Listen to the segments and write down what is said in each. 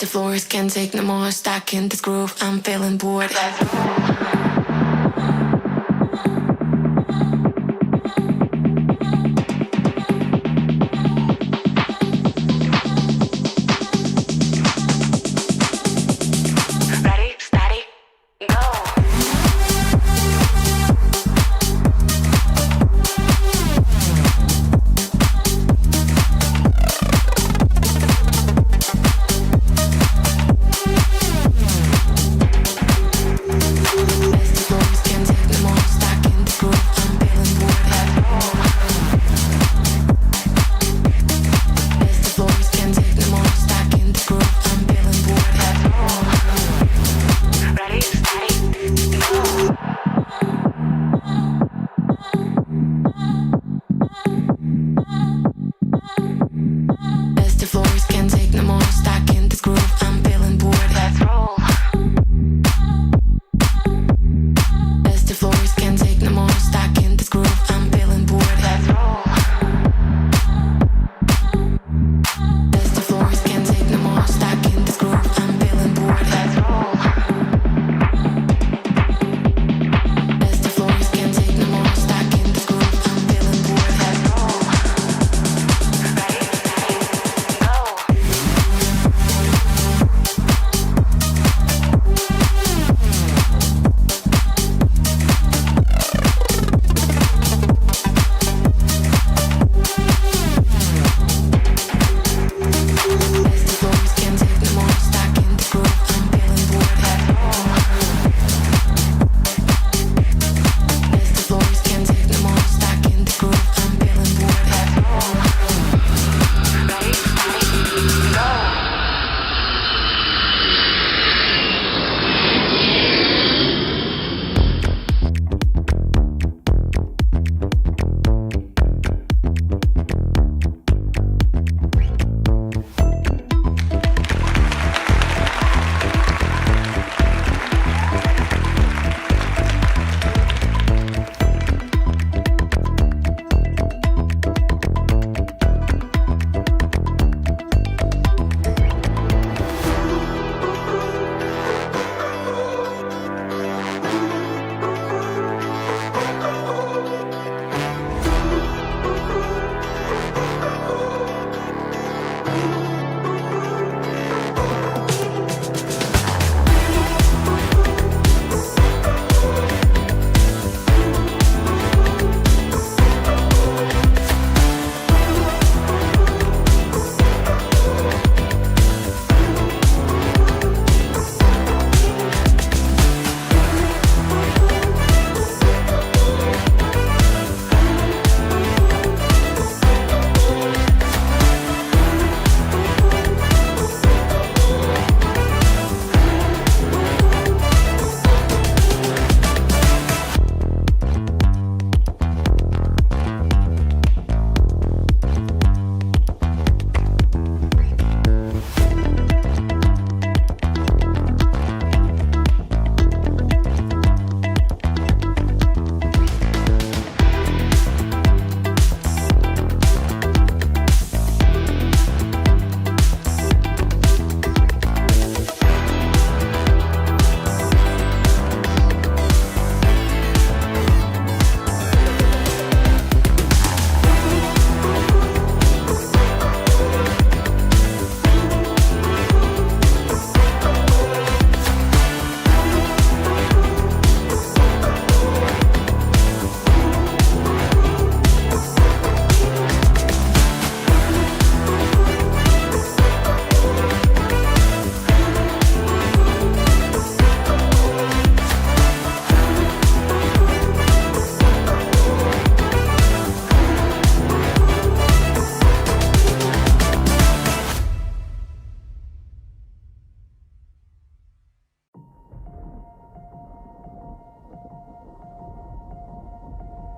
the floors, can't take no more. Stuck in this groove, I'm feeling bored.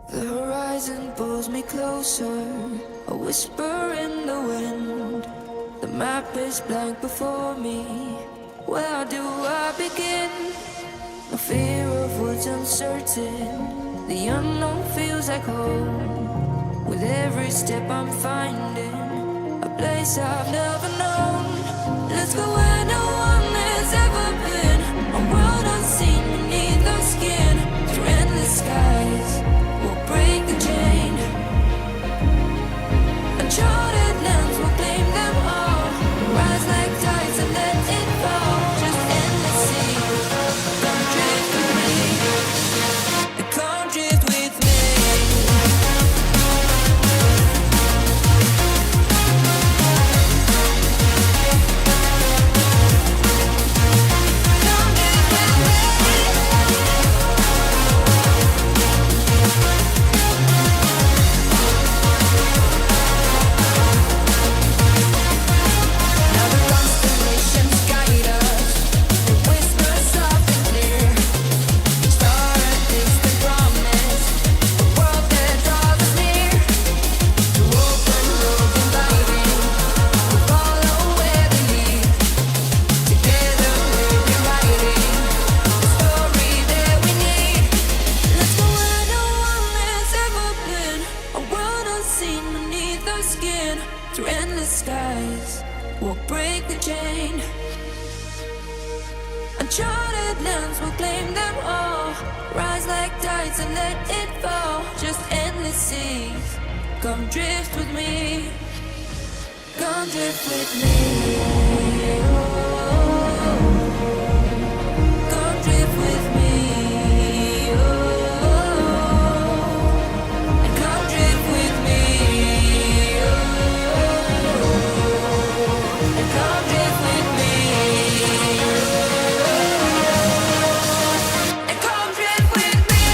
The horizon pulls me closer, a whisper in the wind. The map is blank before me, where do I begin? No fear of what's uncertain, the unknown feels like home. With every step I'm finding a place I've never known. Let's go where no one has ever been. A world unseen beneath our skin. Through endless skies, we'll break the chain. Uncharted lands will claim them all. Rise like tides and let it fall. Just endless sea. Come drift with me. Come drift with me. Now the constellations guide us. They whisper soft and clear. Star a distant promise. A world that draws us near. To open road inviting. We follow where they lead. Together we're rewriting the story that we need. Let's go where no one has ever been. A world unseen beneath our skin. Through endless skies, we'll break the chain. Uncharted lands will claim them all. Rise like tides and let it fall. Just endless seas. Come drift with me. Come drift with me. Oh, come drift with me. Oh, and come drift with me. Oh, and come drift with me. And come drift with me. Come drift with me.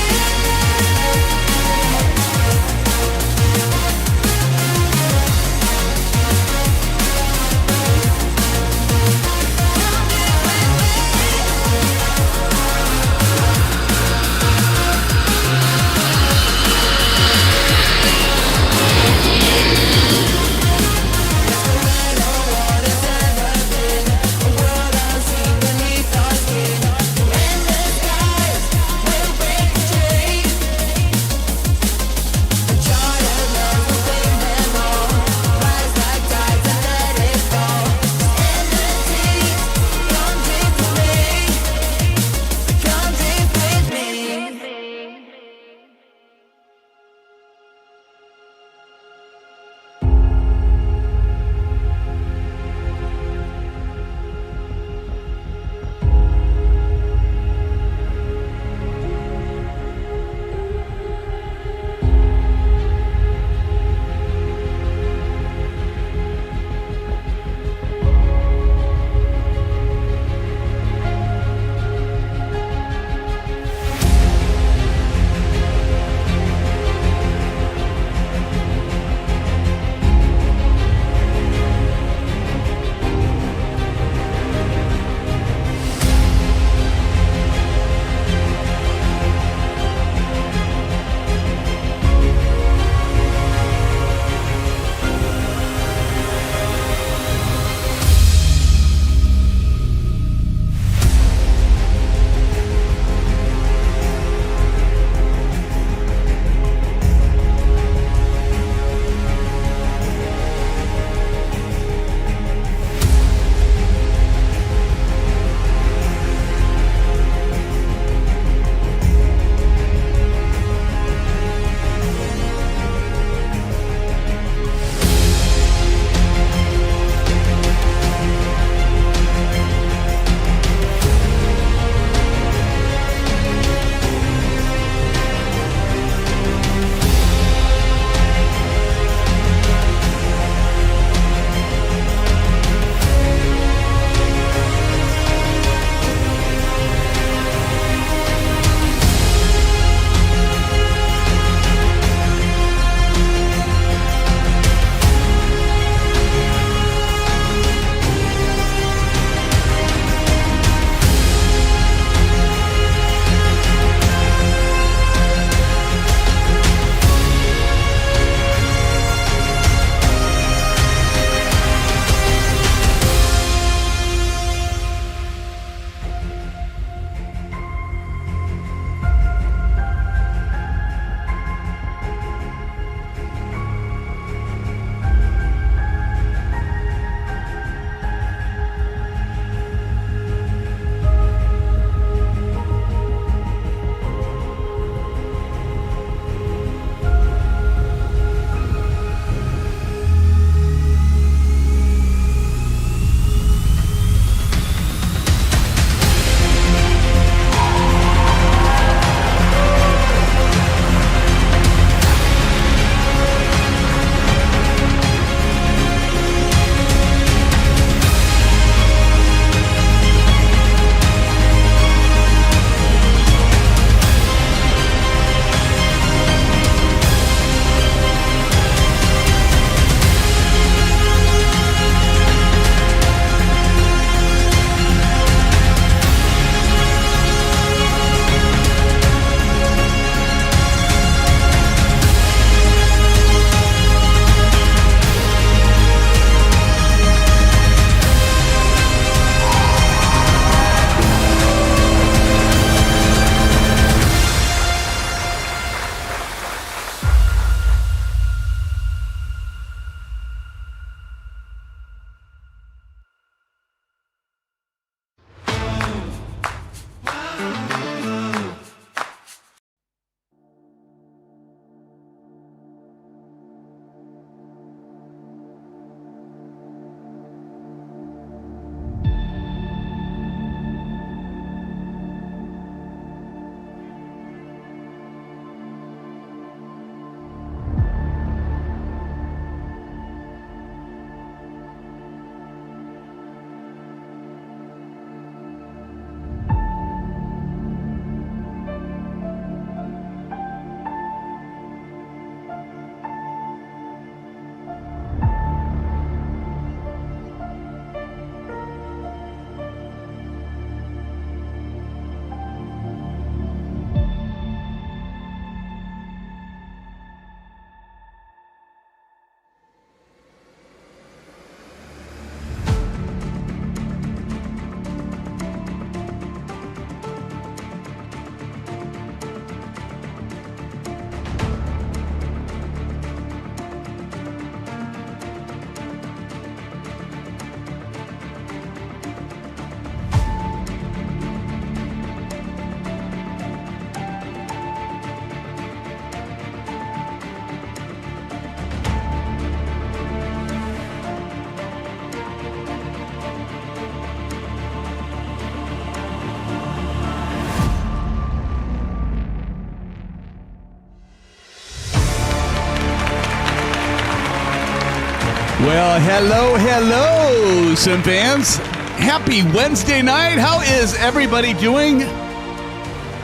Well, hello, SimFans. Happy Wednesday night. How is everybody doing?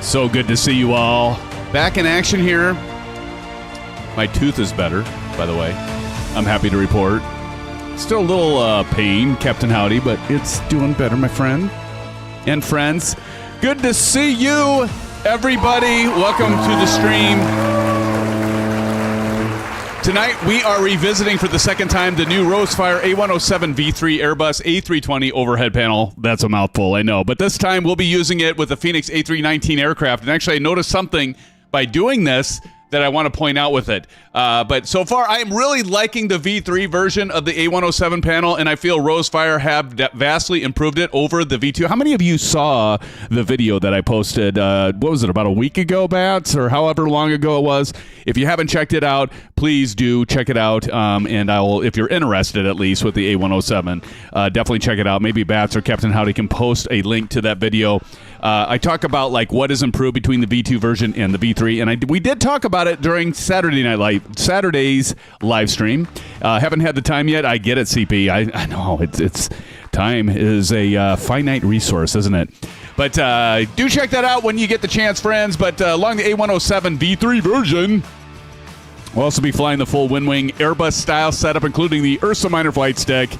So good to see you all. Back in action here. My tooth is better, by the way. I'm happy to report. Still a little pain, Captain Howdy, but it's doing better, my friend and friends. Good to see you, everybody. Welcome to the stream. Tonight, we are revisiting for the second time the new Rowsfire A107 V3 Airbus A320 overhead panel. That's a mouthful, I know. But this time, we'll be using it with the Fenix A319 aircraft. And actually, I noticed something by doing this that I want to point out with it. But so far, I am really liking the V3 version of the A107 panel, and I feel Rowsfire have vastly improved it over the V2. How many of you saw the video that I posted, what was it, about a week ago, Bats, or however long ago it was? If you haven't checked it out, please do check it out, and I will, if you're interested at least with the A107, definitely check it out. Maybe Bats or Captain Howdy can post a link to that video. I talk about like what is improved between the V2 version and the V3, and we did talk about it during Saturday's live stream. Haven't had the time yet. I get it, CP. I know it's time is a finite resource, isn't it? But do check that out when you get the chance, friends. But along the A107 V3 version, we'll also be flying the full Winwing Airbus-style setup, including the Ursa Minor Flight Stick,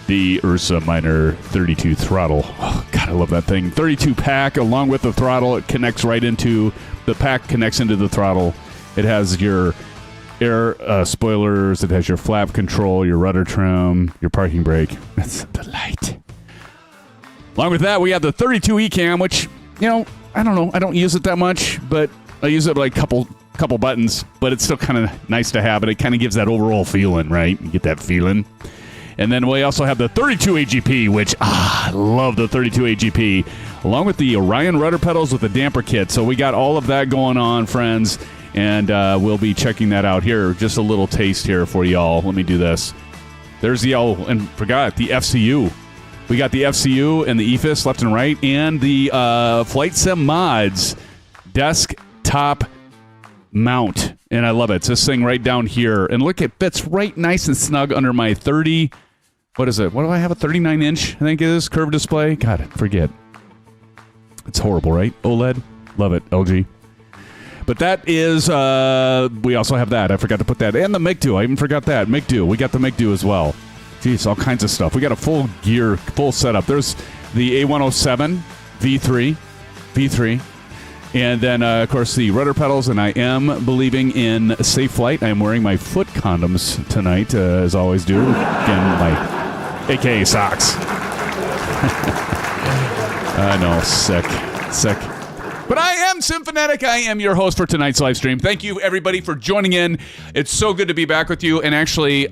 the Ursa Minor 32 throttle. Oh, God, I love that thing. 32 pack along with the throttle. It connects right into the pack, connects into the throttle. It has your air spoilers. It has your flap control, your rudder trim, your parking brake. That's a delight. Along with that, we have the 32 ECAM, which, you know, I don't know. I don't use it that much, but I use it like couple buttons, but it's still kind of nice to have it. It kind of gives that overall feeling, right? You get that feeling. And then we also have the 32 AGP, which, I love the 32 AGP, along with the Orion Rudder Pedals with the damper kit. So we got all of that going on, friends, and we'll be checking that out here. Just a little taste here for y'all. Let me do this. There's the, and forgot, the FCU. We got the FCU and the EFIS left and right, and the Flight Sim Mods desktop mount. And I love it. It's this thing right down here. And look, it fits right nice and snug under my 30... What is it? What do I have? A 39-inch, I think it is, curved display? God, forget. It's horrible, right? OLED? Love it, LG. But that is, we also have that. I forgot to put that. And the MiG-2. I even forgot that. MiG-2. We got the MiG-2 as well. Jeez, all kinds of stuff. We got a full gear, full setup. There's the A107 V3. And then, of course, the rudder pedals, and I am believing in safe flight. I am wearing my foot condoms tonight, as I always do. Again, my AKA socks. I know, sick. But I am Symphonic. I am your host for tonight's live stream. Thank you, everybody, for joining in. It's so good to be back with you and actually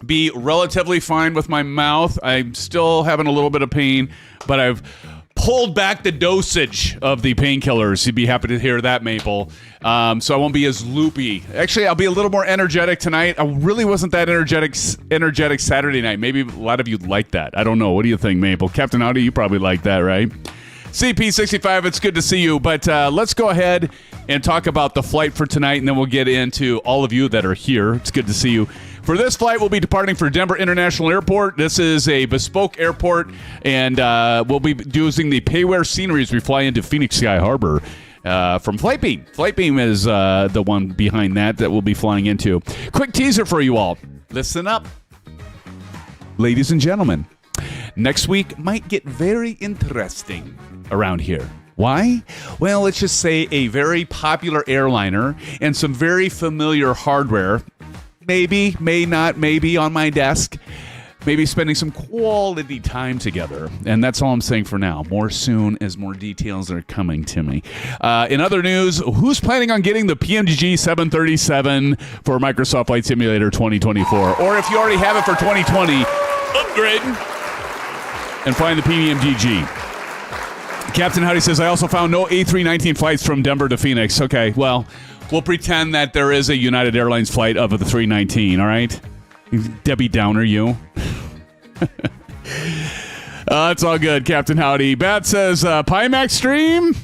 be relatively fine with my mouth. I'm still having a little bit of pain, but I've pulled back the dosage of the painkillers. You'd be happy to hear that, Maple. So I won't be as loopy. Actually, I'll be a little more energetic tonight. I really wasn't that energetic Saturday night. Maybe a lot of you like that. I don't know. What do you think, Maple? Captain Audi, you probably like that, right? CP65, it's good to see you. But let's go ahead and talk about the flight for tonight, and then we'll get into all of you that are here. It's good to see you. For this flight, we'll be departing for Denver International Airport. This is a bespoke airport, and we'll be using the payware scenery as we fly into Phoenix Sky Harbor from FlightBeam. FlightBeam is the one behind that we'll be flying into. Quick teaser for you all. Listen up. Ladies and gentlemen, next week might get very interesting around here. Why? Well, let's just say a very popular airliner and some very familiar hardware, maybe, may not, maybe on my desk, maybe spending some quality time together. And that's all I'm saying for now. More soon as more details are coming to me. In other news, who's planning on getting the PMDG 737 for Microsoft Flight Simulator 2024? Or if you already have it for 2020, upgrade and flying the PMDG. Captain Howdy says, I also found no A319 flights from Denver to Phoenix. Okay, well, we'll pretend that there is a United Airlines flight of the 319, all right? Debbie Downer, you. It's all good, Captain Howdy. Bat says, Pimax stream?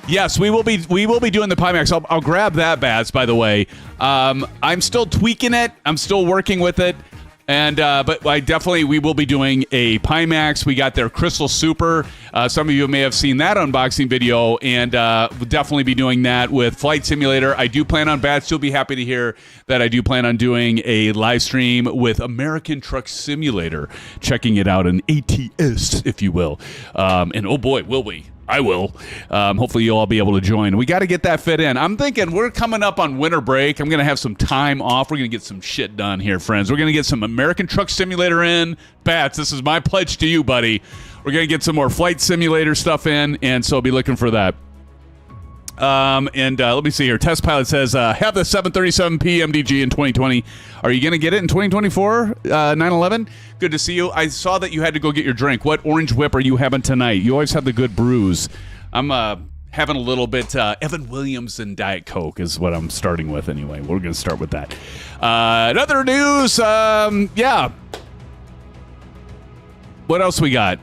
Yes, we will be doing the Pimax. I'll grab that, Baz, by the way. I'm still tweaking it. I'm still working with it. And but we will be doing a Pimax. We got their Crystal Super. Some of you may have seen that unboxing video, and we'll definitely be doing that with Flight Simulator. I do plan on, Bats, you'll be happy to hear that I do plan on doing a live stream with American Truck Simulator, checking it out, an ATS, if you will. And oh boy, will we. I will. Hopefully you'll all be able to join. We got to get that fit in. I'm thinking we're coming up on winter break. I'm going to have some time off. We're going to get some shit done here, friends. We're going to get some American Truck Simulator in. Bats, this is my pledge to you, buddy. We're going to get some more Flight Simulator stuff in, and so I'll be looking for that. Let me see here. Test Pilot says, have the 737 PMDG in 2020. Are you going to get it in 2024, 9/11? Good to see you. I saw that you had to go get your drink. What orange whip are you having tonight? You always have the good brews. I'm having a little bit Evan Williams and Diet Coke is what I'm starting with anyway. We're going to start with that. In other news, yeah. What else we got?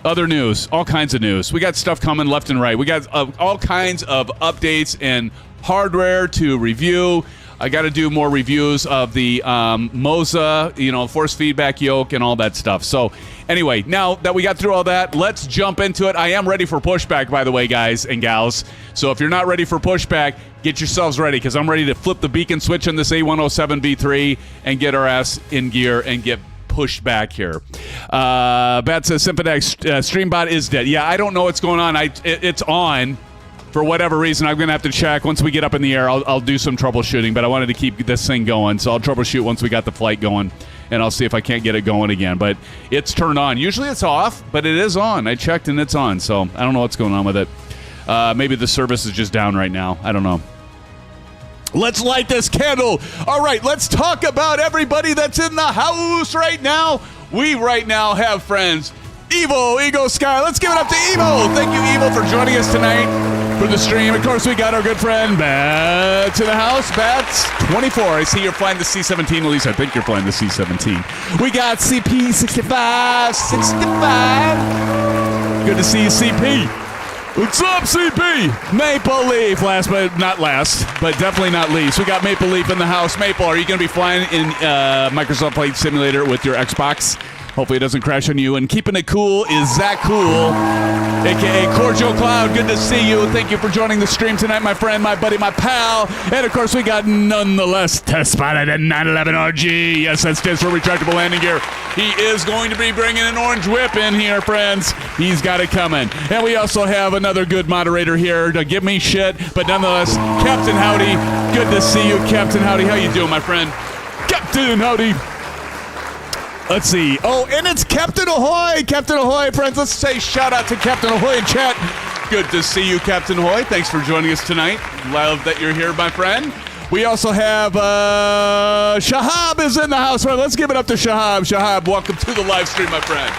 Other news, all kinds of news. We got stuff coming left and right. We got all kinds of updates and hardware to review. I got to do more reviews of the MOSA, force feedback yoke and all that stuff. So anyway, now that we got through all that, let's jump into it. I am ready for pushback, by the way, guys and gals. So if you're not ready for pushback, get yourselves ready, because I'm ready to flip the beacon switch on this A107 V3 and get our ass in gear and get pushed back here. Bat says SimFans StreamBot is dead. Yeah, I don't know what's going on. It's on for whatever reason. I'm gonna have to check once we get up in the air. I'll do some troubleshooting, but I wanted to keep this thing going, so I'll troubleshoot once we got the flight going, and I'll see if I can't get it going again. But it's turned on. Usually it's off, but it is on. I checked and it's on, so I don't know what's going on with it. Maybe the service is just down right now. I don't know. Let's light this candle. All right, let's talk about everybody that's in the house right now. We right now have friends. Ego Sky. Let's give it up to Evo. Thank you, Evo, for joining us tonight for the stream. Of course, we got our good friend Bats in the house. Bats 24. I see you're flying the C-17. At least I think you're flying the C-17. We got CP65. 65. Good to see you, CP. What's up, CP? Maple Leaf, last but not last, but definitely not least. We got Maple Leaf in the house. Maple, are you going to be flying in Microsoft Flight Simulator with your Xbox? Hopefully it doesn't crash on you. And keeping it cool is Zach Cool, a.k.a. Cordial Cloud. Good to see you. Thank you for joining the stream tonight, my friend, my buddy, my pal. And, of course, we got nonetheless Test Pilot and 911 RG. Yes, that stands for retractable landing gear. He is going to be bringing an orange whip in here, friends. He's got it coming. And we also have another good moderator here to give me shit, but nonetheless, Captain Howdy. Good to see you, Captain Howdy. How you doing, my friend? Captain Howdy. Let's see. Oh, and it's Captain Ahoy. Captain Ahoy, friends. Let's say shout out to Captain Ahoy in chat. Good to see you, Captain Ahoy. Thanks for joining us tonight. Love that you're here, my friend. We also have Shahab is in the house. Right, let's give it up to Shahab. Shahab, welcome to the live stream, my friend.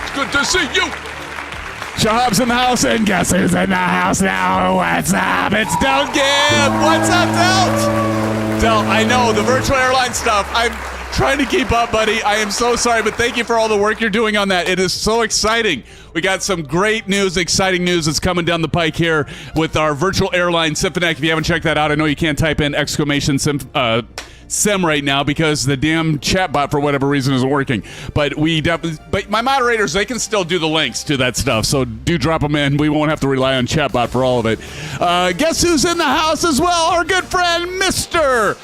It's good to see you. Shahab's in the house, and guess who's in the house now? What's up? It's Del Gibb. What's up, Del? Del, I know, the virtual airline stuff. I'm trying to keep up, buddy. I am so sorry, but thank you for all the work you're doing on that. It is so exciting. We got some great news, exciting news that's coming down the pike here with our virtual airline Symphonic. If you haven't checked that out, I know you can't type in sim right now because the damn chatbot for whatever reason isn't working. But but my moderators, they can still do the links to that stuff. So do drop them in. We won't have to rely on chatbot for all of it. Guess who's in the house as well? Our good friend, Mr.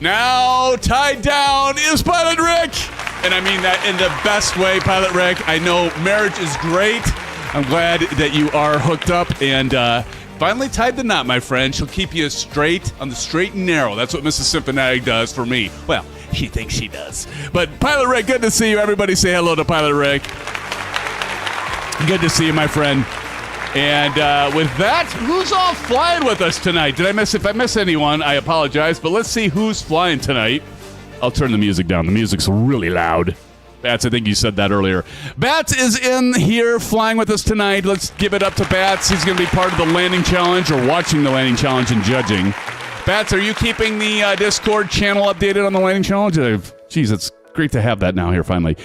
Now tied down is Pilot Rick. And I mean that in the best way, Pilot Rick. I know marriage is great. I'm glad that you are hooked up and finally tied the knot, my friend. She'll keep you straight on the straight and narrow. That's what Mrs. Symphonic does for me. Well, she thinks she does. But Pilot Rick, good to see you. Everybody say hello to Pilot Rick. Good to see you, my friend. And with that, who's all flying with us tonight? If I miss anyone, I apologize. But let's see who's flying tonight. I'll turn the music down. The music's really loud. Bats, I think you said that earlier. Bats is in here flying with us tonight. Let's give it up to Bats. He's going to be part of the landing challenge or watching the landing challenge and judging. Bats, are you keeping the Discord channel updated on the landing challenge? Jeez, it's great to have that now here finally.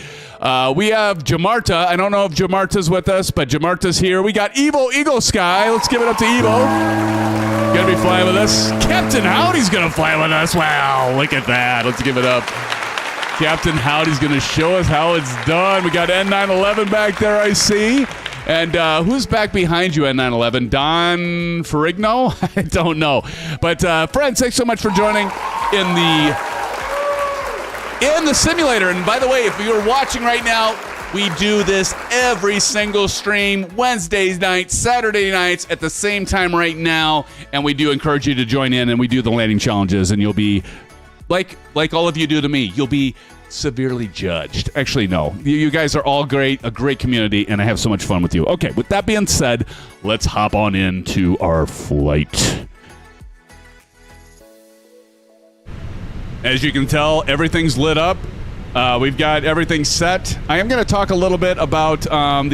We have Jamarta. I don't know if Jamarta's with us, but Jamarta's here. We got Evo Eagle Sky. Let's give it up to Evo. Gonna be flying with us. Captain Howdy's gonna fly with us. Wow, look at that. Let's give it up. Captain Howdy's gonna show us how it's done. We got N911 back there, I see. And who's back behind you, N911? Don Ferrigno? I don't know. But friends, thanks so much for joining in the simulator. And by the way, if you're watching right now, we do this every single stream, Wednesdays nights, Saturday nights at the same time right now. And we do encourage you to join in, and we do the landing challenges, and you'll be like all of you do to me, you'll be severely judged. Actually, no. You guys are all great, a great community, and I have so much fun with you. Okay, with that being said, let's hop on into our flight. As you can tell, everything's lit up. We've got everything set. I am going to talk a little bit about the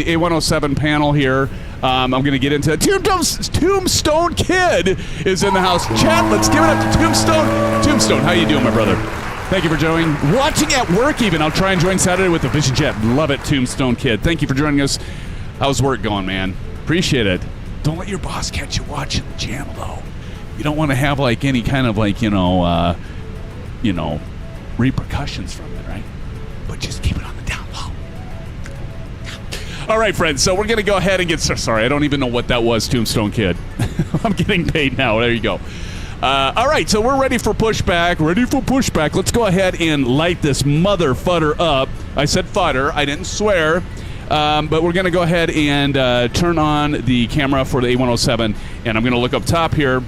A107 panel here. I'm going to get into it. Tombstone Kid is in the house. Chat, let's give it up to Tombstone. Tombstone, how you doing, my brother? Thank you for joining. Watching at work even. I'll try and join Saturday with the Vision Chat. Love it, Tombstone Kid. Thank you for joining us. How's work going, man? Appreciate it. Don't let your boss catch you watching the channel, though. You don't want to have, like, any kind of, like, repercussions from it, right? But just keep it on the down low. All right, friends, so we're going to go ahead and get started. Sorry, I don't even know what that was, Tombstone Kid. I'm getting paid now. There you go. All right, so we're ready for pushback. Let's go ahead and light this mother fudder up. I said fudder. I didn't swear. But we're going to go ahead and turn on the camera for the A107, and I'm going to look up top here.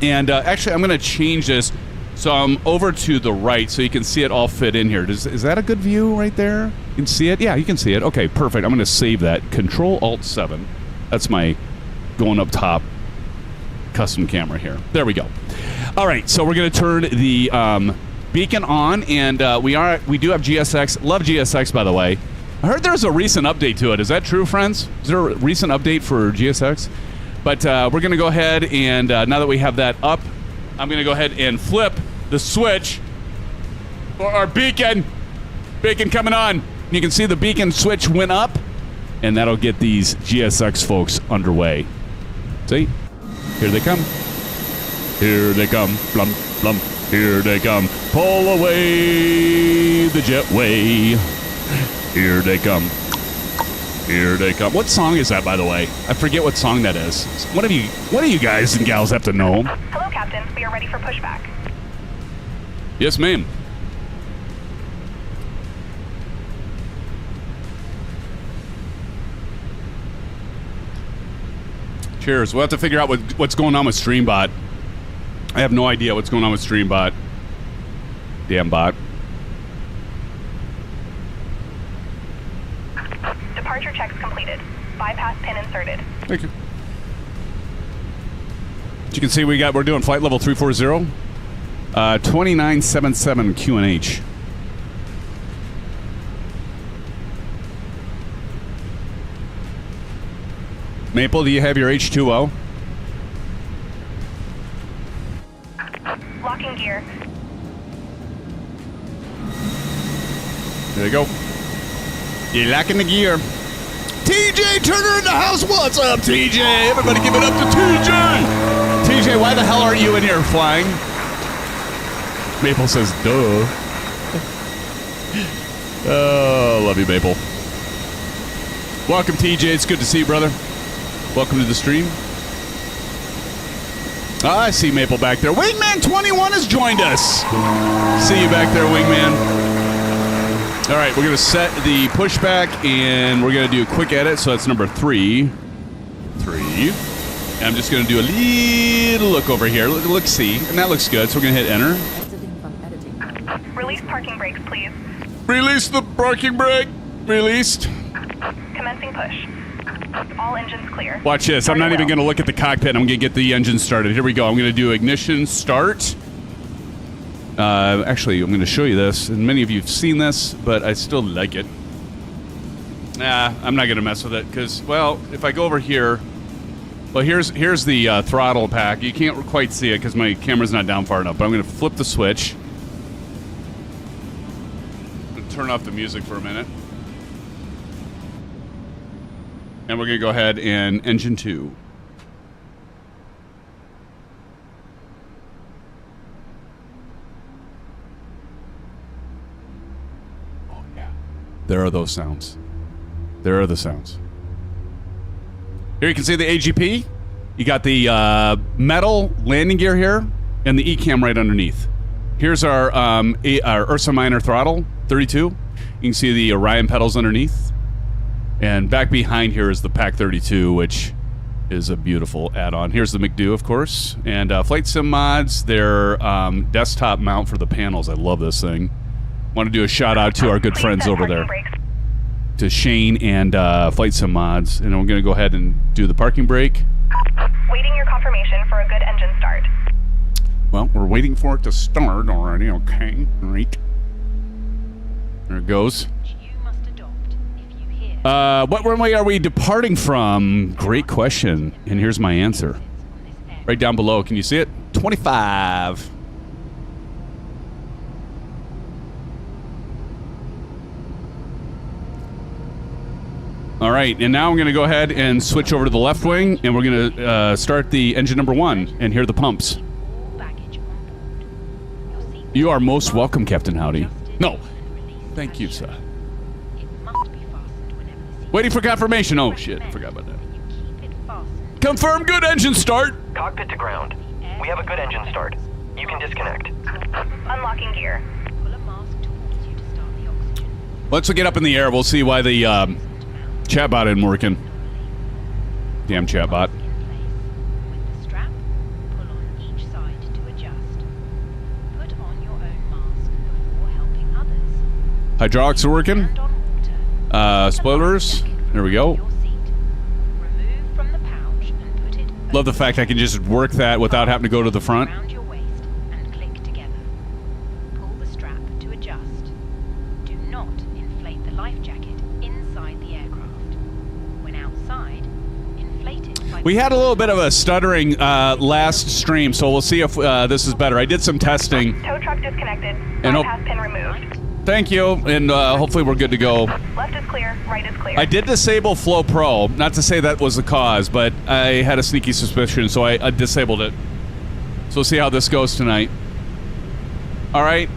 And actually, I'm going to change this so I'm over to the right so you can see it all fit in here. Is that a good view right there? You can see it? Yeah, you can see it. Okay, perfect. I'm going to save that. Control-Alt-7. That's my going up top custom camera here. There we go. All right, so we're going to turn the beacon on, and we do have GSX. Love GSX, by the way. I heard there's a recent update to it. Is that true, friends? Is there a recent update for GSX? But we're going to go ahead and now that we have that up, I'm going to go ahead and flip the switch for our beacon. Beacon coming on. You can see the beacon switch went up, and that'll get these GSX folks underway. See? Here they come. Here they come. Blum, blum. Here they come. Pull away the jetway. Here they come. Here they come. What song is that, by the way? I forget what song that is. What do you guys and gals have to know? Hello, Captain. We are ready for pushback. Yes, ma'am. Cheers. We'll have to figure out what's going on with StreamBot. I have no idea what's going on with StreamBot. Damn bot. Departure checks completed. Bypass pin inserted. Thank you. As you can see, we're doing flight level 340, 2977 QNH. Maple, do you have your H2O? Locking gear. There you go. You're locking the gear. TJ Turner in the house. What's up, TJ? Everybody give it up to TJ. TJ, why the hell aren't you in here flying? Maple says, duh. Oh, love you, Maple. Welcome, TJ. It's good to see you, brother. Welcome to the stream. I see Maple back there. Wingman 21 has joined us. See you back there, Wingman. All right, we're going to set the pushback, and we're going to do a quick edit. So that's number 3. 3. And I'm just going to do a little look over here. Look, see. And that looks good. So we're going to hit enter. Release parking brakes, please. Release the parking brake. Released. Commencing push. All engines clear. Watch this. I'm not even going to look at the cockpit. I'm going to get the engine started. Here we go. I'm going to do ignition start. Actually, I'm going to show you this, and many of you have seen this, but I still like it. I'm not going to mess with it, because, well, if I go over here, well, here's the throttle pack. You can't quite see it because my camera's not down far enough, but I'm going to flip the switch. turn off the music for a minute. And we're going to go ahead and engine 2. Oh, yeah. There are those sounds. There are the sounds. Here you can see the AGP. You got the metal landing gear here and the ECAM right underneath. Here's our Ursa Minor Throttle, 32. You can see the Orion pedals underneath. And back behind here is the Pack 32, which is a beautiful add-on. Here's the McDoo, of course. And Flight Sim Mods, their desktop mount for the panels. I love this thing. Want to do a shout-out to our good friends over there. To Shane and Flight Sim Mods. And we're going to go ahead and do the parking brake. Waiting your confirmation for a good engine start. Well, we're waiting for it to start already. Okay, great. There it goes. What runway are we departing from? Great question. And here's my answer. Right down below. Can you see it? 25. All right, and now I'm going to go ahead and switch over to the left wing, and we're going to start the engine number 1 and hear the pumps. You are most welcome, Captain Howdy. No. Thank you, sir. Waiting for confirmation. Oh, shit. Forgot about that. Confirm good engine start. Cockpit to ground. We have a good engine start. You can disconnect. Unlocking gear. Once we get up in the air, we'll see why the chatbot isn't working. Damn chatbot. Hydraulics are working. Spoilers. There we go. Love the fact I can just work that without having to go to the front. We had a little bit of a stuttering last stream, so we'll see if this is better. I did some testing. Tow truck disconnected. And Bypass pin removed. Thank you, and hopefully we're good to go. Left is clear, right is clear. I did disable Flow Pro. Not to say that was the cause, but I had a sneaky suspicion, so I disabled it. So we'll see how this goes tonight. All right,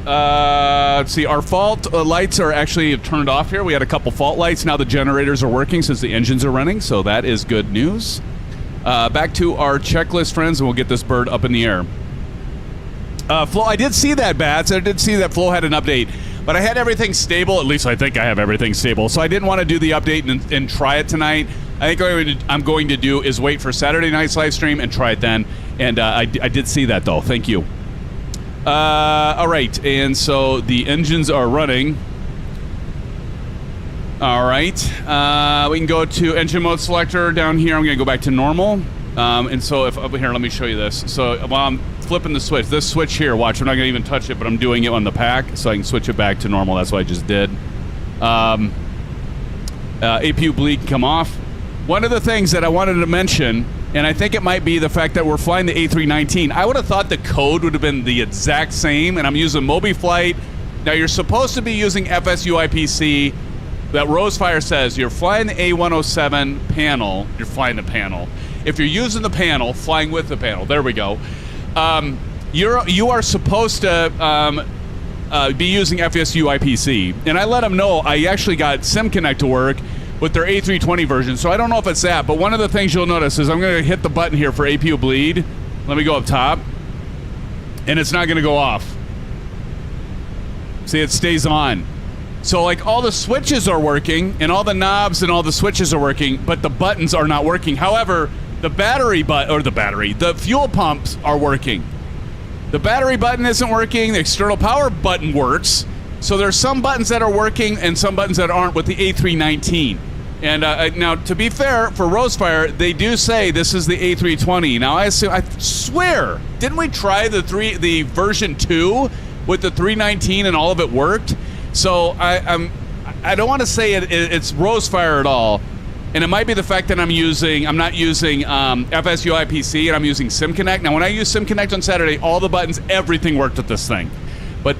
let's see. Our fault lights are actually turned off here. We had a couple fault lights. Now the generators are working since the engines are running, so that is good news. Back to our checklist, friends, and we'll get this bird up in the air. Flo, I did see that, Bats. I did see that Flo had an update, but I had everything stable. At least I think I have everything stable. So I didn't want to do the update and try it tonight. I think what I'm going to do is wait for Saturday night's live stream and try it then. And I did see that, though. Thank you. All right, and so the engines are running. All right, we can go to engine mode selector down here. I'm going to go back to normal. And so if over here, let me show you this. So while I'm flipping the switch, this switch here, watch, I'm not going to even touch it, but I'm doing it on the pack so I can switch it back to normal. That's what I just did. APU bleed can come off. One of the things that I wanted to mention, and I think it might be the fact that we're flying the A319. I would have thought the code would have been the exact same, and I'm using MobiFlight. Now, you're supposed to be using FSUIPC. That Rowsfire says you're flying the A107 panel, you're flying the panel. If you're using the panel, flying with the panel, there we go. You are supposed to be using FSUIPC. And I let them know I actually got SimConnect to work with their A320 version, so I don't know if it's that, but one of the things you'll notice is I'm going to hit the button here for APU bleed. Let me go up top. And it's not going to go off. See, it stays on. So, like, all the switches are working, and all the knobs and all the switches are working, but the buttons are not working. However, the fuel pumps are working. The battery button isn't working. The external power button works. So there's some buttons that are working and some buttons that aren't with the A319. And now, to be fair, for Rowsfire, they do say this is the A320. Now, I swear, didn't we try the version 2 with the 319 and all of it worked? So I don't want to say it's Rowsfire at all, and it might be the fact that I'm not using FSUIPC and I'm using SimConnect. Now, when I use SimConnect on Saturday, all the buttons, everything worked with this thing. But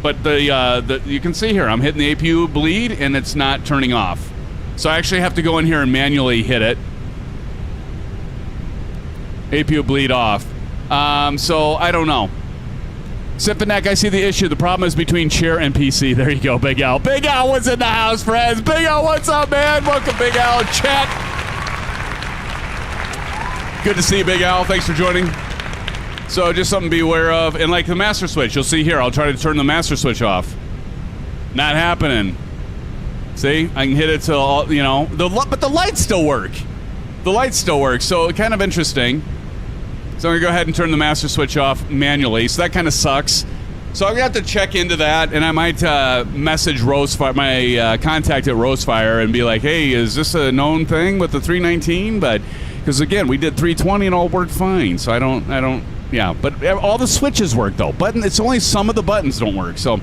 but the you can see here, I'm hitting the APU bleed, and it's not turning off. So I actually have to go in here and manually hit it. APU bleed off. So I don't know. Sipanek, I see the issue. The problem is between chair and PC. There you go, Big Al. Big Al, what's in the house, friends? Big Al, what's up, man? Welcome, Big Al. Chat. Good to see you, Big Al. Thanks for joining. So just something to be aware of. And like the master switch, you'll see here, I'll try to turn the master switch off. Not happening. See? I can hit it till, you know, but the lights still work. The lights still work, so kind of interesting. So I'm going to go ahead and turn the master switch off manually. So that kind of sucks. So I'm going to have to check into that, and I might message Rowsfire, my contact at Rowsfire, and be like, hey, is this a known thing with the 319? But, because again, we did 320 and all worked fine. So I don't, yeah. But all the switches work, though. It's only some of the buttons don't work. So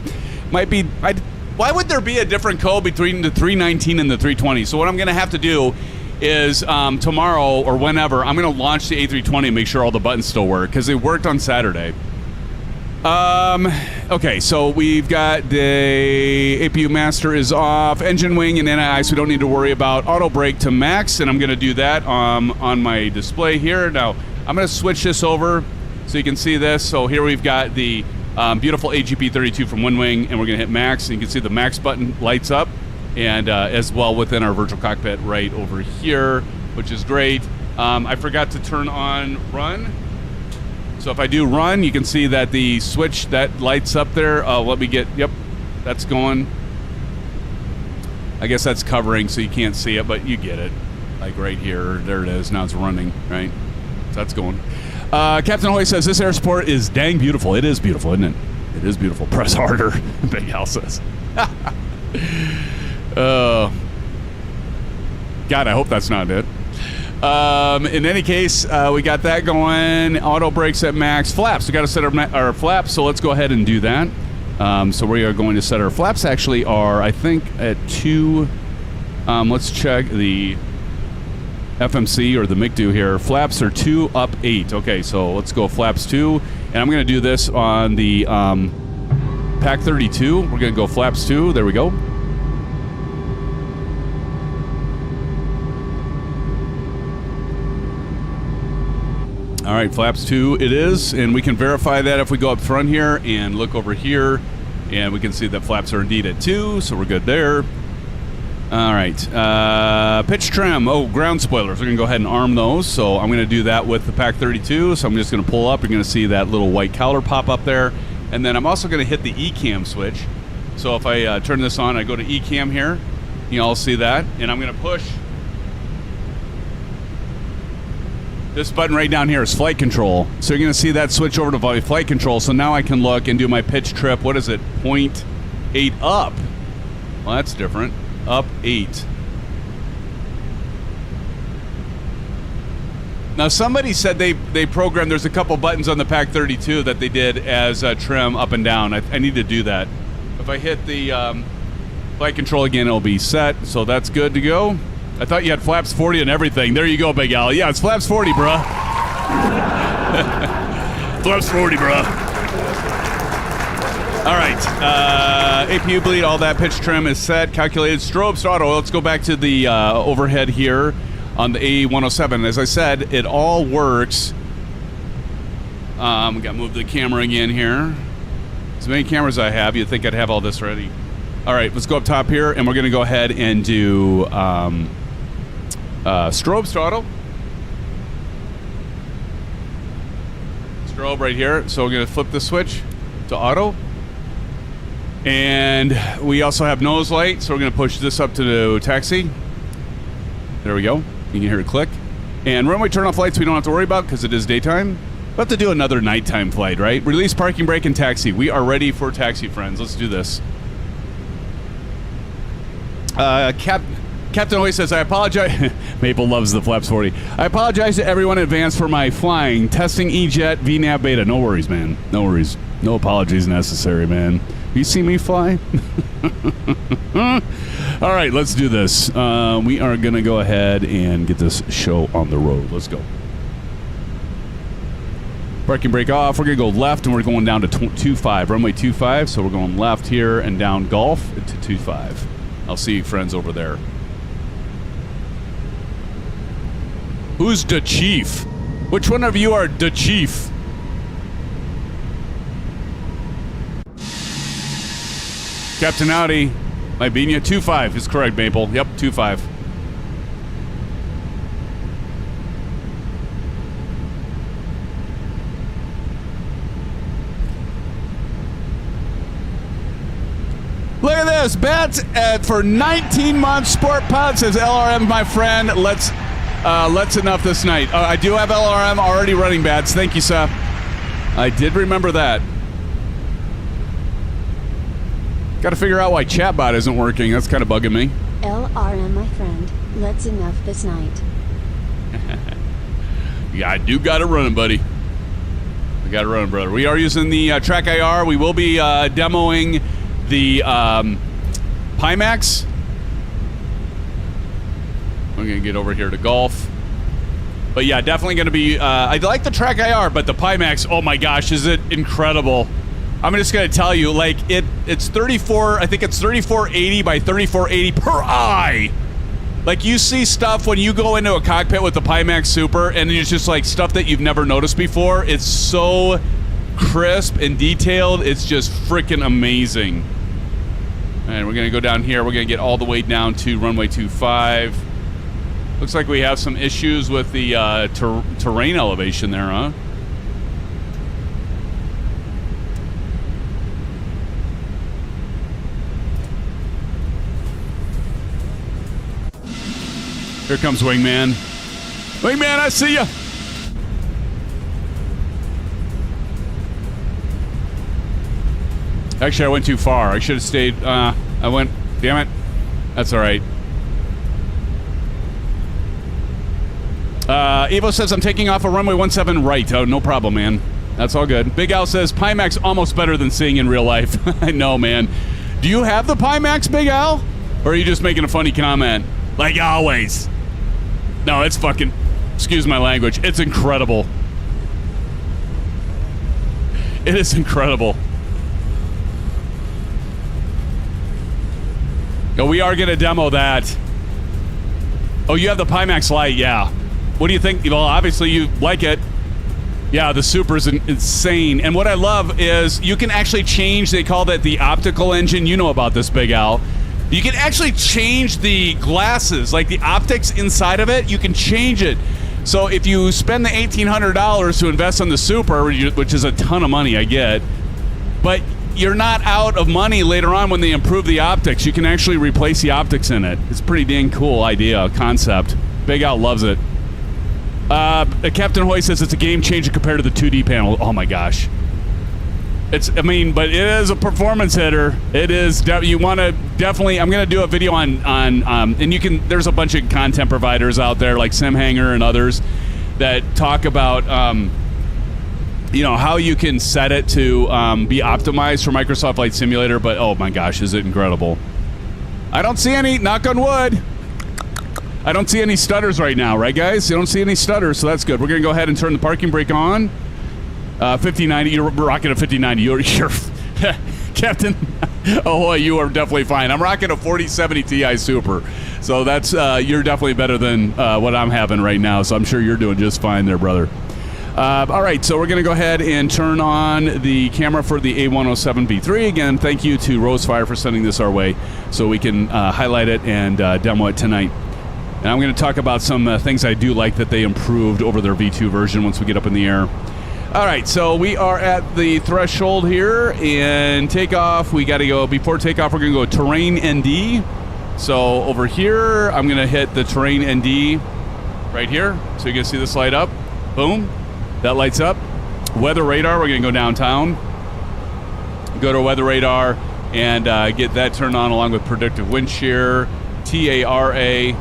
might be, why would there be a different code between the 319 and the 320? So what I'm going to have to do is tomorrow or whenever, I'm going to launch the A320 and make sure all the buttons still work, because they worked on Saturday. Okay, so we've got the APU master is off, engine wing and NII, so we don't need to worry about auto brake to max, and I'm going to do that on my display here. Now, I'm going to switch this over so you can see this. So here we've got the beautiful AGP32 from Winwing, and we're going to hit max, and you can see the max button lights up. And as well within our virtual cockpit right over here, which is great. I forgot to turn on run. So if I do run, you can see that the switch that lights up there. Let me get, yep, that's going. I guess that's covering so you can't see it, but you get it. Like right here, there it is. Now it's running, right? So that's going. Captain Hoy says, this air support is dang beautiful. It is beautiful, isn't it? It is beautiful. Press harder, Big Al says. God, I hope that's not it. In any case, we got that going. Auto brakes at max. Flaps. We got to set our flaps, so let's go ahead and do that. So we are going to set our flaps. Actually, are I think at 2. Let's check the FMC or the MICDO here. Flaps are 2 up 8. Okay, so let's go flaps 2, and I'm going to do this on the Pack 32. We're going to go flaps 2. There we go. All right, flaps 2 it is, and we can verify that if we go up front here and look over here, and we can see that flaps are indeed at 2, so we're good there. All right, pitch trim. Oh, ground spoilers. We're going to go ahead and arm those, so I'm going to do that with the Pack 32, so I'm just going to pull up. You're going to see that little white collar pop up there, and then I'm also going to hit the ECAM switch. So if I turn this on, I go to ECAM here, you all see that, and I'm going to push. This button right down here is flight control. So you're going to see that switch over to flight control. So now I can look and do my pitch trip. What is it? 0.8 up. Well, that's different. Up 8. Now, somebody said they programmed, there's a couple buttons on the Pack 32 that they did as trim up and down. I need to do that. If I hit the flight control again, it'll be set. So that's good to go. I thought you had flaps 40 and everything. There you go, Big Al. Yeah, it's flaps 40, bruh. Flaps 40, bruh. All right. APU bleed, all that pitch trim is set. Calculated strobe throttle. Let's go back to the overhead here on the A107. As I said, it all works. We got to move the camera again here. As many cameras I have, you'd think I'd have all this ready. All right, let's go up top here, and we're going to go ahead and do strobe throttle. Strobe right here. So we're going to flip the switch to auto. And we also have nose light, so we're going to push this up to the taxi. There we go. You can hear it click. And runway turn-off lights we don't have to worry about because it is daytime. We'll have to do another nighttime flight, right? Release, parking brake, and taxi. We are ready for taxi, friends. Let's do this. Captain always says, I apologize. Maple loves the flaps 40. I apologize to everyone in advance for my flying. Testing E-Jet, VNAV beta. No worries, man. No worries. No apologies necessary, man. You see me fly? All right, let's do this. We are going to go ahead and get this show on the road. Let's go. Parking brake off. We're going to go left, and we're going down to 25, runway 25. So we're going left here and down Gulf to 25. I'll see you friends over there. Who's the chief? Which one of you are the chief? Captain Audi, my Benia, 25 is correct, Maple. Yep, 25. Look at this, bets for 19 months. Sport Pod says LRM, my friend. Let's enough this night. I do have LRM already running bets. Thank you, sir. I did remember that. Got to figure out why chatbot isn't working. That's kind of bugging me. LRM, my friend. Let's enough this night. Yeah, I do got it running, buddy. I got it running, brother. We are using the Track IR. We will be demoing the Pimax. I'm going to get over here to Golf. But yeah, definitely going to be... I like the Track IR, but the Pimax, oh my gosh, is it incredible. I'm just going to tell you, like, it's 34... I think it's 3480 by 3480 per eye. Like, you see stuff when you go into a cockpit with the Pimax Super, and it's just, like, stuff that you've never noticed before. It's so crisp and detailed. It's just freaking amazing. And we're going to go down here. We're going to get all the way down to runway 25. Looks like we have some issues with the terrain elevation there, huh? Here comes Wingman. Wingman, I see ya. Actually, I went too far. I should have stayed. I went. Damn it. That's all right. Evo says, I'm taking off a runway 17 right. Oh, no problem, man. That's all good. Big Al says, Pimax almost better than seeing in real life. I know, man. Do you have the Pimax, Big Al? Or are you just making a funny comment? Like always. No, it's fucking... Excuse my language. It's incredible. It is incredible. Oh, we are going to demo that. Oh, you have the Pimax Lite, yeah. What do you think? Well, obviously you like it. Yeah, the Super's insane. And what I love is you can actually change, they call that the optical engine. You know about this, Big Al. You can actually change the glasses, like the optics inside of it. You can change it. So if you spend the $1,800 to invest on the Super, which is a ton of money, I get, but you're not out of money later on when they improve the optics. You can actually replace the optics in it. It's a pretty dang cool idea, concept. Big Al loves it. Captain Hoy says it's a game changer compared to the 2D panel. Oh my gosh. But it is a performance hitter. It is, you want to definitely, I'm going to do a video on and you can, there's a bunch of content providers out there like SimHanger and others that talk about, you know, how you can set it to be optimized for Microsoft Flight Simulator, but oh my gosh, is it incredible. I don't see any, knock on wood, I don't see any stutters right now, right guys? You don't see any stutters, so that's good. We're going to go ahead and turn the parking brake on. 5090, you're rocking a 5090. You're Captain Ahoy, you are definitely fine. I'm rocking a 4070 Ti Super. So that's, you're definitely better than what I'm having right now. So I'm sure you're doing just fine there, brother. All right, so we're going to go ahead and turn on the camera for the A107 V3. Again, thank you to Rowsfire for sending this our way so we can highlight it and demo it tonight. And I'm going to talk about some things I do like that they improved over their V2 version once we get up in the air. All right, so we are at the threshold here, and takeoff, we got to go, before takeoff, we're going to go terrain ND. So over here, I'm going to hit the terrain ND right here. So you can see this light up. Boom. That lights up. Weather radar, we're going to go downtown. Go to weather radar and get that turned on along with predictive wind shear, TARA.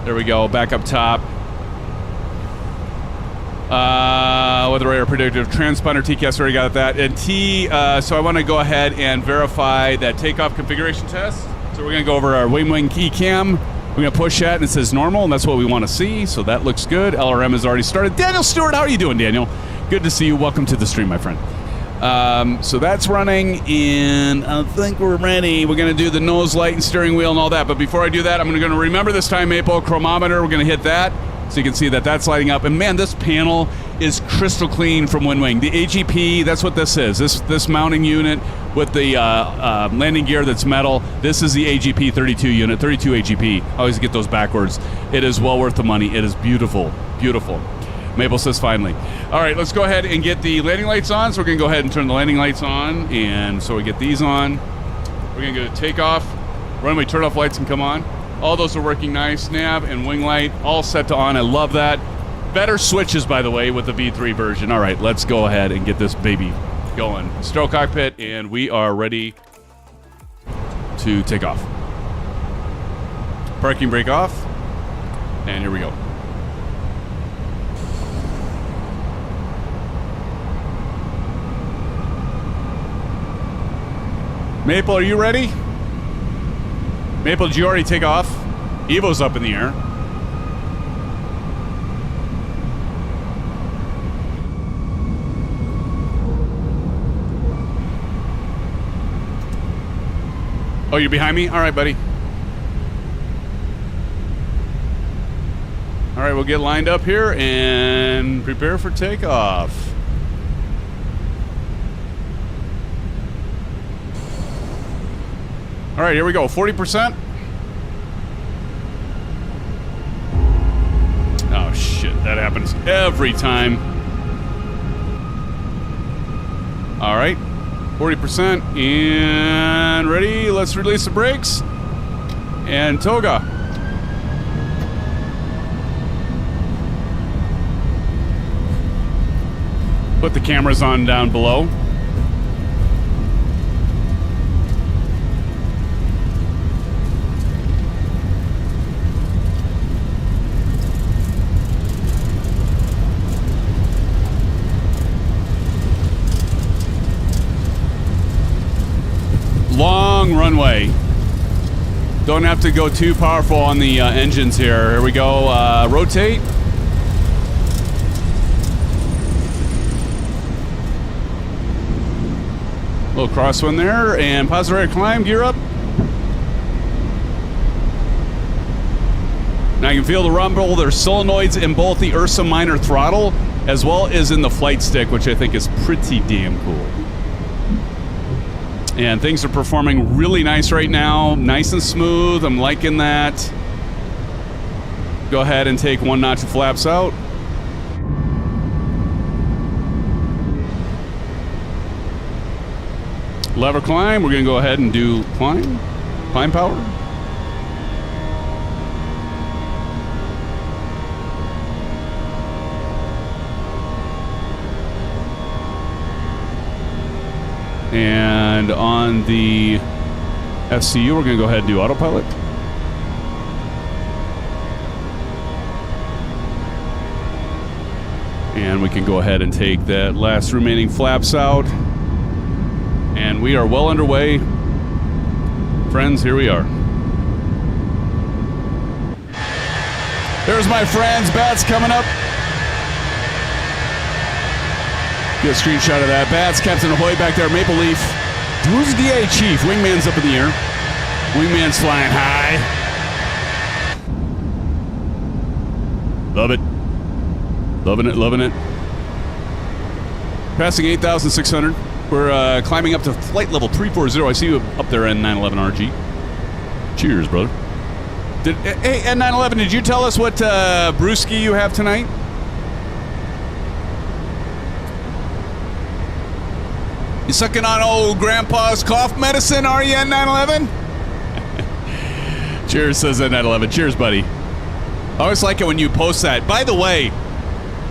There we go, back up top. Weather radar predictive transponder TCAS, already got that. And so I want to go ahead and verify that takeoff configuration test. So we're going to go over our Winwing ECAM. We're going to push that, and it says normal, and that's what we want to see. So that looks good. LRM has already started. Daniel Stewart, how are you doing, Daniel? Good to see you. Welcome to the stream, my friend. So that's running, and I think we're ready. We're going to do the nose light and steering wheel and all that. But before I do that, I'm going to remember this time, Maple, chronometer. We're going to hit that so you can see that that's lighting up. And man, this panel is crystal clean from Winwing. The AGP, that's what this is. This mounting unit with the landing gear that's metal. This is the AGP 32 unit, 32 AGP. I always get those backwards. It is well worth the money. It is beautiful, beautiful. Maple says finally. All right, let's go ahead and get the landing lights on. So we're going to go ahead and turn the landing lights on. And so we get these on. We're going to go to takeoff. Runway turn-off lights can come on. All those are working nice. Nav and wing light all set to on. I love that. Better switches, by the way, with the V3 version. All right, let's go ahead and get this baby going. Stereo cockpit, and we are ready to take off. Parking brake off. And here we go. Maple, are you ready? Maple, did you already take off? Evo's up in the air. Oh, you're behind me? All right, buddy. All right, we'll get lined up here and prepare for takeoff. All right, here we go. 40%. Oh, shit. That happens every time. All right. 40%. And ready. Let's release the brakes. And toga. Put the cameras on down below. Long runway. Don't have to go too powerful on the engines here. Here we go. Rotate. Little crosswind there. And positive rate climb. Gear up. Now you can feel the rumble. There's solenoids in both the Ursa Minor Throttle as well as in the Flight Stick, which I think is pretty damn cool. And things are performing really nice right now. Nice and smooth. I'm liking that. Go ahead and take one notch of flaps out. Lever climb. We're going to go ahead and do climb. Climb power. And on the FCU, we're going to go ahead and do autopilot. And we can go ahead and take that last remaining flaps out. And we are well underway. Friends, here we are. There's my friends. Bats coming up. Get a screenshot of that. Bats, Captain Ahoy back there, Maple Leaf. Who's DA Chief? Wingman's up in the air. Wingman's flying high. Love it. Loving it, loving it. Passing 8,600. We're climbing up to flight level 340. I see you up there, N911RG. Cheers, brother. Hey, N911, did you tell us what brewski you have tonight? You sucking on old grandpa's cough medicine, are you, N911? Cheers, says N911. Cheers, buddy. I always like it when you post that. By the way,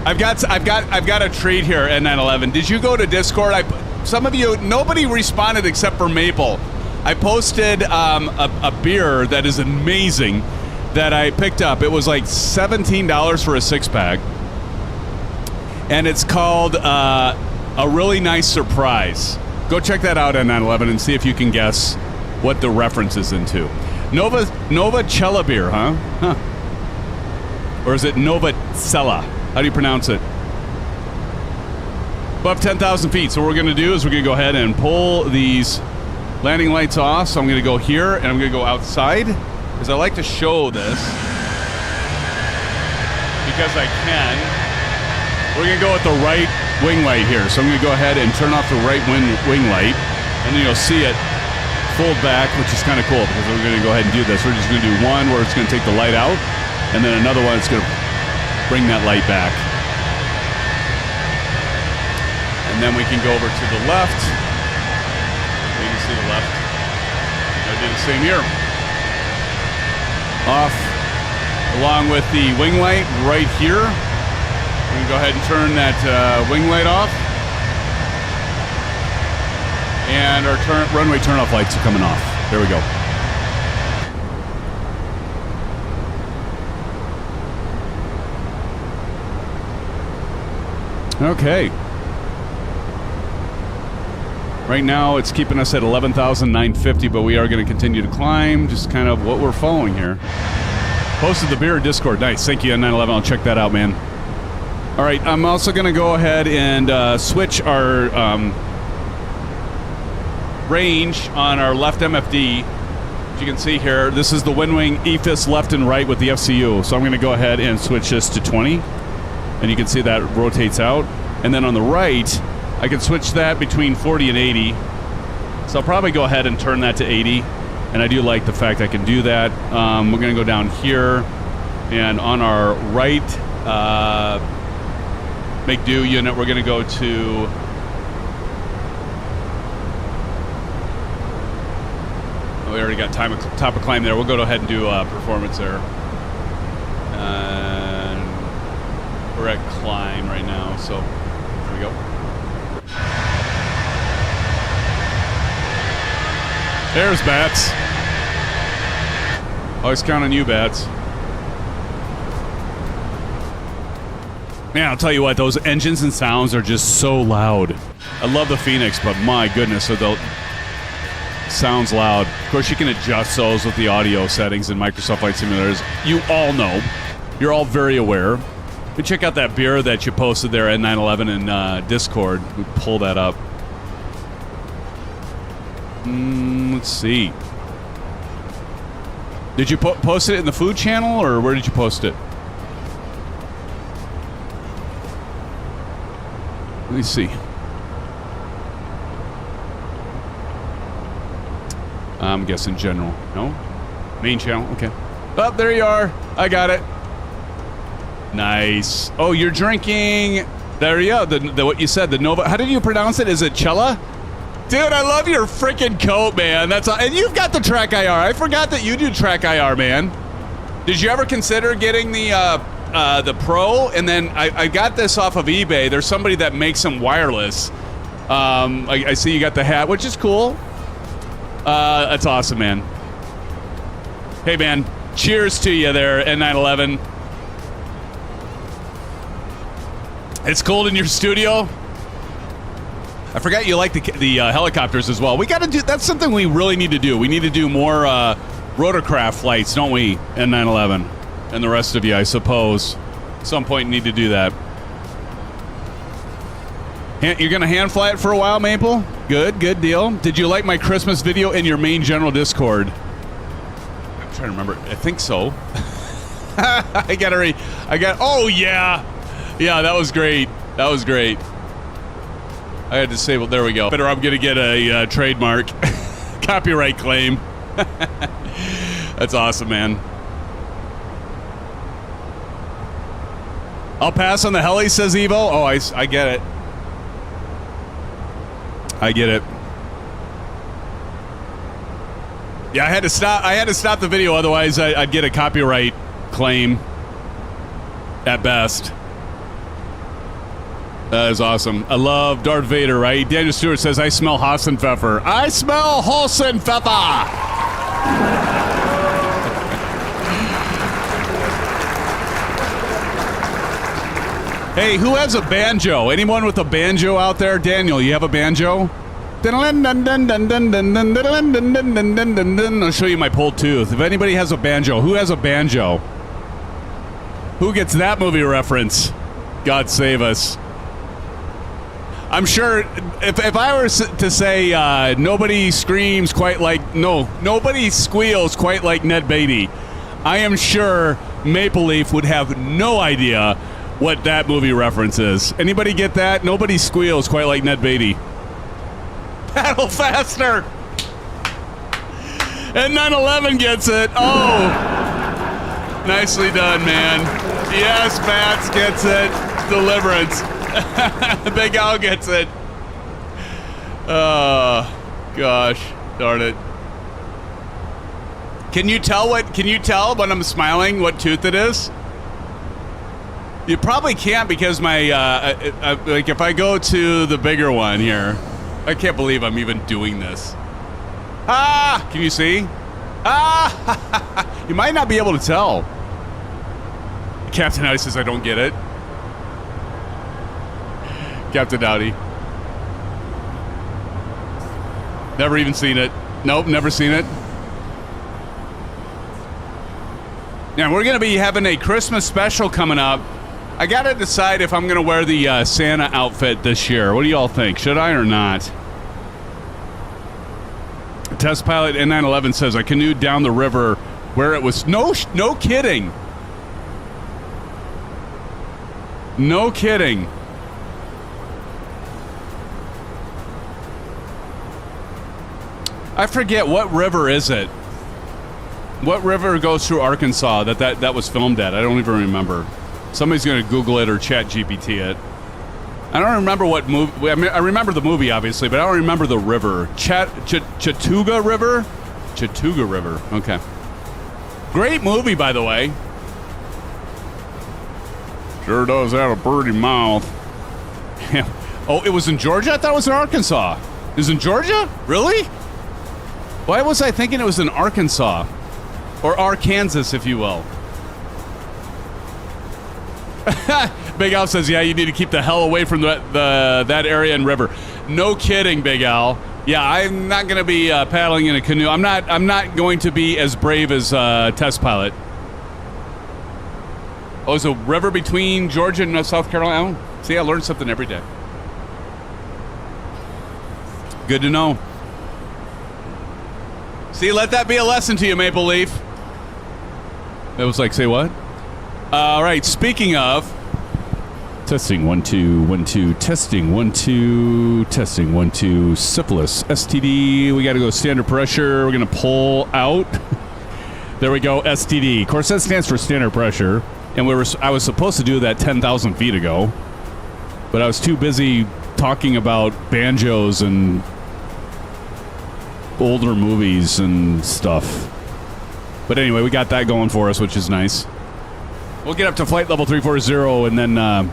I've got a treat here, N911. Did you go to Discord? Some of you, nobody responded except for Maple. I posted a beer that is amazing that I picked up. It was like $17 for a 6-pack, and it's called A Really Nice Surprise. Go check that out on 9/11 and see if you can guess what the reference is into. Nova Cella beer, huh? Or is it Nova Cella? How do you pronounce it? above 10,000 feet. So what we're going to do is we're going to go ahead and pull these landing lights off. So I'm going to go here and I'm going to go outside because I like to show this because I can. We're going to go with the right wing light here. So I'm going to go ahead and turn off the right wing light, and then you'll see it fold back, which is kind of cool because we're going to go ahead and do this. We're just going to do one where it's going to take the light out, and then another one that's going to bring that light back. And then we can go over to the left. You can see the left. I'll do the same here. Off along with the wing light right here. We can go ahead and turn that wing light off. And our runway turn-off lights are coming off. There we go. Okay. Right now, it's keeping us at 11,950, but we are going to continue to climb. Just kind of what we're following here. Posted the beer Discord. Nice. Thank you, 911. I'll check that out, man. All right. I'm also going to go ahead and switch our range on our left MFD. As you can see here, this is the Winwing EFIS left and right with the FCU. So I'm going to go ahead and switch this to 20. And you can see that rotates out. And then on the right, I can switch that between 40 and 80. So I'll probably go ahead and turn that to 80. And I do like the fact I can do that. We're going to go down here. And on our right make do unit, we're going to go to... We already got top of climb there. We'll go ahead and do performance there. And we're at climb right now, so there we go. There's Bats. Always count on you, Bats. Man, I'll tell you what, those engines and sounds are just so loud. I love the Fenix, but my goodness, so they'll... Sounds loud. Of course, you can adjust those with the audio settings in Microsoft Flight Simulators. You all know. You're all very aware. But check out that beer that you posted there at 911 in Discord. We pull that up. Let's see. Did you post it in the food channel, or where did you post it? Let me see. I'm guessing general. No? Main channel? Okay. Oh, there you are. I got it. Nice. Oh, you're drinking... There you go. The what you said, the Nova... How did you pronounce it? Is it Cella? Dude, I love your freaking coat, man. That's all, and you've got the Track IR. I forgot that you do Track IR, man. Did you ever consider getting the Pro? And then I got this off of eBay. There's somebody that makes them wireless. I see you got the hat, which is cool. That's awesome, man. Hey, man. Cheers to you there, N911. It's cold in your studio. I forgot you like the helicopters as well. We got to do... That's something we really need to do. We need to do more rotorcraft flights, don't we, N911? And the rest of you, I suppose. At some point, need to do that. You're going to hand fly it for a while, Maple? Good deal. Did you like my Christmas video in your main general Discord? I'm trying to remember. I think so. Oh, yeah. Yeah, that was great. That was great. I had to disable. There we go. Better I'm going to get a trademark. Copyright claim. That's awesome, man. I'll pass on the heli, says Evo. Oh, I get it. I get it. Yeah, I had to stop the video, otherwise I'd get a copyright claim at best. That is awesome. I love Darth Vader, right? Daniel Stewart says, I smell Hassenpfeffer. I smell Hassenpfeffer! Hey, who has a banjo? Anyone with a banjo out there? Daniel, you have a banjo? I'll show you my pulled tooth. If anybody has a banjo, who has a banjo? Who gets that movie reference? God save us. I'm sure if I were to say nobody screams quite like nobody squeals quite like Ned Beatty, I am sure Maple Leaf would have no idea what that movie reference is. Anybody get that? Nobody squeals quite like Ned Beatty. Paddle faster. And 911 gets it. Oh, nicely done, man. Yes, Bats gets it. Deliverance. Big Al gets it. Oh, gosh, darn it. Can you tell when I'm smiling what tooth it is? You probably can't because my like if I go to the bigger one here, I can't believe I'm even doing this. Ah, can you see? Ah, you might not be able to tell. Captain Howdy says I don't get it. Captain Howdy. Never even seen it. Nope, never seen it. Now, we're going to be having a Christmas special coming up. I got to decide if I'm going to wear the Santa outfit this year. What do y'all think? Should I or not? Test pilot N911 says, I canoed down the river where it was... No kidding. No kidding. I forget, what river is it? What river goes through Arkansas that was filmed at? I don't even remember. Somebody's going to Google it or Chat GPT it. I don't remember what movie. I mean, I remember the movie, obviously, but I don't remember the river. Chattooga River? Chattooga River. Okay. Great movie, by the way. Sure does have a pretty mouth. Oh, it was in Georgia? I thought it was in Arkansas. It was in Georgia? Really? Why was I thinking it was in Arkansas? Or Arkansas, if you will. Big Al says, yeah, you need to keep the hell away from that area and river. No kidding, Big Al. Yeah, I'm not going to be paddling in a canoe. I'm not going to be as brave as test pilot. Oh, is a river between Georgia and South Carolina? Oh, see, I learned something every day. Good to know. See, let that be a lesson to you, Maple Leaf. That was like, say what? All right, speaking of... Testing, 1, 2, 1, 2. Testing, 1, 2. Testing, 1, 2. Syphilis, STD. We got to go standard pressure. We're going to pull out. There we go, STD. Of course, that stands for standard pressure. And I was supposed to do that 10,000 feet ago. But I was too busy talking about banjos and older movies and stuff. But anyway, we got that going for us, which is nice. We'll get up to flight level 340, and then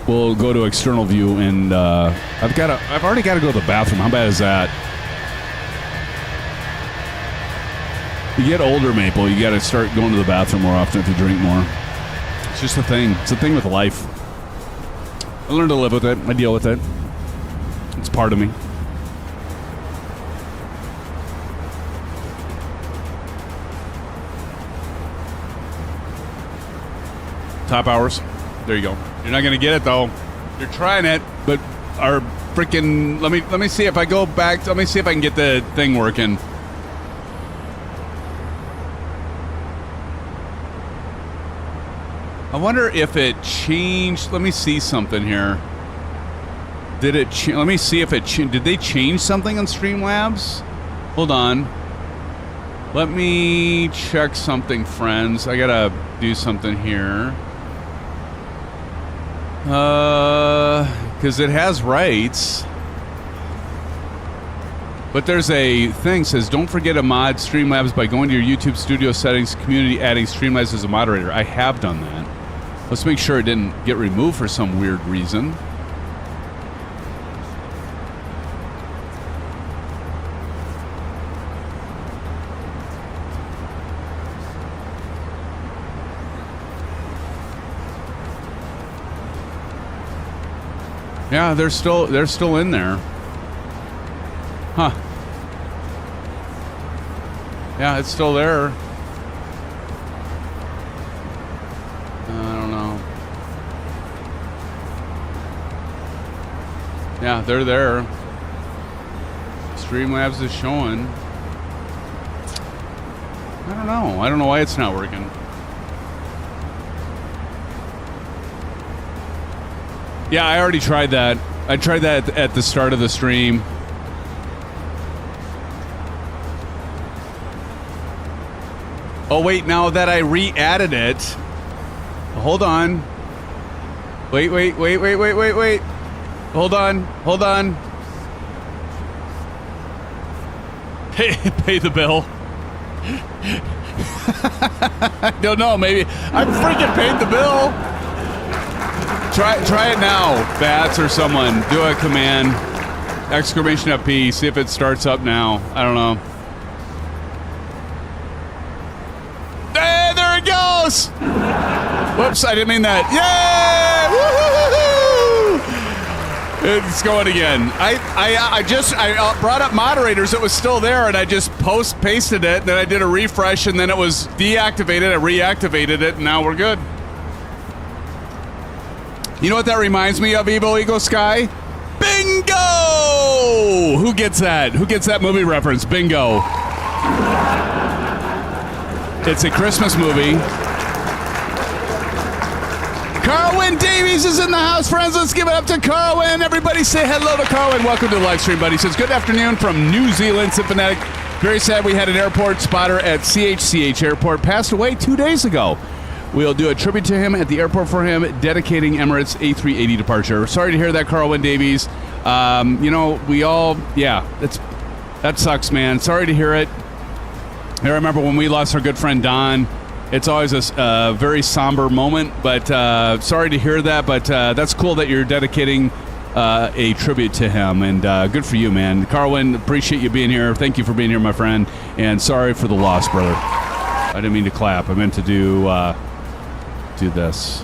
we'll go to external view. And I've already got to go to the bathroom. How bad is that? You get older, Maple. You got to start going to the bathroom more often if you drink more. It's just a thing. It's a thing with life. I learned to live with it. I deal with it. It's part of me. Top hours. There you go. You're not going to get it, though. You're trying it, but our freaking... Let me see if I go back. Let me see if I can get the thing working. I wonder if it changed... Let me see something here. Did it... Let me see if it... Did they change something on Streamlabs? Hold on. Let me check something, friends. I gotta do something here. Because it has rights. But there's a thing says, don't forget to mod Streamlabs by going to your YouTube studio settings, community, adding Streamlabs as a moderator. I have done that. Let's make sure it didn't get removed for some weird reason. Yeah, they're still in there. Huh. Yeah, it's still there. I don't know. Yeah, they're there. Streamlabs is showing. I don't know. I don't know why it's not working. Yeah, I already tried that. I tried that at the start of the stream. Oh, wait, now that I re-added it. Hold on. Wait. Hold on. Pay the bill. I don't know, maybe. I freaking paid the bill. Try it now, Bats or someone. Do a command. Exclamation FP. See if it starts up now. I don't know. Hey, there it goes! Whoops, I didn't mean that. Yay! Woo-hoo-hoo-hoo! It's going again. I brought up moderators. It was still there, and I just pasted it. Then I did a refresh, and then it was deactivated. I reactivated it, and now we're good. You know what that reminds me of, Evo Ego Sky? Bingo! Who gets that? Who gets that movie reference? Bingo. It's a Christmas movie. Carwin Davies is in the house, friends. Let's give it up to Carwin. Everybody say hello to Carwin. Welcome to the live stream, buddy. He says, good afternoon from New Zealand, Symphonetic. Very sad we had an airport spotter at CHCH Airport. Passed away 2 days ago. We'll do a tribute to him at the airport for him, dedicating Emirates A380 departure. Sorry to hear that, Carwin Davies. You know, we all, that sucks, man. Sorry to hear it. I remember when we lost our good friend Don. It's always a very somber moment, but sorry to hear that. But that's cool that you're dedicating a tribute to him, and good for you, man. Carwin, appreciate you being here. Thank you for being here, my friend, and sorry for the loss, brother. I didn't mean to clap. I meant to do this.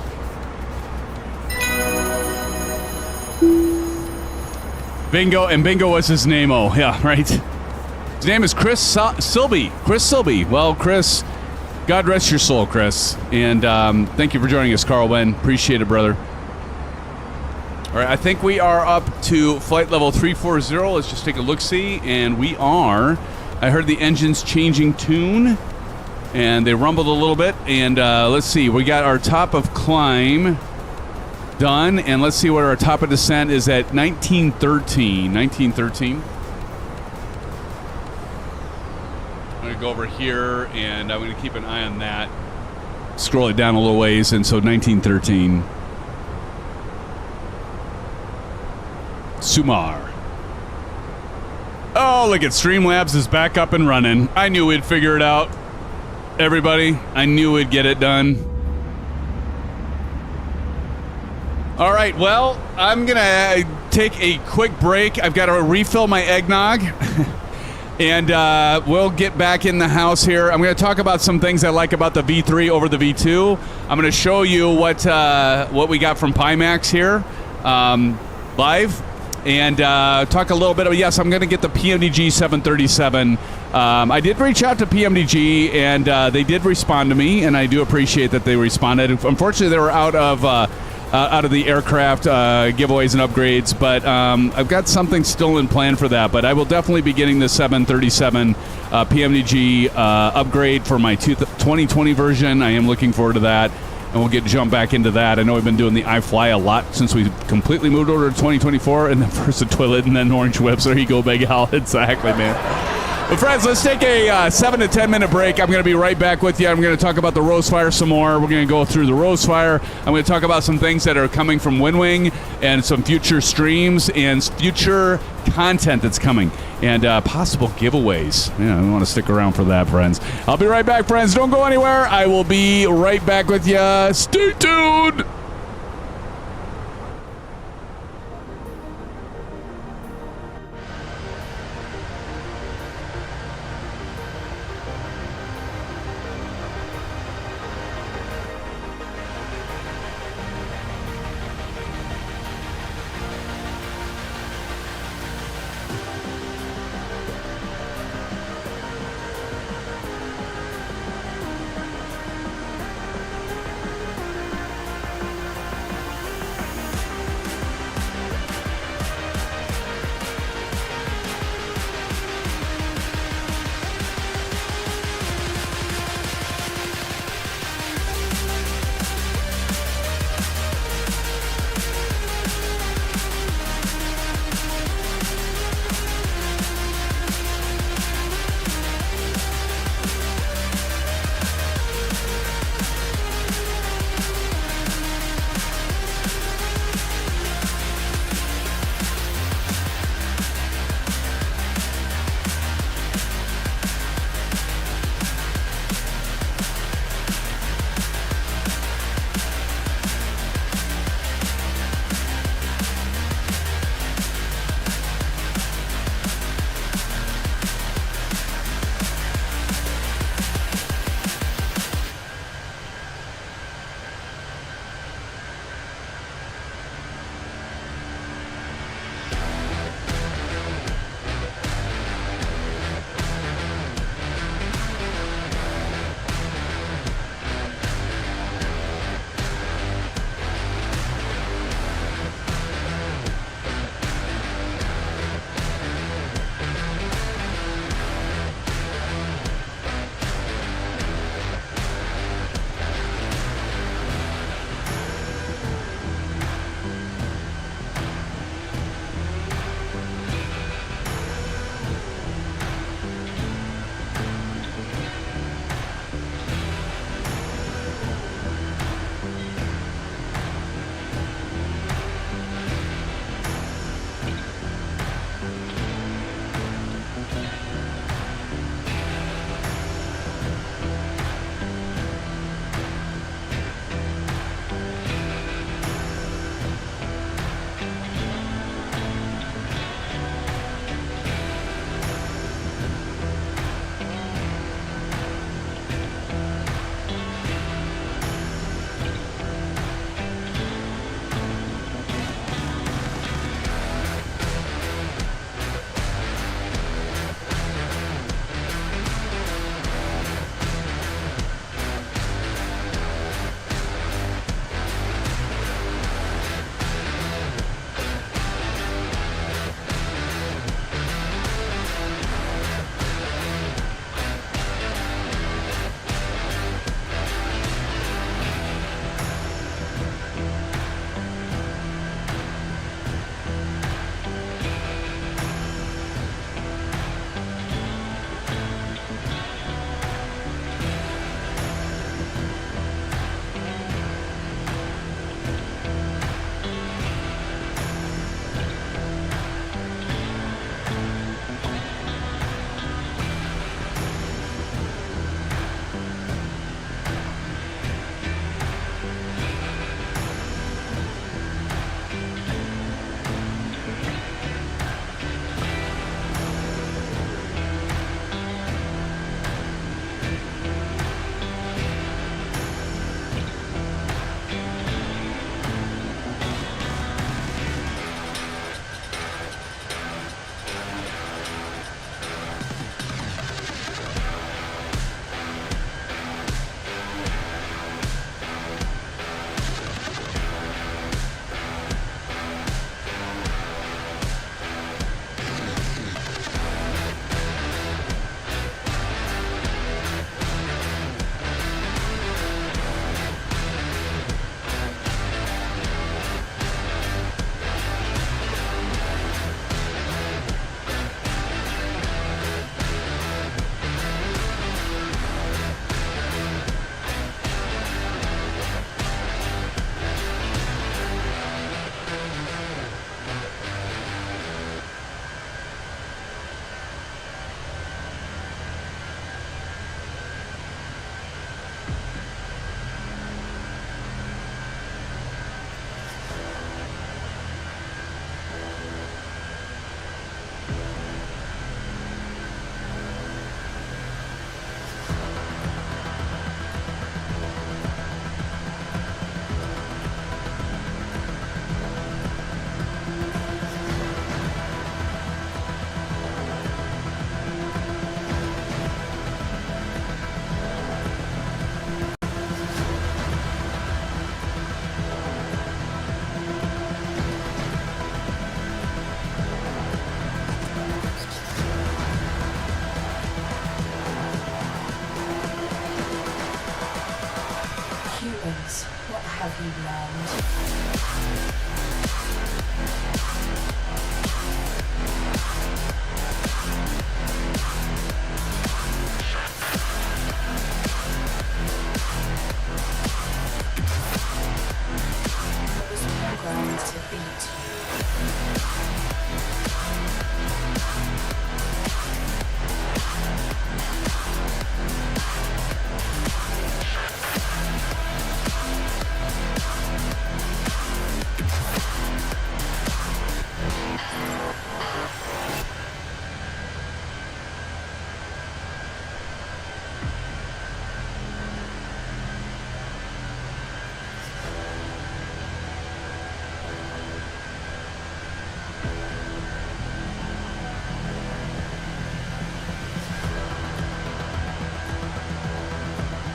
Bingo, and Bingo was his name. Oh, yeah, right. His name is Chris Silby. Chris Silby. Well, Chris, God rest your soul, Chris. And thank you for joining us, Carwin. Appreciate it, brother. All right, I think we are up to flight level 340. Let's just take a look-see. And we are. I heard the engines changing tune. And they rumbled a little bit. And let's see. We got our top of climb done. And let's see what our top of descent is at 1913. 1913. I'm going to go over here, and I'm going to keep an eye on that. Scroll it down a little ways. And so 1913. Sumar. Oh, look at Streamlabs is back up and running. I knew we'd figure it out. Everybody, I knew we'd get it done. All right, well, I'm going to take a quick break. I've got to refill my eggnog. And we'll get back in the house here. I'm going to talk about some things I like about the V3 over the V2. I'm going to show you what we got from Pimax here live. And talk a little bit about, yes, I'm going to get the PMDG 737. I did reach out to PMDG, and they did respond to me, and I do appreciate that they responded. Unfortunately, they were out of the aircraft giveaways and upgrades, but I've got something still in plan for that. But I will definitely be getting the 737 PMDG upgrade for my 2020 version. I am looking forward to that. And we'll jump back into that. I know we've been doing the iFly a lot since we completely moved over to 2024, and then first the toilet and then orange whips. There you go, Big Al. Exactly, man. But friends, let's take a 7 to 10 minute break. I'm going to be right back with you. I'm going to talk about the Rowsfire some more. We're going to go through the Rowsfire. I'm going to talk about some things that are coming from Winwing and some future streams and future content that's coming and possible giveaways. Yeah, I want to stick around for that, friends. I'll be right back, friends. Don't go anywhere. I will be right back with you. Stay tuned.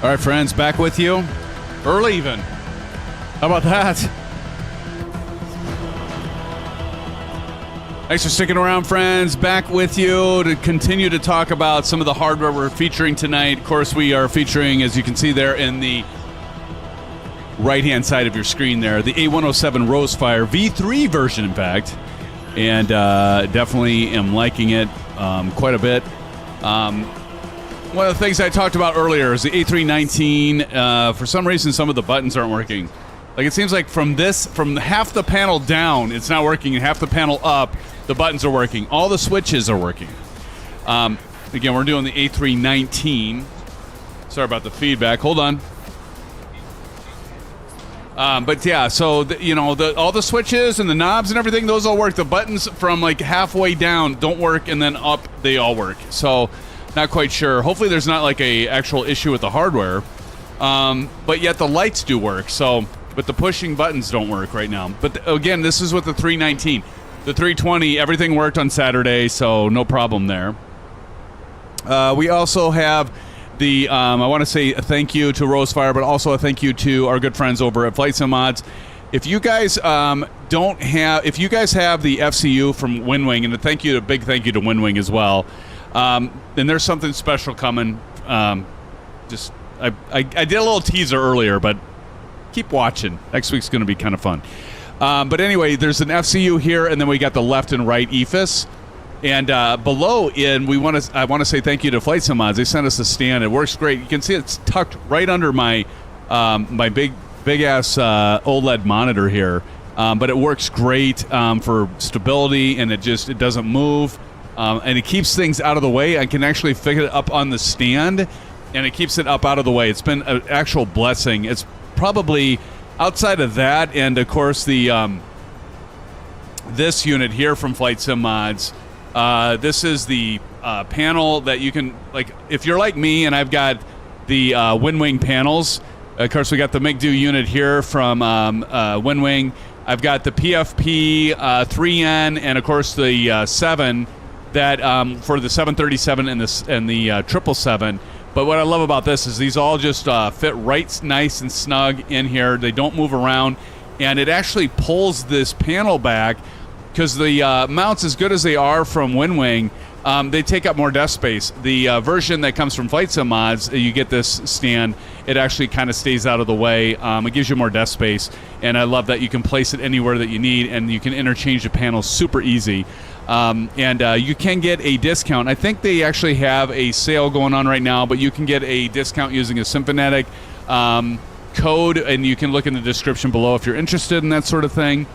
All right, friends, back with you. Early even. How about that? Thanks for sticking around, friends. Back with you to continue to talk about some of the hardware we're featuring tonight. Of course, we are featuring, as you can see there in the right-hand side of your screen there, the A107 Rowsfire V3 version, in fact. And definitely am liking it quite a bit. One of the things I talked about earlier is the A319. For some reason, some of the buttons aren't working. Like, it seems like from half the panel down, it's not working, and half the panel up, the buttons are working. All the switches are working. Again, we're doing the A319. Sorry about the feedback. Hold on. But yeah, so all the switches and the knobs and everything, those all work. The buttons from like halfway down don't work, and then up they all work. So not quite sure. Hopefully there's not like a actual issue with the hardware, but yet the lights do work. So, but the pushing buttons don't work right now. But again, this is with the 319. The 320, everything worked on Saturday, so no problem there. We also have the, I want to say a thank you to Rowsfire, but also a thank you to our good friends over at FlightBeam Mods. If you guys if you guys have the FCU from Winwing, and a big thank you to Winwing as well, then there's something special coming. I did a little teaser earlier, but keep watching. Next week's going to be kind of fun. But anyway, there's an FCU here, and then we got the left and right EFIS. And below, I want to say thank you to FlightBeam Mods. They sent us a stand. It works great. You can see it's tucked right under my my big ass OLED monitor here. But it works great for stability, and it doesn't move. And it keeps things out of the way. I can actually fit it up on the stand, and it keeps it up out of the way. It's been an actual blessing. It's probably outside of that, and of course the this unit here from FlightBeam Mods. This is the panel that you can, like, if you're like me and I've got the Winwing panels. Of course, we got the MIG-DO unit here from Winwing. I've got the PFP 3N, and of course the 7 that for the 737 and the 777. But what I love about this is these all just fit right nice and snug in here. They don't move around, and it actually pulls this panel back because the mounts, as good as they are from Winwing, they take up more desk space. The version that comes from FlightBeam Mods, you get this stand, it actually kind of stays out of the way. It gives you more desk space, and I love that you can place it anywhere that you need, and you can interchange the panels super easy. You can get a discount. I think they actually have a sale going on right now, but you can get a discount using a Symphonetic code, and you can look in the description below if you're interested in that sort of thing.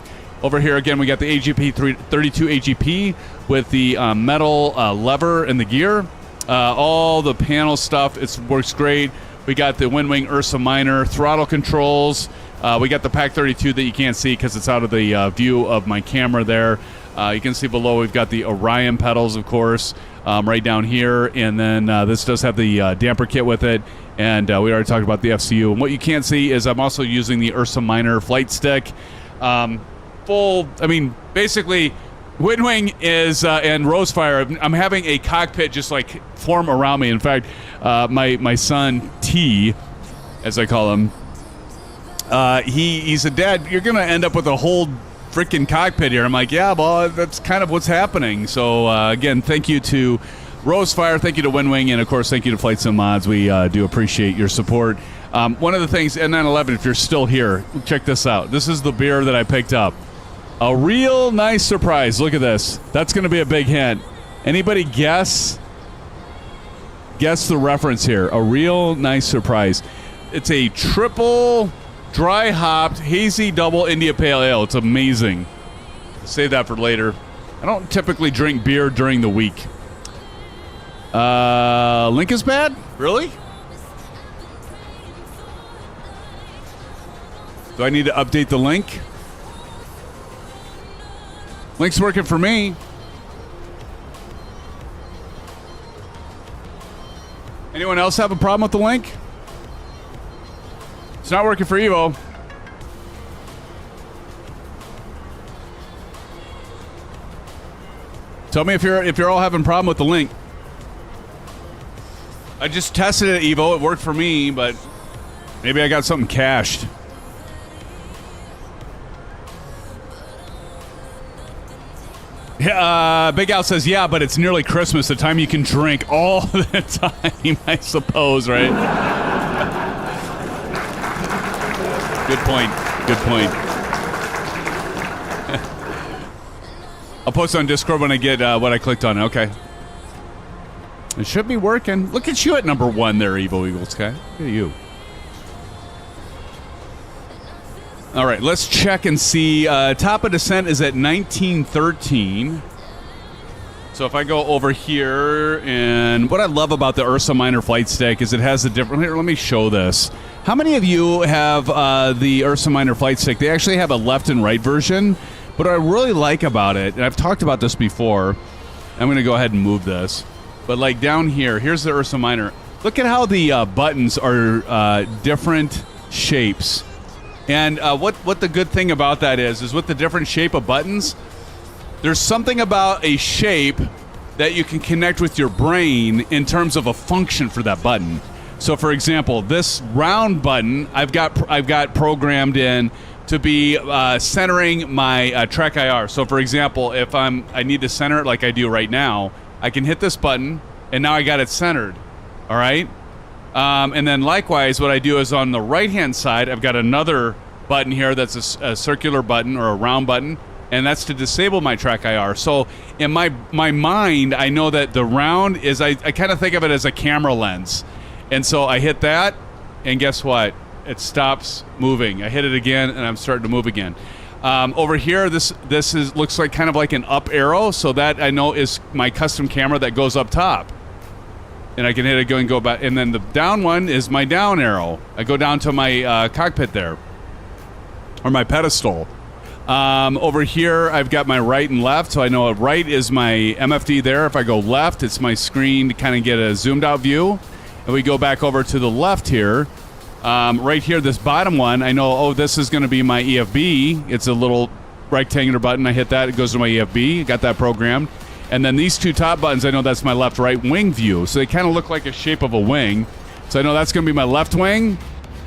Over here, again, we got the AGP 32 AGP with the metal lever and the gear. All the panel stuff, it works great. We got the Winwing Ursa Minor Throttle controls. We got the Pack 32 that you can't see because it's out of the view of my camera there. You can see below we've got the Orion pedals, of course, right down here. And then this does have the damper kit with it. And we already talked about the FCU. And what you can't see is I'm also using the Ursa Minor Flight Stick. Basically, Winwing is, and Rowsfire, I'm having a cockpit just like form around me. In fact, my son, T, as I call him, he said, "Dad, you're going to end up with a whole freaking cockpit here." I'm like, yeah, well, that's kind of what's happening. So, again, thank you to Rowsfire, thank you to Winwing, and, of course, thank you to FlightBeam Mods. We do appreciate your support. One of the things, N911, if you're still here, check this out. This is the beer that I picked up. A real nice surprise. Look at this. That's going to be a big hint. Anybody guess? Guess the reference here. A real nice surprise. It's a triple dry hopped hazy double India Pale Ale. It's amazing. Save that for later. I don't typically drink beer during the week. Link is bad? Really? Do I need to update the link? Link's working for me. Anyone else have a problem with the link? It's not working for Evo. Tell me if you're all having a problem with the link. I just tested it, Evo. It worked for me, but maybe I got something cached. Yeah, Big Al says, yeah, but it's nearly Christmas, the time you can drink all the time, I suppose, right? Good point. Good point. I'll post on Discord when I get what I clicked on. Okay. It should be working. Look at you at number 1 there, Evo Eagle Sky. Look at you. All right, let's check and see. Top of descent is at 1913. So if I go over here, and what I love about the Ursa Minor Flight Stick is it has a different... Here, let me show this. How many of you have the Ursa Minor Flight Stick? They actually have a left and right version. But what I really like about it, and I've talked about this before, I'm going to go ahead and move this. But like down here, here's the Ursa Minor. Look at how the buttons are different shapes. And what the good thing about that is with the different shape of buttons, there's something about a shape that you can connect with your brain in terms of a function for that button. So, for example, this round button I've got programmed in to be centering my Trek IR. So, for example, if I need to center it like I do right now, I can hit this button, and now I got it centered. All right. And then likewise, what I do is on the right-hand side, I've got another button here that's a circular button or a round button, and that's to disable my Track IR. So in my mind, I know that the round is, I kind of think of it as a camera lens. And so I hit that, and guess what? It stops moving. I hit it again, and I'm starting to move again. Over here, this looks like kind of like an up arrow, so that I know is my custom camera that goes up top. And I can hit it, go back. And then the down one is my down arrow. I go down to my cockpit there, or my pedestal. Over here, I've got my right and left, so I know right is my MFD there. If I go left, it's my screen to kind of get a zoomed out view. And we go back over to the left here. Right here, this bottom one, I know, oh, this is going to be my EFB. It's a little rectangular button. I hit that, it goes to my EFB. Got that programmed. And then these two top buttons, I know that's my left-right wing view. So they kind of look like a shape of a wing. So I know that's going to be my left wing.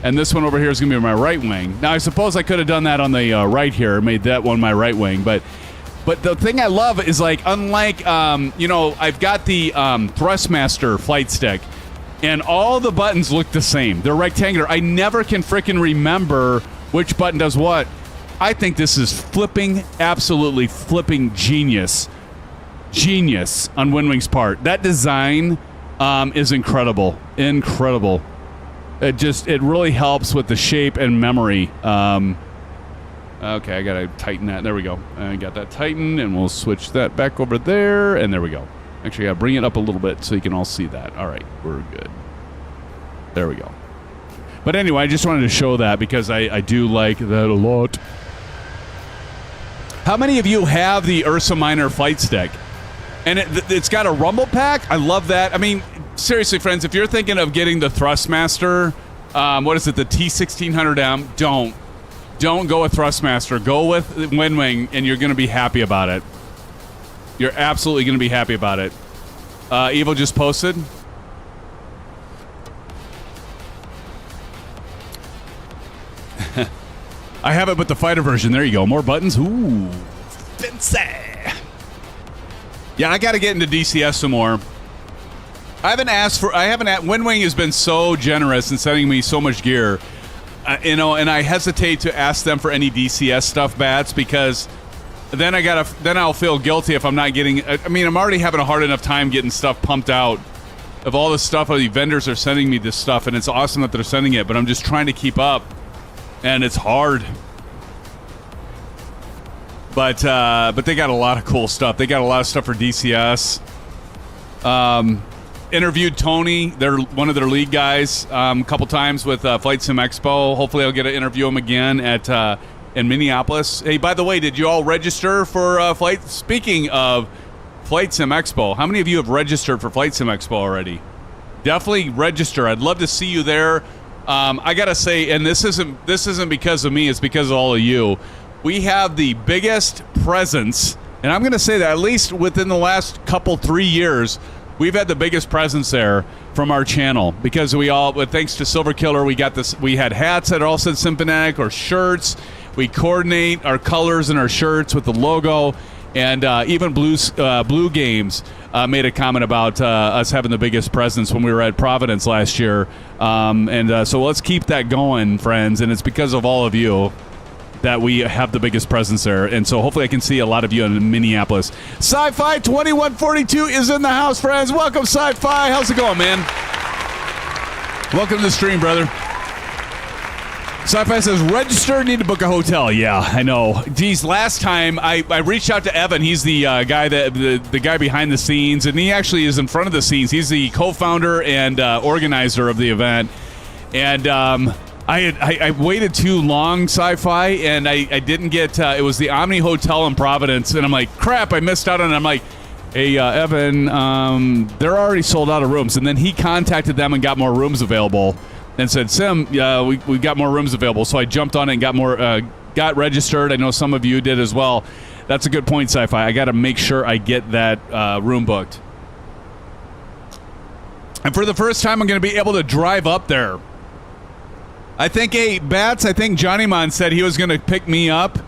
And this one over here is going to be my right wing. Now, I suppose I could have done that on the right here, made that one my right wing. But the thing I love is, like, unlike, I've got the Thrustmaster flight stick. And all the buttons look the same. They're rectangular. I never can frickin' remember which button does what. I think this is absolutely flipping genius. Genius on Winwing's part. That design is incredible. Incredible. It really helps with the shape and memory. Okay, I gotta tighten that. There we go. I got that tightened, and we'll switch that back over there, and there we go. Actually, I gotta bring it up a little bit so you can all see that. All right, we're good. There we go. But anyway, I just wanted to show that because I do like that a lot. How many of you have the Ursa Minor Flight Stick? And it's got a rumble pack. I love that. I mean, seriously, friends, if you're thinking of getting the Thrustmaster, what is it, the T1600M, don't go with Thrustmaster. Go with Winwing, and you're going to be happy about it. You're absolutely going to be happy about it. Evo just posted. I have it with the fighter version. There you go. More buttons. Ooh, fancy. Yeah, I got to get into DCS some more. Winwing has been so generous in sending me so much gear, and I hesitate to ask them for any DCS stuff, Bats, because then I'll feel guilty if I'm not getting. I mean, I'm already having a hard enough time getting stuff pumped out. Of all the stuff, the vendors are sending me this stuff, and it's awesome that they're sending it, but I'm just trying to keep up, and it's hard. But they got a lot of cool stuff. They got a lot of stuff for DCS. Interviewed Tony, they're one of their lead guys, a couple times with Flight Sim Expo. Hopefully I'll get to interview him again in Minneapolis. Hey, by the way, did you all register for Flight? Speaking of Flight Sim Expo, how many of you have registered for Flight Sim Expo already? Definitely register. I'd love to see you there. I gotta say, and this isn't because of me, it's because of all of you. We have the biggest presence, and I'm gonna say that at least within the last 3 years, we've had the biggest presence there from our channel because thanks to Silver Killer, we got this. We had hats that all said Symphonic or shirts. We coordinate our colors and our shirts with the logo, and even Blue Games made a comment about us having the biggest presence when we were at Providence last year. So let's keep that going, friends, and it's because of all of you that we have the biggest presence there. And so hopefully I can see a lot of you in Minneapolis. Sci-Fi 2142 is in the house, friends. Welcome, Sci-Fi. How's it going, man? Welcome to the stream, brother. Sci-Fi says, register, need to book a hotel. Yeah, I know. Geez, last time I reached out to Evan. He's the guy the guy behind the scenes, and he actually is in front of the scenes. He's the co-founder and organizer of the event. And I waited too long, Sci-Fi, and I didn't get. It was the Omni Hotel in Providence, and I'm like, crap, I missed out on it. I'm like, hey, Evan, they're already sold out of rooms. And then he contacted them and got more rooms available, and said, Sim, we got more rooms available. So I jumped on it and got registered. I know some of you did as well. That's a good point, Sci-Fi. I got to make sure I get that room booked. And for the first time, I'm going to be able to drive up there. I think, Bats, I think Johnny Mon said he was going to pick me up.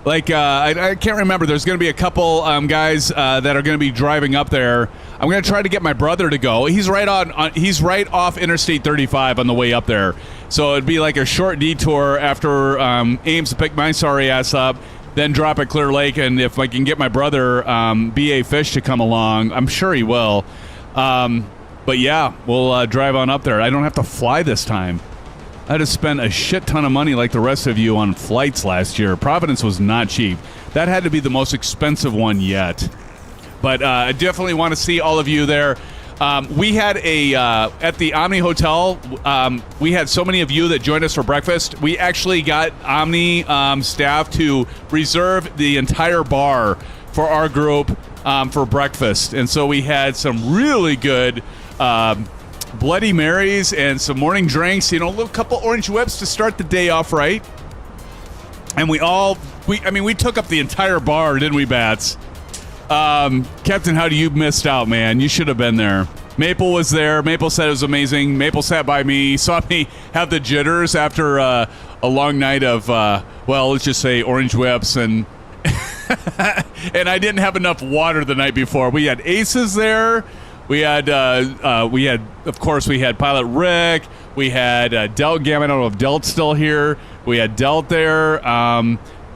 Like, I can't remember. There's going to be a couple guys that are going to be driving up there. I'm going to try to get my brother to go. He's right he's right off Interstate 35 on the way up there. So it'd be like a short detour after Ames to pick my sorry ass up, then drop at Clear Lake. And if I can get my brother, B.A. Fish, to come along, I'm sure he will. But yeah, we'll drive on up there. I don't have to fly this time. I had to spend a shit ton of money like the rest of you on flights last year. Providence was not cheap. That had to be the most expensive one yet. But I definitely want to see all of you there. We had at the Omni Hotel, we had so many of you that joined us for breakfast. We actually got Omni staff to reserve the entire bar for our group for breakfast. And so we had some really good Bloody Marys and some morning drinks, a little couple orange whips to start the day off right. And we took up the entire bar, didn't we, Bats? Captain, how do you missed out, man? You should have been there. Maple was there. Maple said it was amazing. Maple sat by me, saw me have the jitters after a long night of, let's just say orange whips, and and I didn't have enough water the night before. We had aces there. We had, of course, we had Pilot Rick. We had Delt Gam. I don't know if Delt's still here. We had Delt there.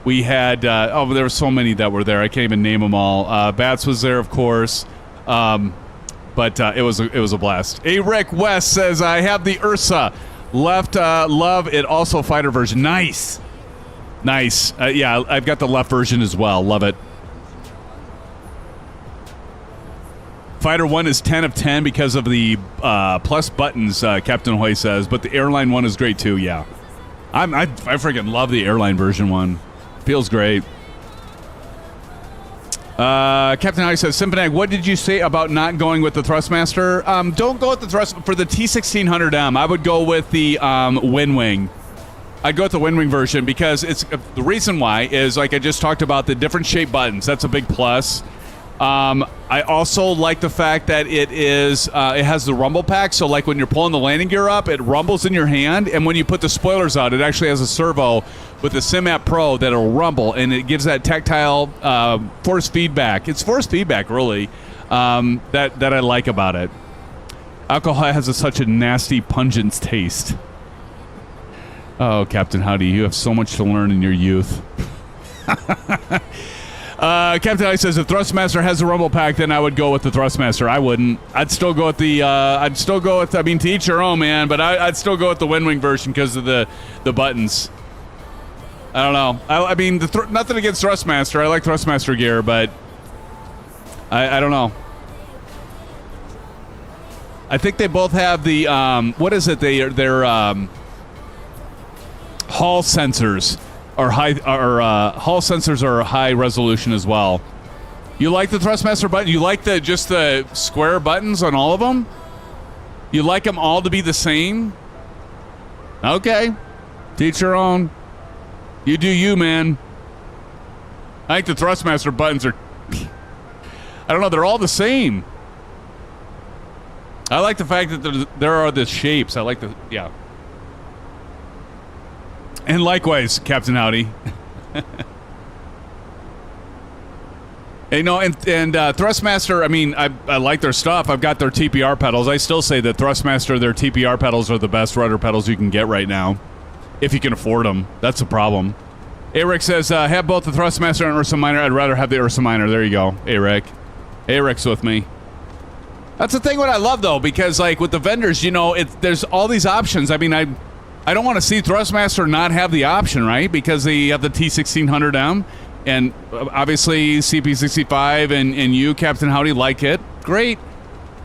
We had, there were so many that were there. I can't even name them all. Bats was there, of course. But it was a blast. A. Rick West says, I have the Ursa. Left, love it. Also fighter version. Nice. Yeah, I've got the left version as well. Love it. Fighter 1 is 10 of 10 because of the plus buttons, Captain Hoy says, but the airline one is great too, yeah. I freaking love the airline version one. Feels great. Captain Hoy says, Symphonag, what did you say about not going with the Thrustmaster? Don't go with the Thrust. For the T1600M, I would go with the Winwing. I'd go with the Winwing version because it's the reason why is, like I just talked about, the different shape buttons. That's a big plus. I also like the fact that it has the rumble pack, so like when you're pulling the landing gear up, it rumbles in your hand, and when you put the spoilers out, it actually has a servo with the SimApp Pro that'll rumble, and it gives that tactile force feedback. It's force feedback, really, that I like about it. Alcohol has such a nasty, pungent taste. Oh, Captain Howdy, you have so much to learn in your youth. Captain Howdy says, if Thrustmaster has a rumble pack, then I would go with the Thrustmaster. I wouldn't. I'd still go with the, I mean, to each your own, man, but I'd still go with the Winwing version because of the buttons. I don't know. I mean, nothing against Thrustmaster. I like Thrustmaster gear, but I don't know. I think they both have the, what is it? They're Hall sensors are Hall sensors are high resolution as well. You like the Thrustmaster button? You like just the square buttons on all of them? You like them all to be the same? Okay. Teach your own. You do you, man. I think the Thrustmaster buttons are... I don't know, they're all the same. I like the fact that there are the shapes. I like the... Yeah. And likewise, Captain Howdy. You know, and Thrustmaster, I mean, I like their stuff. I've got their TPR pedals. I still say that Thrustmaster, their TPR pedals are the best rudder pedals you can get right now. If you can afford them. That's the problem. Eric says, have both the Thrustmaster and Ursa Minor. I'd rather have the Ursa Minor. There you go, Eric. Eric's with me. That's the thing what I love, though, because, like, with the vendors, you know, there's all these options. I mean, I don't want to see Thrustmaster not have the option, right? Because they have the T1600M, and obviously CP65 and you, Captain Howdy, like it. Great.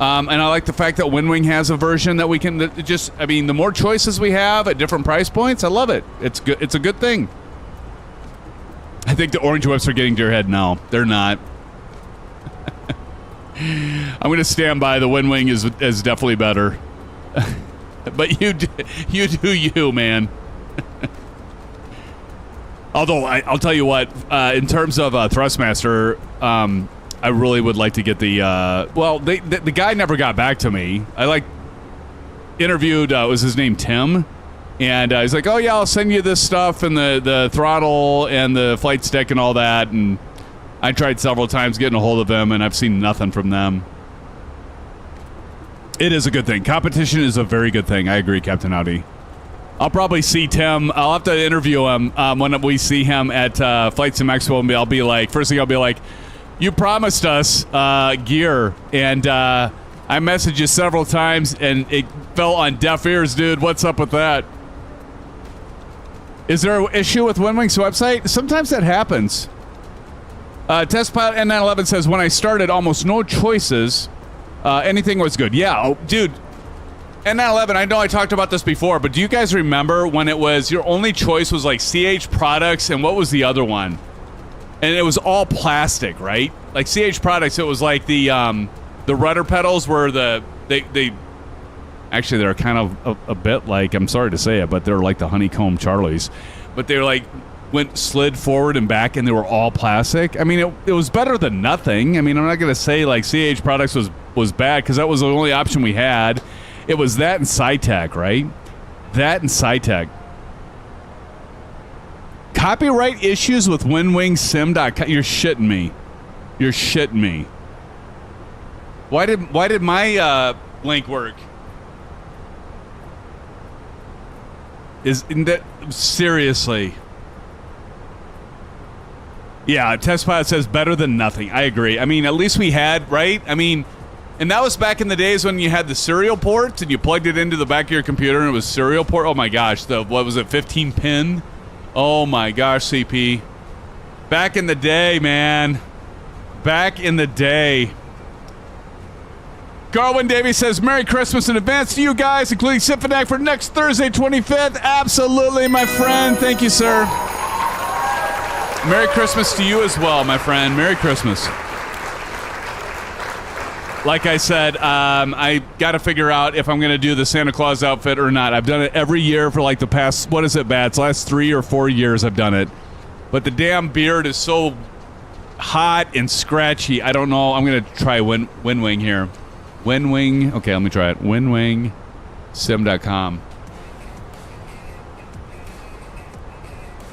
And I like the fact that Winwing has a version that we can I mean, the more choices we have at different price points, I love it. It's good. It's a good thing. I think the orange whips are getting to your head now. They're not. I'm going to stand by the Winwing is definitely better. But you do you, man. Although, I'll tell you what, in terms of Thrustmaster, I really would like to get the... well, the guy never got back to me. I, interviewed, was his name Tim? And he's like, oh, yeah, I'll send you this stuff and the throttle and the flight stick and all that. And I tried several times getting a hold of them, and I've seen nothing from them. It is a good thing. Competition is a very good thing. I agree, Captain Howdy. I'll probably see Tim. I'll have to interview him when we see him at Flight Sim Expo, and I'll be like, first thing I'll be like, you promised us gear, and I messaged you several times, and it fell on deaf ears, dude. What's up with that? Is there an issue with Winwing's website? Sometimes that happens. Test Pilot N911 says, when I started, almost no choices. Anything was good. Yeah, oh, dude. N911, I know I talked about this before, but do you guys remember when it was your only choice was like CH Products, and what was the other one? And it was all plastic, right? Like CH Products, it was like the rudder pedals were they actually they're kind of a bit like, I'm sorry to say it, but they're like the honeycomb Charlies. But they were like slid forward and back, and they were all plastic. I mean, it was better than nothing. I mean, I'm not gonna say like CH Products was bad, because that was the only option we had. It was that and SciTech, right? That and SciTech. Copyright issues with WinWingSim.com. You're shitting me. You're shitting me. Why did my link work? Isn't that seriously? Yeah, Test Pilot says better than nothing. I agree. I mean, at least we had, right? I mean, and that was back in the days when you had the serial ports and you plugged it into the back of your computer and it was serial port. Oh my gosh, what was it, 15 pin? Oh my gosh, CP. Back in the day, man. Back in the day. Garwin Davies says, Merry Christmas in advance to you guys, including Symphony for next Thursday, 25th. Absolutely, my friend. Thank you, sir. Merry Christmas to you as well, my friend. Merry Christmas. Like I said, I got to figure out if I'm going to do the Santa Claus outfit or not. I've done it every year for like the past, what is it, Bats? Last 3 or 4 years I've done it. But the damn beard is so hot and scratchy. I don't know. I'm going to try Winwing here. Winwing. Okay, let me try it. WinWingSim.com.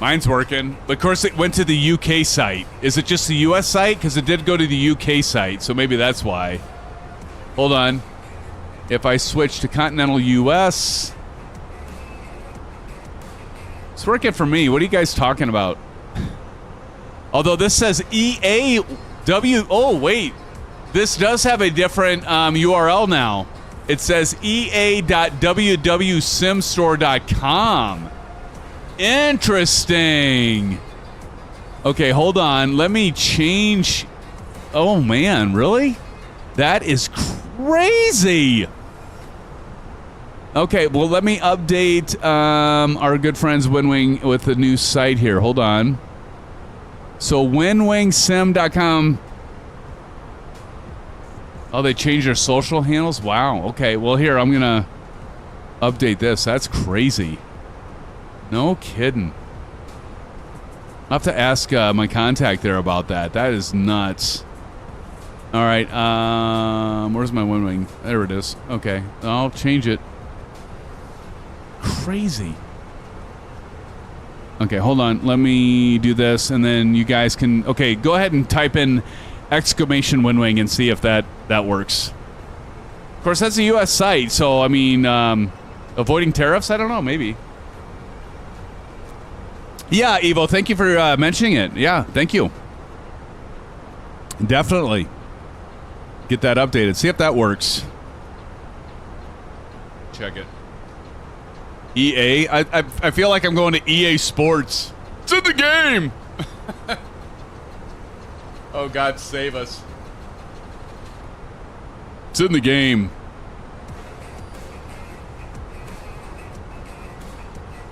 Mine's working. But of course, it went to the UK site. Is it just the US site? Because it did go to the UK site, so maybe that's why. Hold on. If I switch to continental U.S., it's working for me. What are you guys talking about? Although this says EAW. Oh, wait. This does have a different URL now. It says ea.wwsimstore.com. Interesting. Okay, hold on. Let me change. Oh, man. Really? That is crazy. Okay, well, let me update our good friends Winwing with the new site here. Hold on. So, winwingsim.com. Oh, they changed their social handles? Wow. Okay, well, here, I'm going to update this. That's crazy. No kidding. I'll have to ask my contact there about that. That is nuts. All right, where's my Winwing? There it is. Okay, I'll change it. Crazy. Okay, hold on. Let me do this, and then you guys can... Okay, go ahead and type in exclamation Winwing and see if that works. Of course, that's a U.S. site, so, I mean, avoiding tariffs? I don't know, maybe. Yeah, Evo, thank you for mentioning it. Yeah, thank you. Definitely. Get that updated. See if that works. Check it. EA? I feel like I'm going to EA Sports. It's in the game! Oh, God, save us. It's in the game.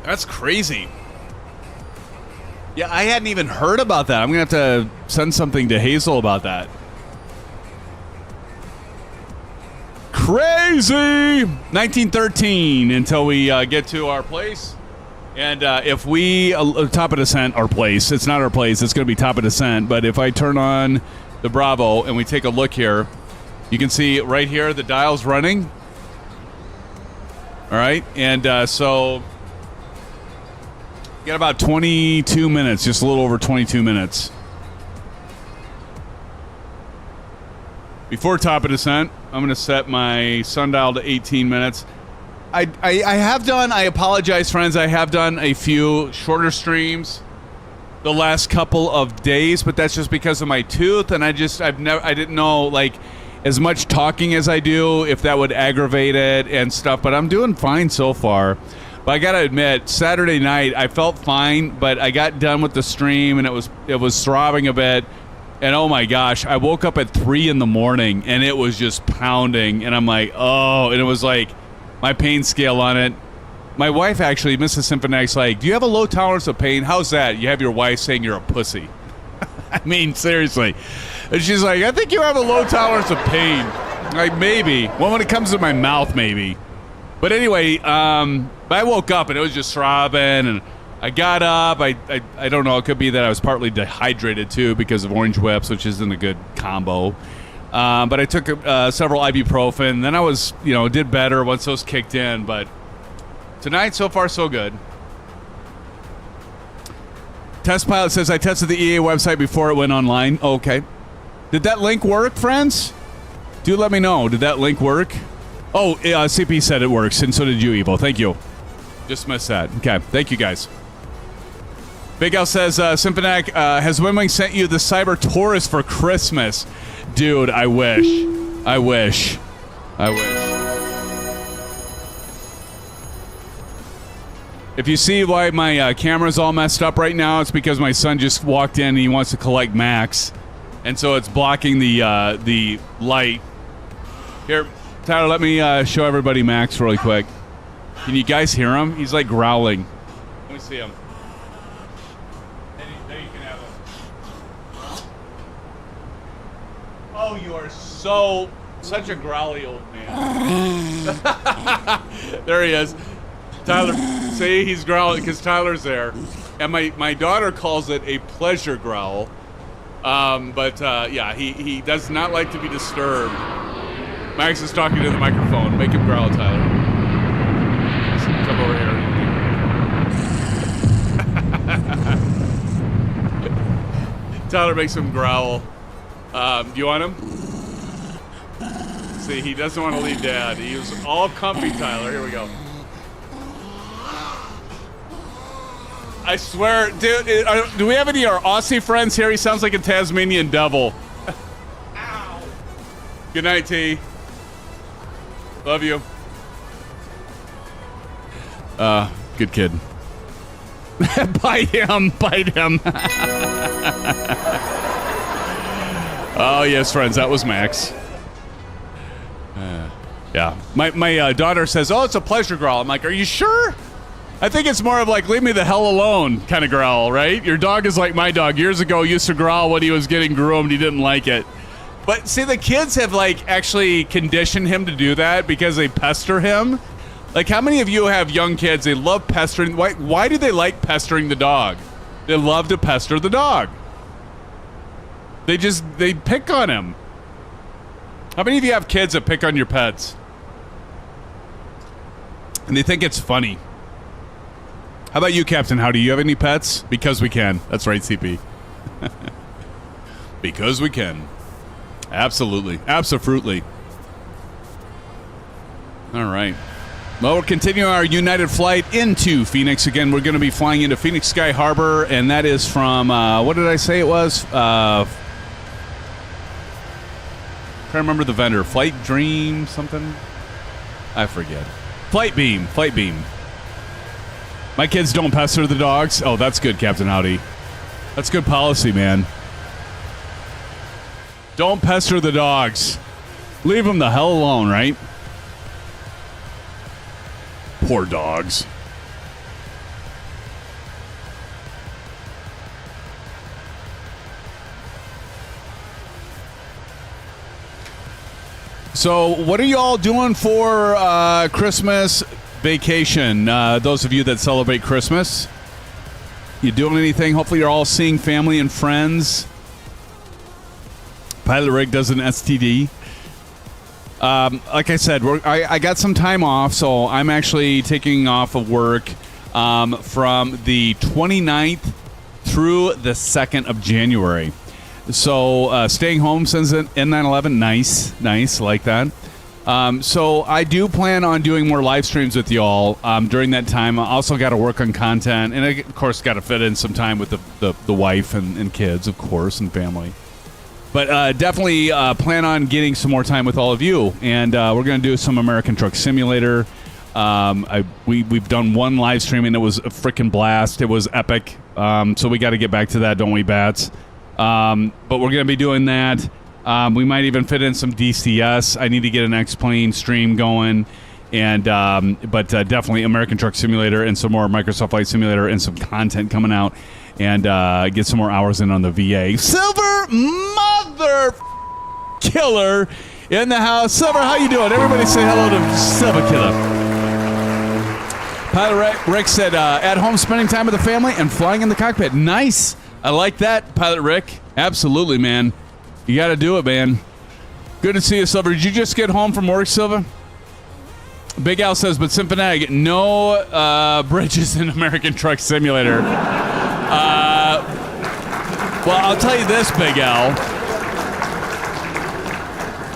That's crazy. Yeah, I hadn't even heard about that. I'm going to have to send something to Hazel about that. Crazy! 1913 until we get to our place. And if we... top of descent, our place. It's not our place. It's going to be top of descent. But if I turn on the Bravo and we take a look here, you can see right here the dial's running. All right. And so... got about 22 minutes, just a little over 22 minutes. Before top of descent, I'm going to set my sundial to 18 minutes. I have done, I apologize, friends, I have done a few shorter streams the last couple of days, but that's just because of my tooth, and I didn't know, like, as much talking as I do, if that would aggravate it and stuff, but I'm doing fine so far. But I gotta admit, Saturday night I felt fine, but I got done with the stream and it was throbbing a bit, and oh my gosh, I woke up at 3 in the morning and it was just pounding, and I'm like, oh, and it was like my pain scale on it. My wife actually, Mrs. Symphonix, like, do you have a low tolerance of pain? How's that? You have your wife saying you're a pussy. I mean, seriously. And she's like, I think you have a low tolerance of pain. Like, maybe. Well, when it comes to my mouth, maybe. But anyway, I woke up and it was just throbbing, and I got up. I don't know. It could be that I was partly dehydrated too because of orange whips, which isn't a good combo. But I took several ibuprofen. Then I was, did better once those kicked in. But tonight, so far, so good. Test Pilot says, I tested the EA website before it went online. Oh, okay. Did that link work, friends? Do let me know. Did that link work? Oh, CP said it works, and so did you, Evo. Thank you. Just missed that. Okay, thank you, guys. Big Al says, Symphonic, has Winwing sent you the Cyber Taurus for Christmas? Dude, I wish. I wish. I wish. If you see why my camera's all messed up right now, it's because my son just walked in and he wants to collect Max. And so it's blocking the light. Here, Tyler, let me show everybody Max really quick. Can you guys hear him? He's like growling. Let me see him. There you can have him. Oh, you are such a growly old man. There he is. Tyler, see, he's growling because Tyler's there. And my daughter calls it a pleasure growl. Yeah, he does not like to be disturbed. Max is talking to the microphone. Make him growl, Tyler. Come over here. Tyler makes him growl. Do you want him? See, he doesn't want to leave Dad. He was all comfy, Tyler. Here we go. I swear, dude, do we have any of our Aussie friends here? He sounds like a Tasmanian devil. Ow. Good night, T. Love you. Good kid. Bite him. Oh, yes, friends, that was Max. Yeah. My daughter says, oh, it's a pleasure growl. I'm like, are you sure? I think it's more of like, leave me the hell alone kind of growl, right? Your dog is like my dog. Years ago, used to growl when he was getting groomed. He didn't like it. But see, the kids have like actually conditioned him to do that because they pester him. Like, how many of you have young kids? They love pestering. Why do they like pestering the dog? They love to pester the dog. They pick on him. How many of you have kids that pick on your pets? And they think it's funny. How about you, Captain Howdy? Do you have any pets? Because we can. That's right, CP. Because we can. Absolutely. Absolutely. All right. Well, we're continuing our United flight into Phoenix. Again, we're going to be flying into Phoenix Sky Harbor, and that is from, what did I say it was? Trying to remember the vendor. Flight Dream something? I forget. FlightBeam. My kids don't pester the dogs. Oh, that's good, Captain Howdy. That's good policy, man. Don't pester the dogs. Leave them the hell alone, right? Poor dogs. So, what are you all doing for Christmas vacation? Those of you that celebrate Christmas, you doing anything? Hopefully, you're all seeing family and friends. Pilot Rig does an STD. Like I said, I got some time off, so I'm actually taking off of work from the 29th through the 2nd of January. So staying home since N9/11, nice, like that. So I do plan on doing more live streams with y'all during that time. I also got to work on content, and I, of course, got to fit in some time with the wife and kids, of course, and family. But definitely plan on getting some more time with all of you. And we're going to do some American Truck Simulator. We've done one live stream, and it was a freaking blast. It was epic. So we got to get back to that, don't we, Bats? But we're going to be doing that. We might even fit in some DCS. I need to get an X-Plane stream going. And but definitely American Truck Simulator and some more Microsoft Flight Simulator and some content coming out. And get some more hours in on the VA. Silver Mother Killer in the house. Silver, how you doing? Everybody say hello to Silver Killer. Pilot Rick said, at home spending time with the family and flying in the cockpit. Nice. I like that, Pilot Rick. Absolutely, man. You got to do it, man. Good to see you, Silver. Did you just get home from work, Silver? Big Al says, but Symphonag, no bridges in American Truck Simulator. Well, I'll tell you this, Big Al.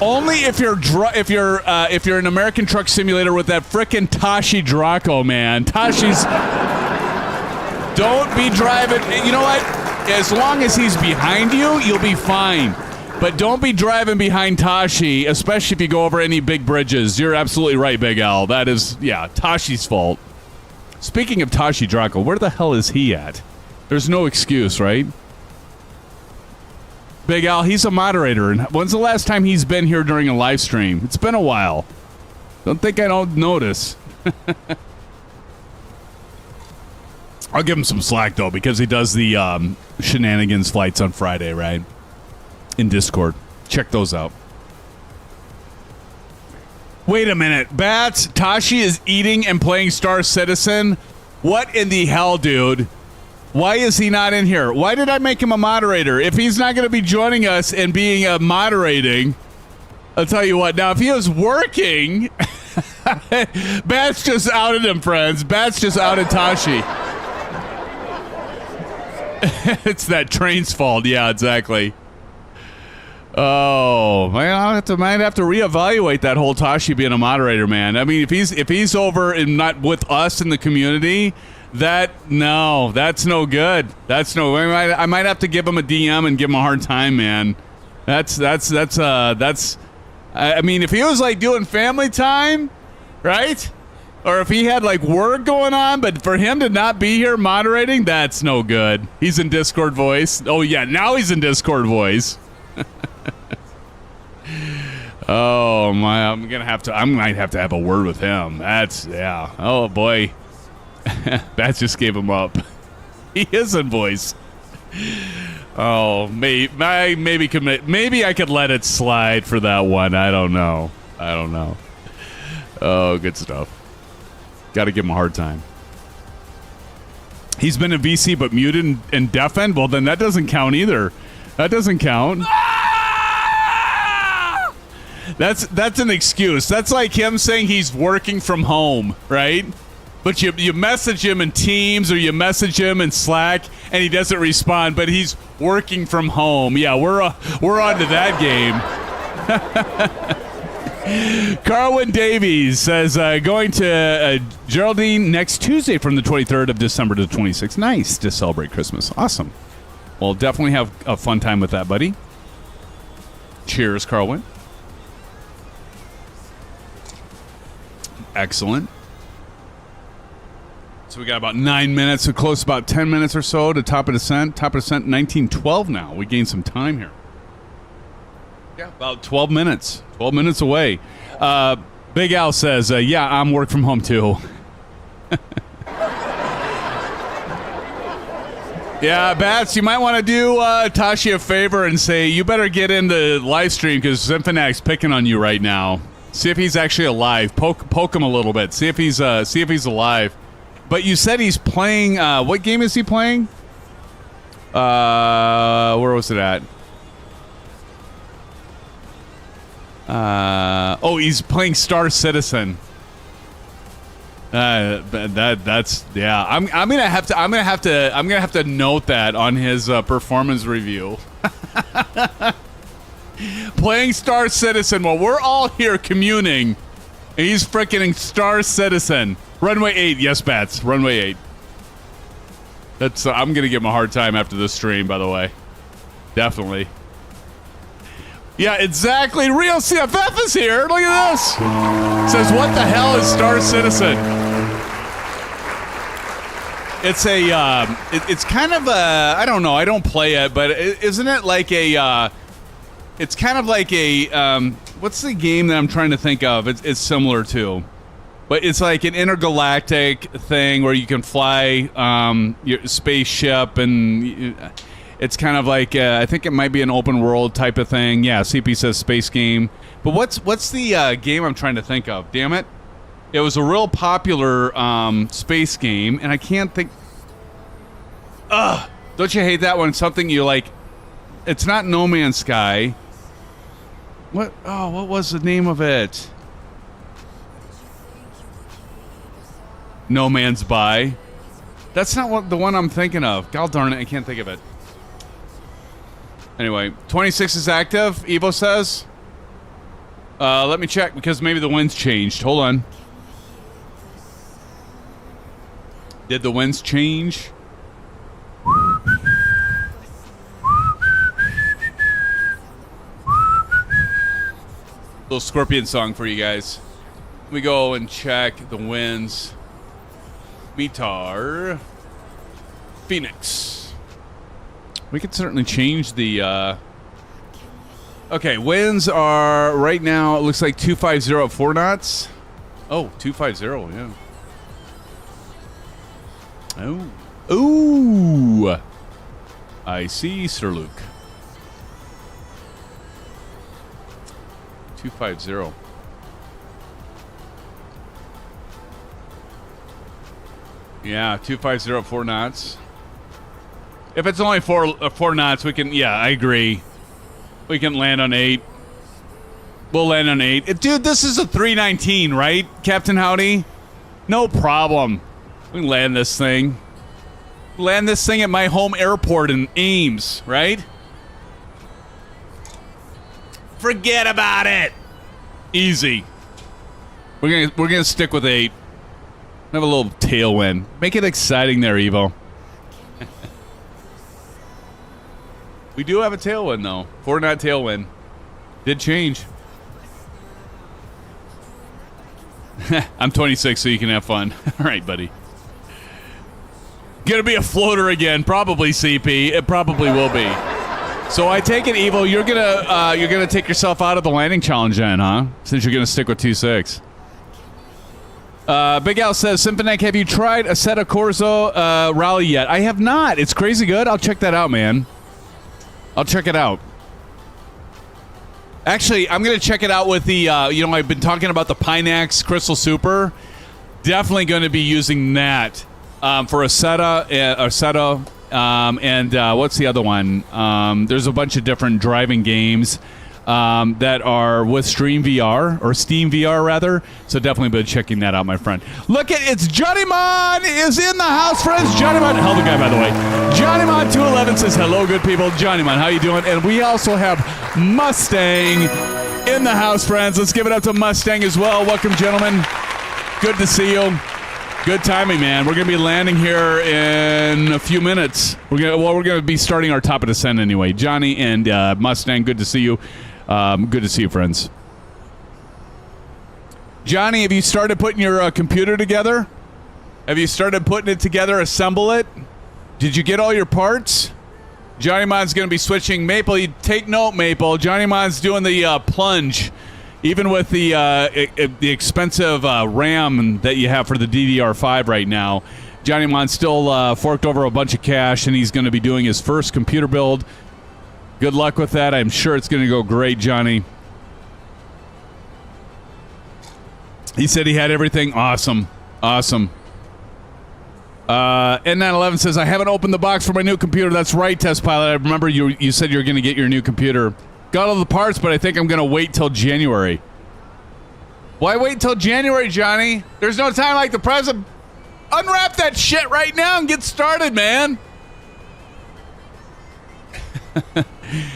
Only if you're an American Truck Simulator with that frickin' Tashi Draco, man. Tashi's. Don't be driving. You know what? As long as he's behind you, you'll be fine. But don't be driving behind Tashi, especially if you go over any big bridges. You're absolutely right, Big Al. That is, yeah, Tashi's fault. Speaking of Tashi Draco, where the hell is he at? There's no excuse, right? Big Al, he's a moderator. And when's the last time he's been here during a live stream? It's been a while. Don't think I don't notice. I'll give him some slack, though, because he does the shenanigans flights on Friday, right? In Discord. Check those out. Wait a minute. Bats, Tashi is eating and playing Star Citizen? What in the hell, dude? Why is he not in here? Why did I make him a moderator? If he's not going to be joining us and being moderating, I'll tell you what. Now, if he was working, Bats just outed him, friends. Bats just outed Tashi. It's that train's fault. Yeah, exactly. Oh man, might have to reevaluate that whole Tashi being a moderator, man. I mean, if he's over and not with us in the community, that's no good. That's no. I might have to give him a DM and give him a hard time, man. That's. I mean, if he was like doing family time, right? Or if he had like work going on, but for him to not be here moderating, that's no good. He's in Discord voice. Oh yeah, now he's in Discord voice. Oh my, I might have to have a word with him. Yeah. Oh boy. That just gave him up. He is in voice. Oh, maybe I could let it slide for that one. I don't know. Oh, good stuff. Got to give him a hard time. He's been in VC but muted and deafened? Well, then that doesn't count either. That doesn't count. That's an excuse. That's like him saying he's working from home, right? But you message him in Teams or you message him in Slack and he doesn't respond, but he's working from home. Yeah, we're on to that game. Carwin Davies says, going to Geraldine next Tuesday from the 23rd of December to the 26th. Nice to celebrate Christmas. Awesome. Well, definitely have a fun time with that, buddy. Cheers, Carwin. Excellent. So we got about 9 minutes, so close to about 10 minutes or so to top of descent. Top of descent, 1912 now. We gained some time here. Yeah, about 12 minutes. 12 minutes away. Big Al says, yeah, I'm work from home too. Yeah, Bats, you might want to do Tashi a favor and say, you better get into live stream because Zinfanac's picking on you right now. See if he's actually alive. Poke him a little bit. See if he's alive. But you said he's playing, what game is he playing? Where was it at? He's playing Star Citizen. That's yeah. I'm gonna have to note that on his performance review. Playing Star Citizen while we're all here communing, and he's freaking Star Citizen. Runway 8, yes, Bats. Runway 8. That's. I'm gonna give him a hard time after this stream. By the way, definitely. Yeah, exactly. Real CFF is here. Look at this. Says, what the hell is Star Citizen? It's it's kind of a, I don't know. I don't play it, but isn't it like a, it's kind of like a, what's the game that I'm trying to think of? It's similar to, but it's like an intergalactic thing where you can fly your spaceship and... It's kind of like I think it might be an open world type of thing. Yeah, CP says space game. But what's the game I'm trying to think of? Damn it! It was a real popular space game, and I can't think. Don't you hate that when something you like? It's not No Man's Sky. What? Oh, what was the name of it? No Man's By. That's not the one I'm thinking of. God darn it, I can't think of it. Anyway, 26 is active, Evo says. Let me check, because maybe the winds changed. Hold on. Did the winds change? Little Scorpion song for you guys. Let me go and check the winds. Metar. Fenix. We could certainly change the, okay, winds are, right now, it looks like 250 at 4 knots. Oh, 250, yeah. Oh. Ooh. I see, Sir Luke. 250. Yeah, 250 at 4 knots. If it's only 4 knots, we can... Yeah, I agree. We can land on 8. We'll land on 8. Dude, this is a 319, right, Captain Howdy? No problem. We can land this thing. Land this thing at my home airport in Ames, right? Forget about it. Easy. We're gonna stick with 8. Have a little tailwind. Make it exciting there, Evo. We do have a tailwind though. 4 knot tailwind. Did change. I'm 26, so you can have fun. All right, buddy. Gonna be a floater again, probably CP. It probably will be. So I take it, Evo, you're gonna take yourself out of the landing challenge then, huh? Since you're gonna stick with 2.6. Big Al says, SimFans, have you tried Assetto Corsa Rally yet? I have not. It's crazy good. I'll check that out, man. I'll check it out. Actually, I'm going to check it out with the, I've been talking about the Pineax Crystal Super. Definitely going to be using that for Assetto, and what's the other one? There's a bunch of different driving games that are with Steam VR rather. So definitely be checking that out, my friend. Look at it's Johnny Mon is in the house, friends. Johnny Mon, hell of a guy, by the way. Johnny Mon 211 says hello, good people. Johnny Mon, how you doing? And we also have Mustang in the house, friends. Let's give it up to Mustang as well. Welcome, gentlemen. Good to see you. Good timing, man. We're gonna be landing here in a few minutes. We're gonna be starting our top of descent anyway. Johnny and Mustang, good to see you. Good to see you, friends. Johnny, have you started putting your computer together? Have you started putting it together, assemble it? Did you get all your parts? Johnny Mon's going to be switching. Maple, you take note, Maple. Johnny Mon's doing the plunge. Even with the expensive RAM that you have for the DDR5 right now, Johnny Mon still forked over a bunch of cash, and he's going to be doing his first computer build. Good luck with that. I'm sure it's going to go great, Johnny. He said he had everything. Awesome. Awesome. N911 says, I haven't opened the box for my new computer. That's right, Test Pilot. I remember you said you were going to get your new computer. Got all the parts, but I think I'm going to wait till January. Why wait till January, Johnny? There's no time like the present. Unwrap that shit right now and get started, man.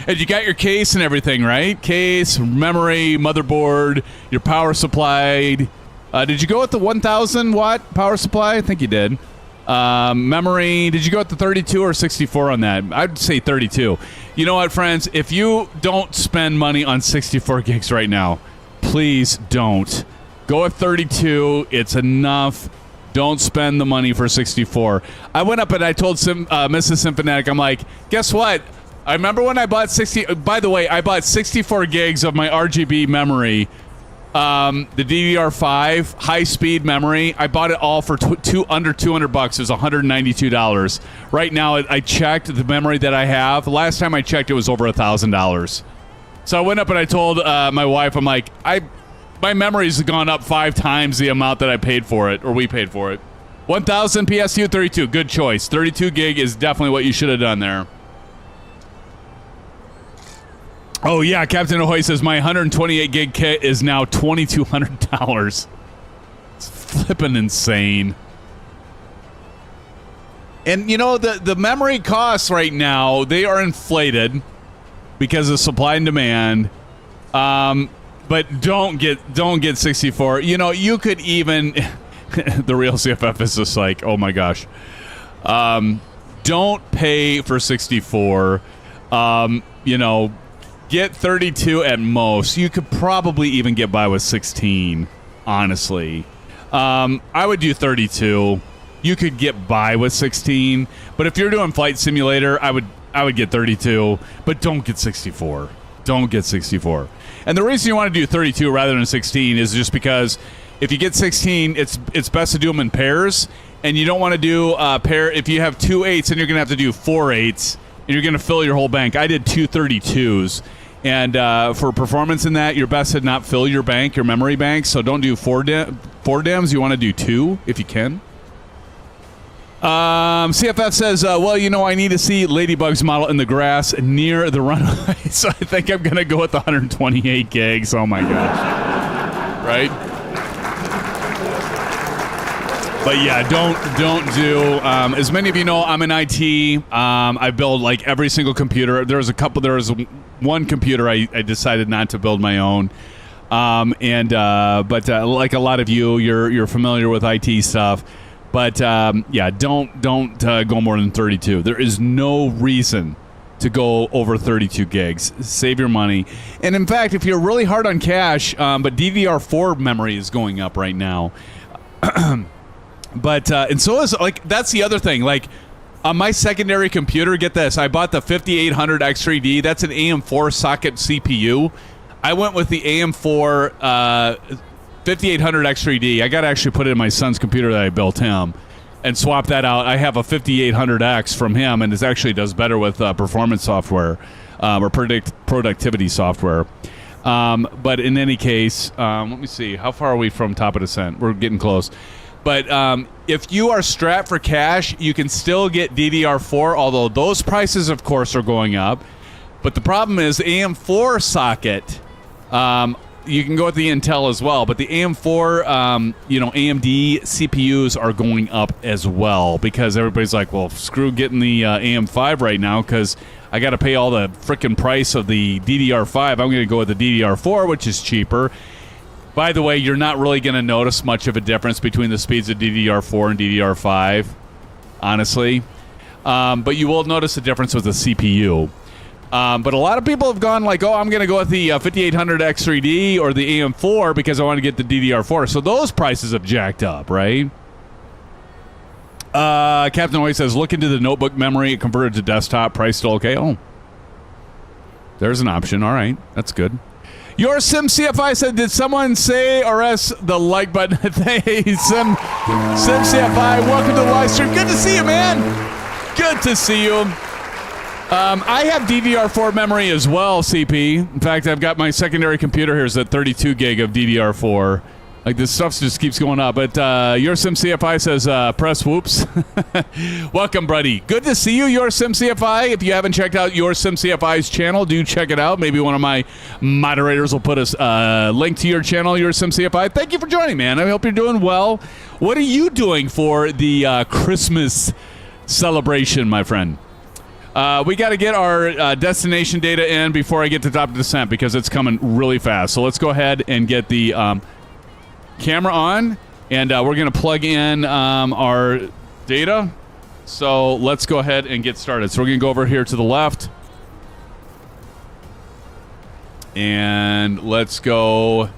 And you got your case and everything, right? Case, memory, motherboard, your power supply. Did you go with the 1,000 watt power supply? I think you did. Memory, did you go with the 32 or 64 on that? I'd say 32. You know what, friends? If you don't spend money on 64 gigs right now, please don't. Go with 32. It's enough. Don't spend the money for 64. I went up and I told Mrs. Symphonic, I'm like, guess what? I remember when I bought 60. By the way, I bought 64 gigs of my RGB memory. The DDR5 high-speed memory. I bought it all for under $200. It was $192. Right now, I checked the memory that I have. The last time I checked, it was over $1,000. So I went up and I told my wife, I'm like, my memory's gone up 5 times the amount that I paid for it, or we paid for it. 1,000 PSU 32. Good choice. 32 gig is definitely what you should have done there. Oh, yeah, Captain Ahoy says, my 128 gig kit is now $2,200. It's flipping insane. And, you know, the memory costs right now, they are inflated because of supply and demand. But don't get 64. You know, you could even... the real CFF is just like, oh, my gosh. Don't pay for 64. You know... Get 32 at most. You could probably even get by with 16, honestly. I would do 32. You could get by with 16, but if you're doing Flight Simulator, I would get 32, but don't get 64. Don't get 64. And the reason you want to do 32 rather than 16 is just because if you get 16, it's best to do them in pairs, and you don't want to do pair. If you have 2 8s, then you're going to have to do 4 8s, and you're going to fill your whole bank. I did 2 32s. And for performance in that, you're best to not fill your bank, your memory bank. So don't do 4 DIMMs. You want to do 2 if you can. CFF says, well, you know, I need to see Ladybug's model in the grass near the runway. So I think I'm going to go with the 128 gigs. Oh, my gosh. Right? But yeah, don't do. As many of you know, I'm in IT. I build like every single computer. There was one computer I decided not to build my own. But like a lot of you, you're familiar with IT stuff. But yeah, don't go more than 32. There is no reason to go over 32 gigs. Save your money. And in fact, if you're really hard on cache, but DDR4 memory is going up right now. But and so is like that's the other thing. Like on my secondary computer, get this, I bought the 5800 X3D. That's an AM4 socket CPU. I went with the AM4 5800 X3D. I got to actually put it in my son's computer that I built him and swap that out. I have a 5800X from him, and it actually does better with performance software or productivity software. But in any case, let me see. How far are we from top of descent? We're getting close. But if you are strapped for cache, you can still get DDR4, although those prices, of course, are going up. But the problem is the AM4 socket, you can go with the Intel as well, but the AM4, AMD CPUs are going up as well because everybody's like, well, screw getting the AM5 right now because I got to pay all the frickin' price of the DDR5. I'm going to go with the DDR4, which is cheaper. By the way, you're not really going to notice much of a difference between the speeds of DDR4 and DDR5, honestly. But you will notice a difference with the CPU. But a lot of people have gone like, oh, I'm going to go with the 5800 X3D or the AM4 because I want to get the DDR4. So those prices have jacked up, right? Captain Hoy says, look into the notebook memory. It converted to desktop. Price still okay? Oh, there's an option. All right. That's good. Your SimCFI said, did someone say or S the like button? Hey, SimCFI, welcome to the live stream. Good to see you, man. Good to see you. I have DDR4 memory as well, CP. In fact, I've got my secondary computer here is at 32 gig of DDR4. Like, this stuff just keeps going up. But your SimCFI says, press whoops. Welcome, buddy. Good to see you, your SimCFI. If you haven't checked out your SimCFI's channel, do check it out. Maybe one of my moderators will put a link to your channel, your SimCFI. Thank you for joining, man. I hope you're doing well. What are you doing for the Christmas celebration, my friend? We got to get our destination data in before I get to top of descent because it's coming really fast. So let's go ahead and get the camera on, and we're going to plug in our data. So let's go ahead and get started. So we're going to go over here to the left, and let's go.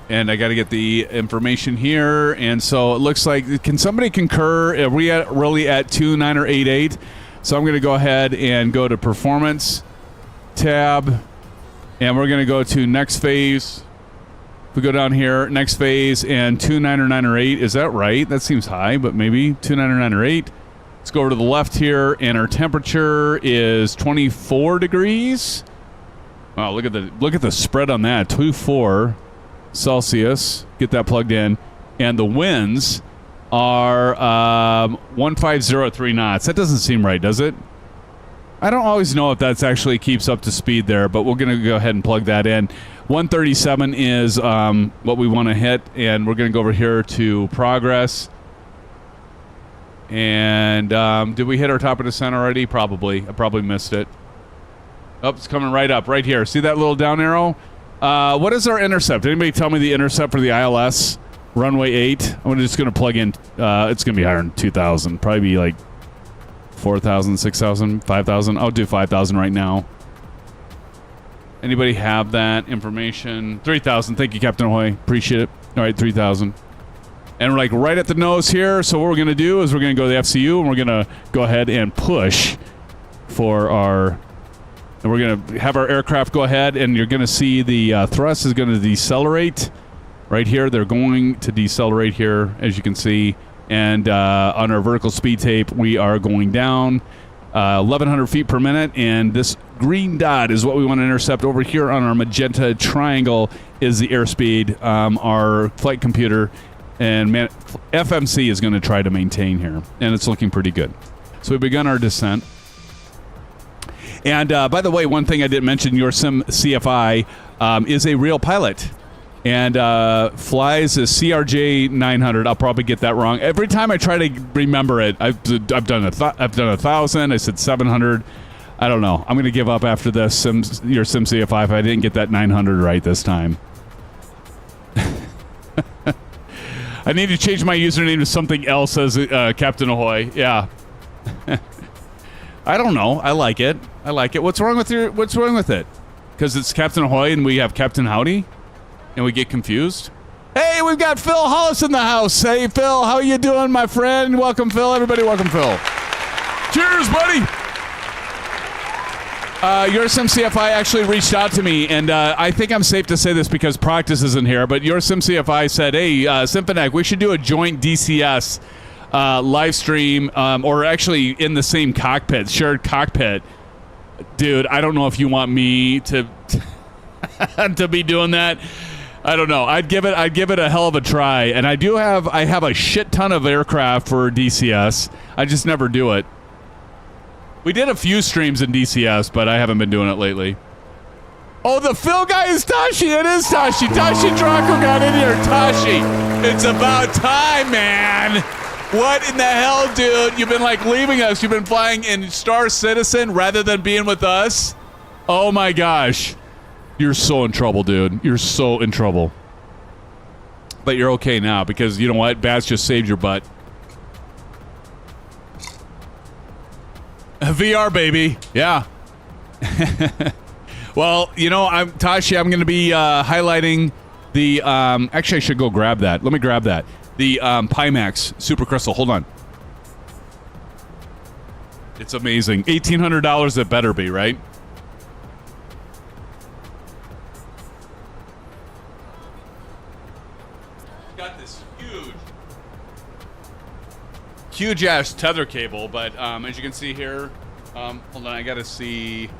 And I got to get the information here. And so it looks like, can somebody concur? Are we really at 2988? So I'm going to go ahead and go to Performance tab, and we're going to go to Next Phase. If we go down here, Next Phase, and 2998. Is that right? That seems high, but maybe 2998. Let's go over to the left here, and our temperature is 24 degrees. Wow, look at the spread on that. 24 Celsius. Get that plugged in. And the winds are 1503 knots. That doesn't seem right, does it? I don't always know if that's actually keeps up to speed there, but we're going to go ahead and plug that in. 137 is what we want to hit, and we're going to go over here to progress. And did we hit our top of descent already? Probably. I probably missed it. Oh, it's coming right up, right here. See that little down arrow? What is our intercept? Anybody tell me the intercept for the ILS? Runway 8. I'm just going to plug in. It's going to be higher than 2,000. Probably be like 4,000, 6,000, 5,000. I'll do 5,000 right now. Anybody have that information? 3,000. Thank you, Captain Ahoy. Appreciate it. All right, 3,000. And we're like right at the nose here. So what we're going to do is we're going to go to the FCU, and we're going to go ahead and push for our... And we're going to have our aircraft go ahead, and you're going to see the thrust is going to decelerate. Right here, they're going to decelerate here, as you can see. And on our vertical speed tape, we are going down 1,100 feet per minute. And this green dot is what we want to intercept. Over here on our magenta triangle is the airspeed. Our flight computer and FMC is going to try to maintain here. And it's looking pretty good. So we've begun our descent. And by the way, one thing I didn't mention, your SimCFI is a real pilot. and flies a CRJ 900. I'll probably get that wrong. Every time I try to remember it, I've done 1,000. I said 700. I don't know. I'm going to give up after this. Your SimCFI if I didn't get that 900 right this time. I need to change my username to something else, says Captain Ahoy. Yeah. I don't know. I like it. I like it. What's wrong with it? Because it's Captain Ahoy and we have Captain Howdy? And we get confused? Hey, we've got Phil Hollis in the house. Hey, Phil, how you doing, my friend? Welcome, Phil. Everybody, welcome, Phil. Cheers, buddy. Your SimCFI actually reached out to me, and I think I'm safe to say this because Practice isn't here, but your SimCFI said, hey, Symphonic, we should do a joint DCS live stream, or actually in the same cockpit, shared cockpit. Dude, I don't know if you want me to to be doing that. I don't know. I'd give it a hell of a try, and I have a shit ton of aircraft for DCS. I just never do it. We did a few streams in DCS, but I haven't been doing it lately. Oh, the Phil guy is Tashi. It is Tashi. Tashi Draco got in here. Tashi, it's about time, man. What in the hell, dude? You've been like leaving us. You've been flying in Star Citizen rather than being with us. Oh my gosh. You're so in trouble, dude. You're so in trouble. But you're okay now because you know what? Bats just saved your butt. VR, baby. Yeah. Well, you know, Tashi, I'm going to be highlighting the... actually, I should go grab that. Let me grab that. The Pimax Super Crystal. Hold on. It's amazing. $1,800 it better be, right? Got this huge ass tether cable, but as you can see here, hold on, I gotta see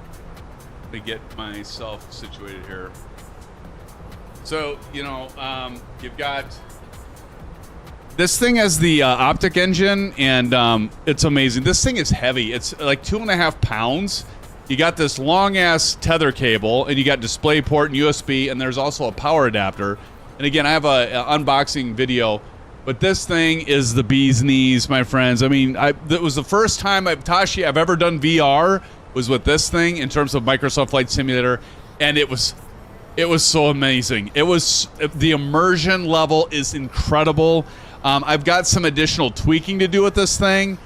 to get myself situated here. So, you know, you've got this thing as the optic engine, and it's amazing. This thing is heavy. It's like 2.5 pounds. You got this long ass tether cable, and you got DisplayPort and USB, and there's also a power adapter. And again, I have a unboxing video, but this thing is the bee's knees, my friends. I mean, that was the first time I've ever done VR was with this thing in terms of Microsoft Flight Simulator, and it was so amazing. It was, the immersion level is incredible. I've got some additional tweaking to do with this thing.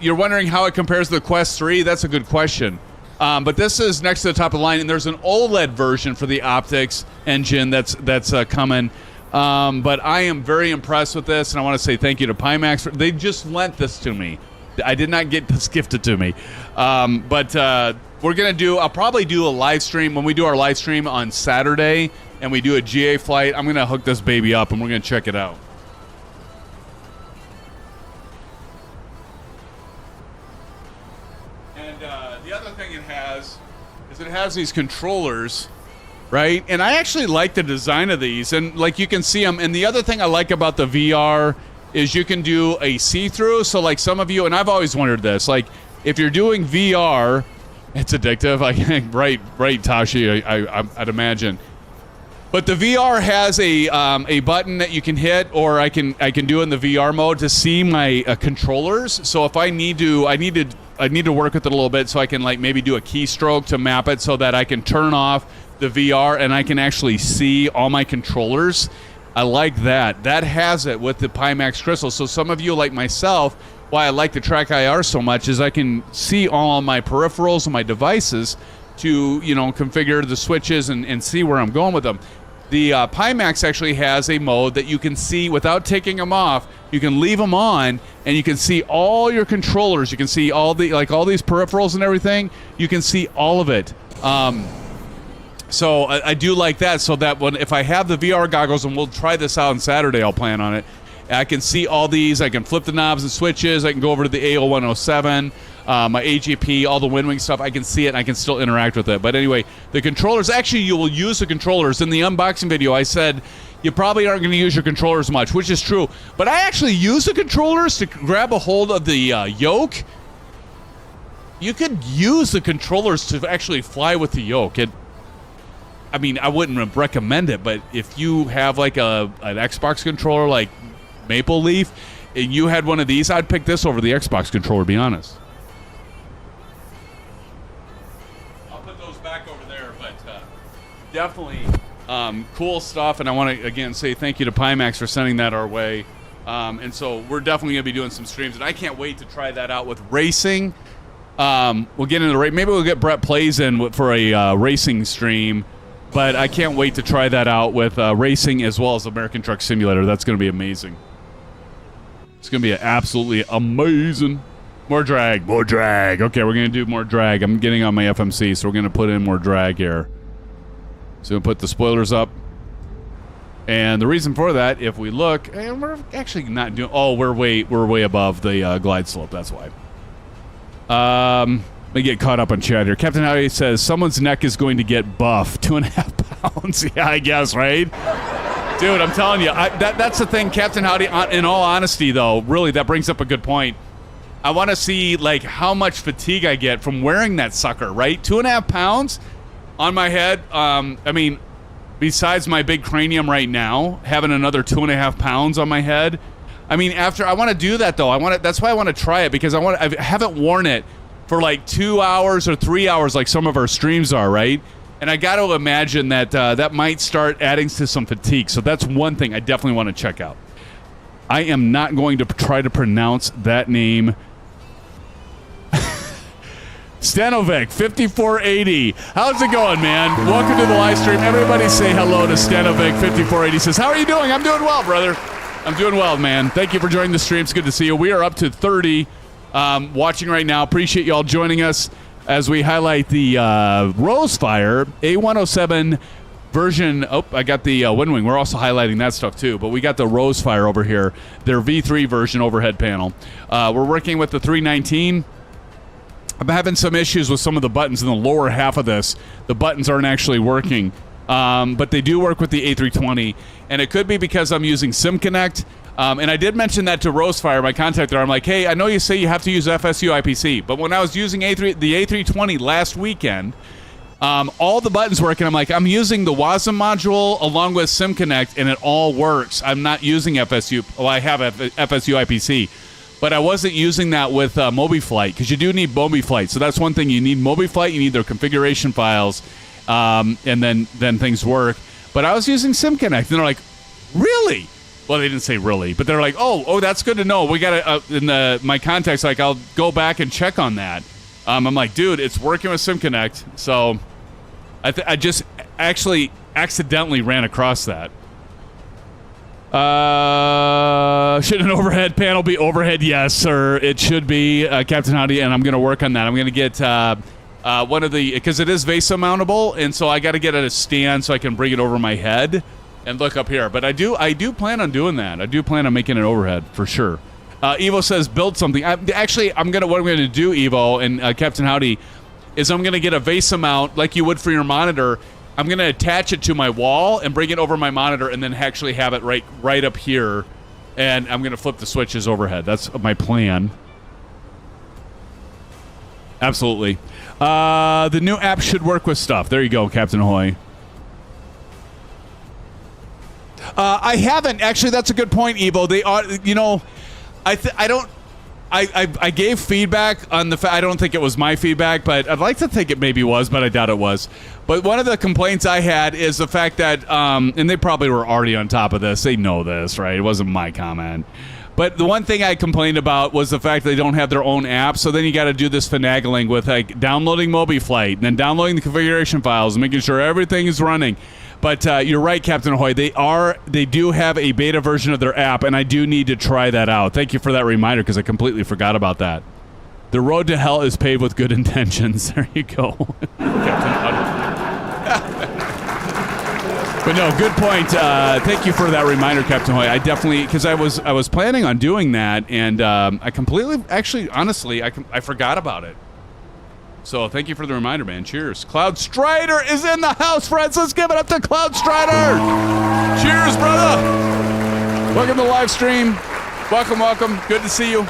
You're wondering how it compares to the Quest 3? That's a good question. But this is next to the top of the line, and there's an OLED version for the optics engine that's coming. But I am very impressed with this, and I want to say thank you to Pimax. They just lent this to me. I did not get this gifted to me. But we're going to I'll probably do a live stream. When we do our live stream on Saturday and we do a GA flight, I'm going to hook this baby up, and we're going to check it out. The other thing it has these controllers, right? And I actually like the design of these, and like you can see them. And the other thing I like about the VR is you can do a see-through. So like some of you, and I've always wondered this, like if you're doing VR, it's addictive. Right, Tashi, I'd imagine. But the VR has a button that you can hit, or I can do in the VR mode to see my controllers. So if I need to work with it a little bit, so I can like maybe do a keystroke to map it so that I can turn off the VR and I can actually see all my controllers. I like that. That has it with the Pimax Crystal. So some of you like myself, why I like the Track IR so much is I can see all of my peripherals and my devices to, you know, configure the switches and see where I'm going with them. The Pimax actually has a mode that you can see without taking them off. You can leave them on, and you can see all your controllers. You can see all these peripherals and everything. You can see all of it. So I do like that. So that if I have the VR goggles, and we'll try this out on Saturday, I'll plan on it. I can see all these. I can flip the knobs and switches. I can go over to the A107, my AGP, all the Winwing stuff. I can see it, and I can still interact with it. But anyway, the controllers, actually, you will use the controllers. In the unboxing video, I said you probably aren't going to use your controllers much, which is true. But I actually use the controllers to grab a hold of the yoke. You could use the controllers to actually fly with the yoke. I mean, I wouldn't recommend it, but if you have like an Xbox controller like Maple Leaf, and you had one of these, I'd pick this over the Xbox controller, to be honest. I'll put those back over there, but definitely cool stuff. And I want to, again, say thank you to Pimax for sending that our way. And so we're definitely going to be doing some streams, and I can't wait to try that out with racing. We'll get into the race. Maybe we'll get Brett Plays in for a racing stream, but I can't wait to try that out with racing as well as American Truck Simulator. That's going to be amazing. It's going to be absolutely amazing. More drag. More drag. Okay, we're going to do more drag. I'm getting on my FMC, so we're going to put in more drag here. So we'll put the spoilers up. And the reason for that, if we look, and we're actually not doing... Oh, we're way above the glide slope. That's why. Let me get caught up on chat here. Captain Howdy says, someone's neck is going to get buff. 2.5 pounds. Yeah, I guess, right? Dude, I'm telling you, that's the thing, Captain Howdy. In all honesty, though, really, that brings up a good point. I want to see, like, how much fatigue I get from wearing that sucker, right? 2.5 pounds on my head. I mean, besides my big cranium right now, having another 2.5 pounds on my head. I mean, I want to do that, though. That's why I want to try it, because I haven't worn it for like 2 hours or 3 hours like some of our streams are, right? And I got to imagine that that might start adding to some fatigue. So that's one thing I definitely want to check out. I am not going to try to pronounce that name. Stanovic 5480. How's it going, man? Welcome to the live stream. Everybody say hello to Stanovic 5480. Says, how are you doing? I'm doing well, brother. I'm doing well, man. Thank you for joining the stream. It's good to see you. We are up to 30 watching right now. Appreciate you all joining us as we highlight the Rowsfire A107 version. Oh, I got the Winwing. We're also highlighting that stuff too, but we got the Rowsfire over here, their V3 version overhead panel. We're working with the 319. I'm having some issues with some of the buttons in the lower half of this. The buttons aren't actually working, but they do work with the A320, and it could be because I'm using SimConnect. And I did mention that to Rowsfire, my contact there. I'm like, hey, I know you say you have to use FSU IPC, but when I was using the A320 last weekend, all the buttons work, and I'm like, I'm using the WASM module along with SimConnect, and it all works. I'm not using FSU. Well, I have FSU IPC, but I wasn't using that with MobiFlight, because you do need MobiFlight. So that's one thing. You need MobiFlight. You need their configuration files, and then things work. But I was using SimConnect, and they're like, really? Well, they didn't say really, but they're like, oh, that's good to know. We got to, my contact's like, I'll go back and check on that. I'm like, dude, it's working with SimConnect. So I just actually accidentally ran across that. Should an overhead panel be overhead? Yes, sir. It should be, Captain Howdy, and I'm going to work on that. I'm going to get one of the, because it is VESA mountable, and so I got to get it a stand so I can bring it over my head and look up here. But I do plan on doing that. I do plan on making it overhead for sure. Evo says build something. What I'm gonna do, Evo and Captain Howdy, is I'm gonna get a VESA mount like you would for your monitor. I'm gonna attach it to my wall and bring it over my monitor, and then actually have it right up here, and I'm gonna flip the switches overhead. That's my plan. Absolutely. The new app should work with stuff. There you go, Captain Hoy. I haven't actually. That's a good point, Evo. They are, I gave feedback on the. I don't think it was my feedback, but I'd like to think it maybe was, but I doubt it was. But one of the complaints I had is the fact that, and they probably were already on top of this. They know this, right? It wasn't my comment. But the one thing I complained about was the fact they don't have their own app. So then you got to do this finagling with like downloading MobiFlight and then downloading the configuration files and making sure everything is running. But you're right, Captain Ahoy. They do have a beta version of their app, and I do need to try that out. Thank you for that reminder, because I completely forgot about that. The road to hell is paved with good intentions. There you go, Captain Ahoy. But no, good point. Thank you for that reminder, Captain Hoy. I definitely, because I was planning on doing that, and I completely, actually, honestly, I forgot about it. So thank you for the reminder, man. Cheers. Cloud Strider is in the house, friends. Let's give it up to Cloud Strider. Cheers, brother. Welcome to the live stream. Welcome. Good to see you.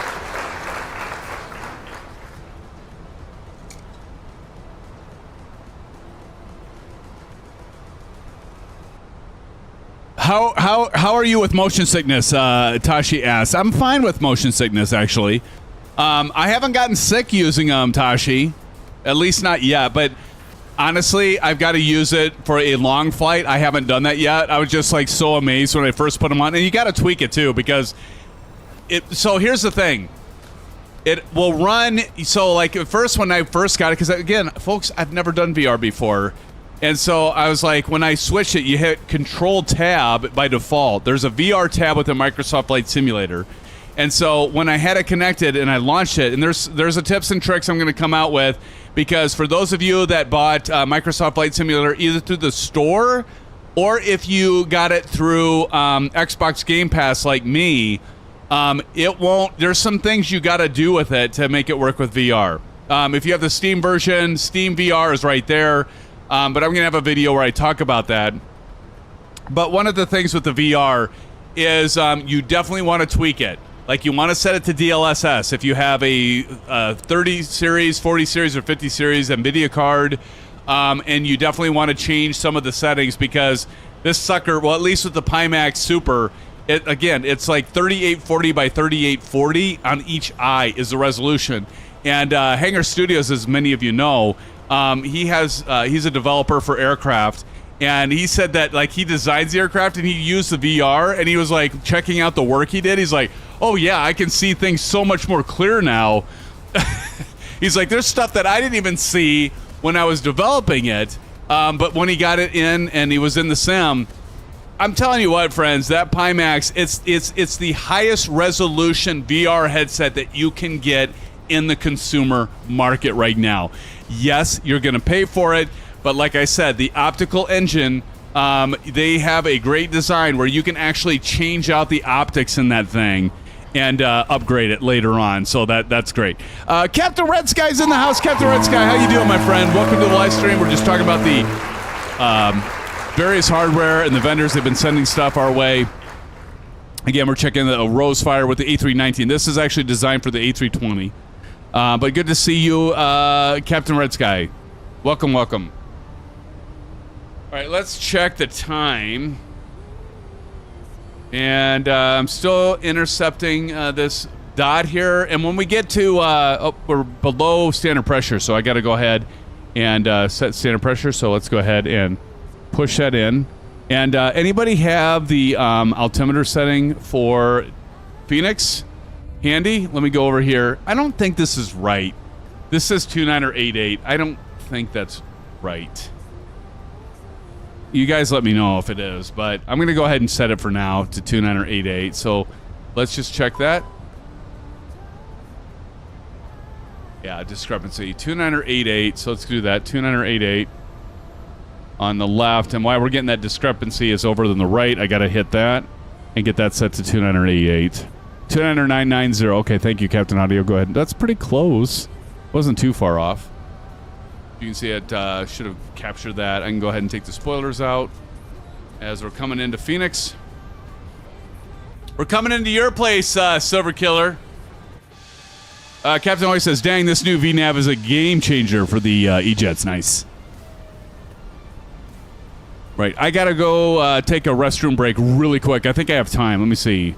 how are you with motion sickness? Tashi asks. I'm fine with motion sickness, actually. I haven't gotten sick using them, Tashi. At least not yet. But honestly, I've got to use it for a long flight. I haven't done that yet. I was just like so amazed when I first put them on. And you got to tweak it too, because so here's the thing. It will run. So like at first, when I first got it, because again, folks, I've never done VR before. And so I was like, when I switch it, you hit Control Tab by default. There's a VR tab with the Microsoft Flight Simulator. And so when I had it connected and I launched it, and there's a tips and tricks I'm going to come out with, because for those of you that bought Microsoft Flight Simulator either through the store or if you got it through Xbox Game Pass like me, it won't. There's some things you got to do with it to make it work with VR. If you have the Steam version, Steam VR is right there. But I'm going to have a video where I talk about that. But one of the things with the VR is you definitely want to tweak it. Like you want to set it to DLSS. If you have a 30 series, 40 series, or 50 series NVIDIA card, and you definitely want to change some of the settings, because this sucker, well, at least with the Pimax Super, it's like 3840 by 3840 on each eye is the resolution. And Hangar Studios, as many of you know, he's a developer for aircraft, and he said that like he designs the aircraft and he used the VR and he was like checking out the work he did. He's like, oh yeah, I can see things so much more clear now. He's like, there's stuff that I didn't even see when I was developing it, but when he got it in and he was in the sim, I'm telling you what, friends, that Pimax, it's the highest resolution VR headset that you can get in the consumer market right now. Yes, you're going to pay for it, but like I said, the optical engine, they have a great design where you can actually change out the optics in that thing and upgrade it later on. So that's great. Captain Red Sky's in the house. Captain Red Sky, how you doing, my friend? Welcome to the live stream. We're just talking about the various hardware and the vendors. They've been sending stuff our way. Again, we're checking the Rowsfire with the A319. This is actually designed for the A320. But good to see you, Captain Red Sky. Welcome, welcome. All right, let's check the time. And I'm still intercepting this dot here. And when we get to, we're below standard pressure, so I got to go ahead and set standard pressure. So let's go ahead and push that in. And anybody have the altimeter setting for Fenix handy? Let me go over here. I don't think this is right. This says 29 or 88. I don't think that's right. You guys let me know if it is, but I'm going to go ahead and set it for now to 29 or 88. So let's just check that. Yeah, discrepancy. 29 or 88. So let's do that. 29 or 88 on the left. And why we're getting that discrepancy is over on the right. I got to hit that and get that set to 29 or 88. 29 or 990. Okay, thank you, Captain Audio. Go ahead. That's pretty close. Wasn't too far off. You can see it should have captured that. I can go ahead and take the spoilers out as we're coming into Phoenix. We're coming into your place, Silver Killer. Captain always says, dang, this new VNAV is a game changer for the E-Jets. Nice. Right, I got to go take a restroom break really quick. I think I have time. Let me see.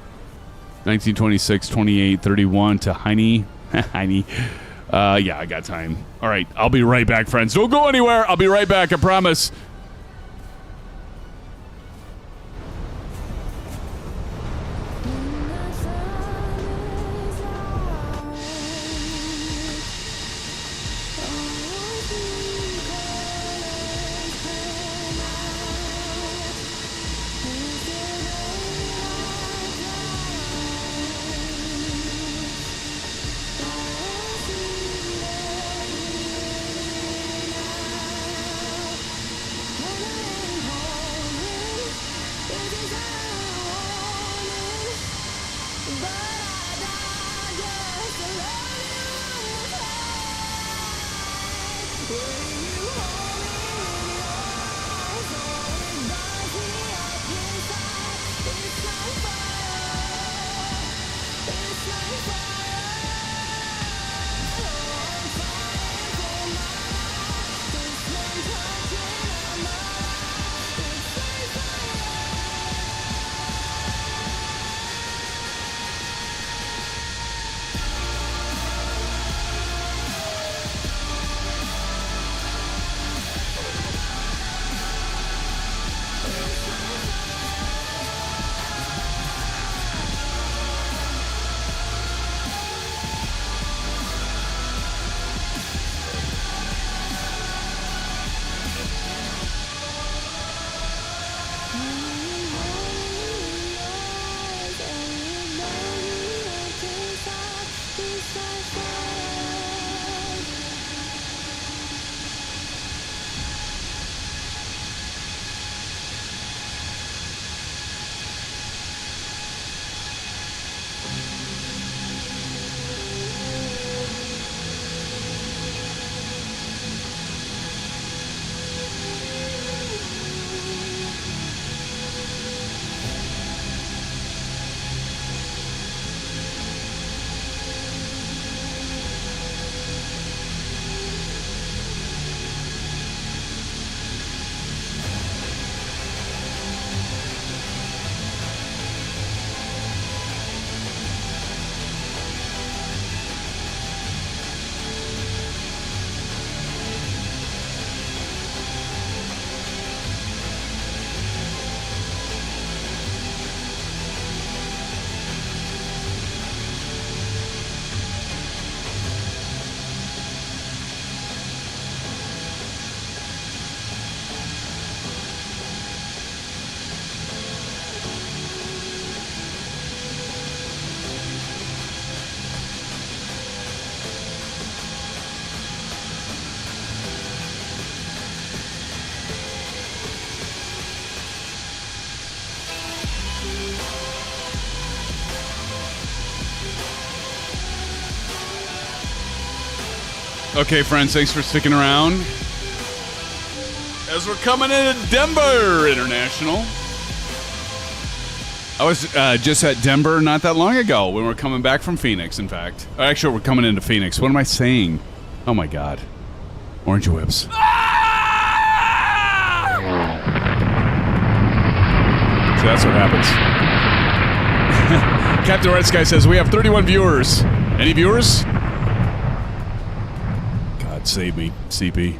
1926, 28, 31 to Heine. Heine. Yeah, I got time. All right, I'll be right back, friends. Don't go anywhere. I'll be right back, I promise. Okay, friends, thanks for sticking around. As we're coming into Denver International. I was just at Denver not that long ago when we're coming back from Phoenix, in fact. Actually, we're coming into Phoenix. What am I saying? Oh, my God. Orange whips. So that's what happens. Captain Red Sky says, we have 31 viewers. Any viewers? God save me, CP.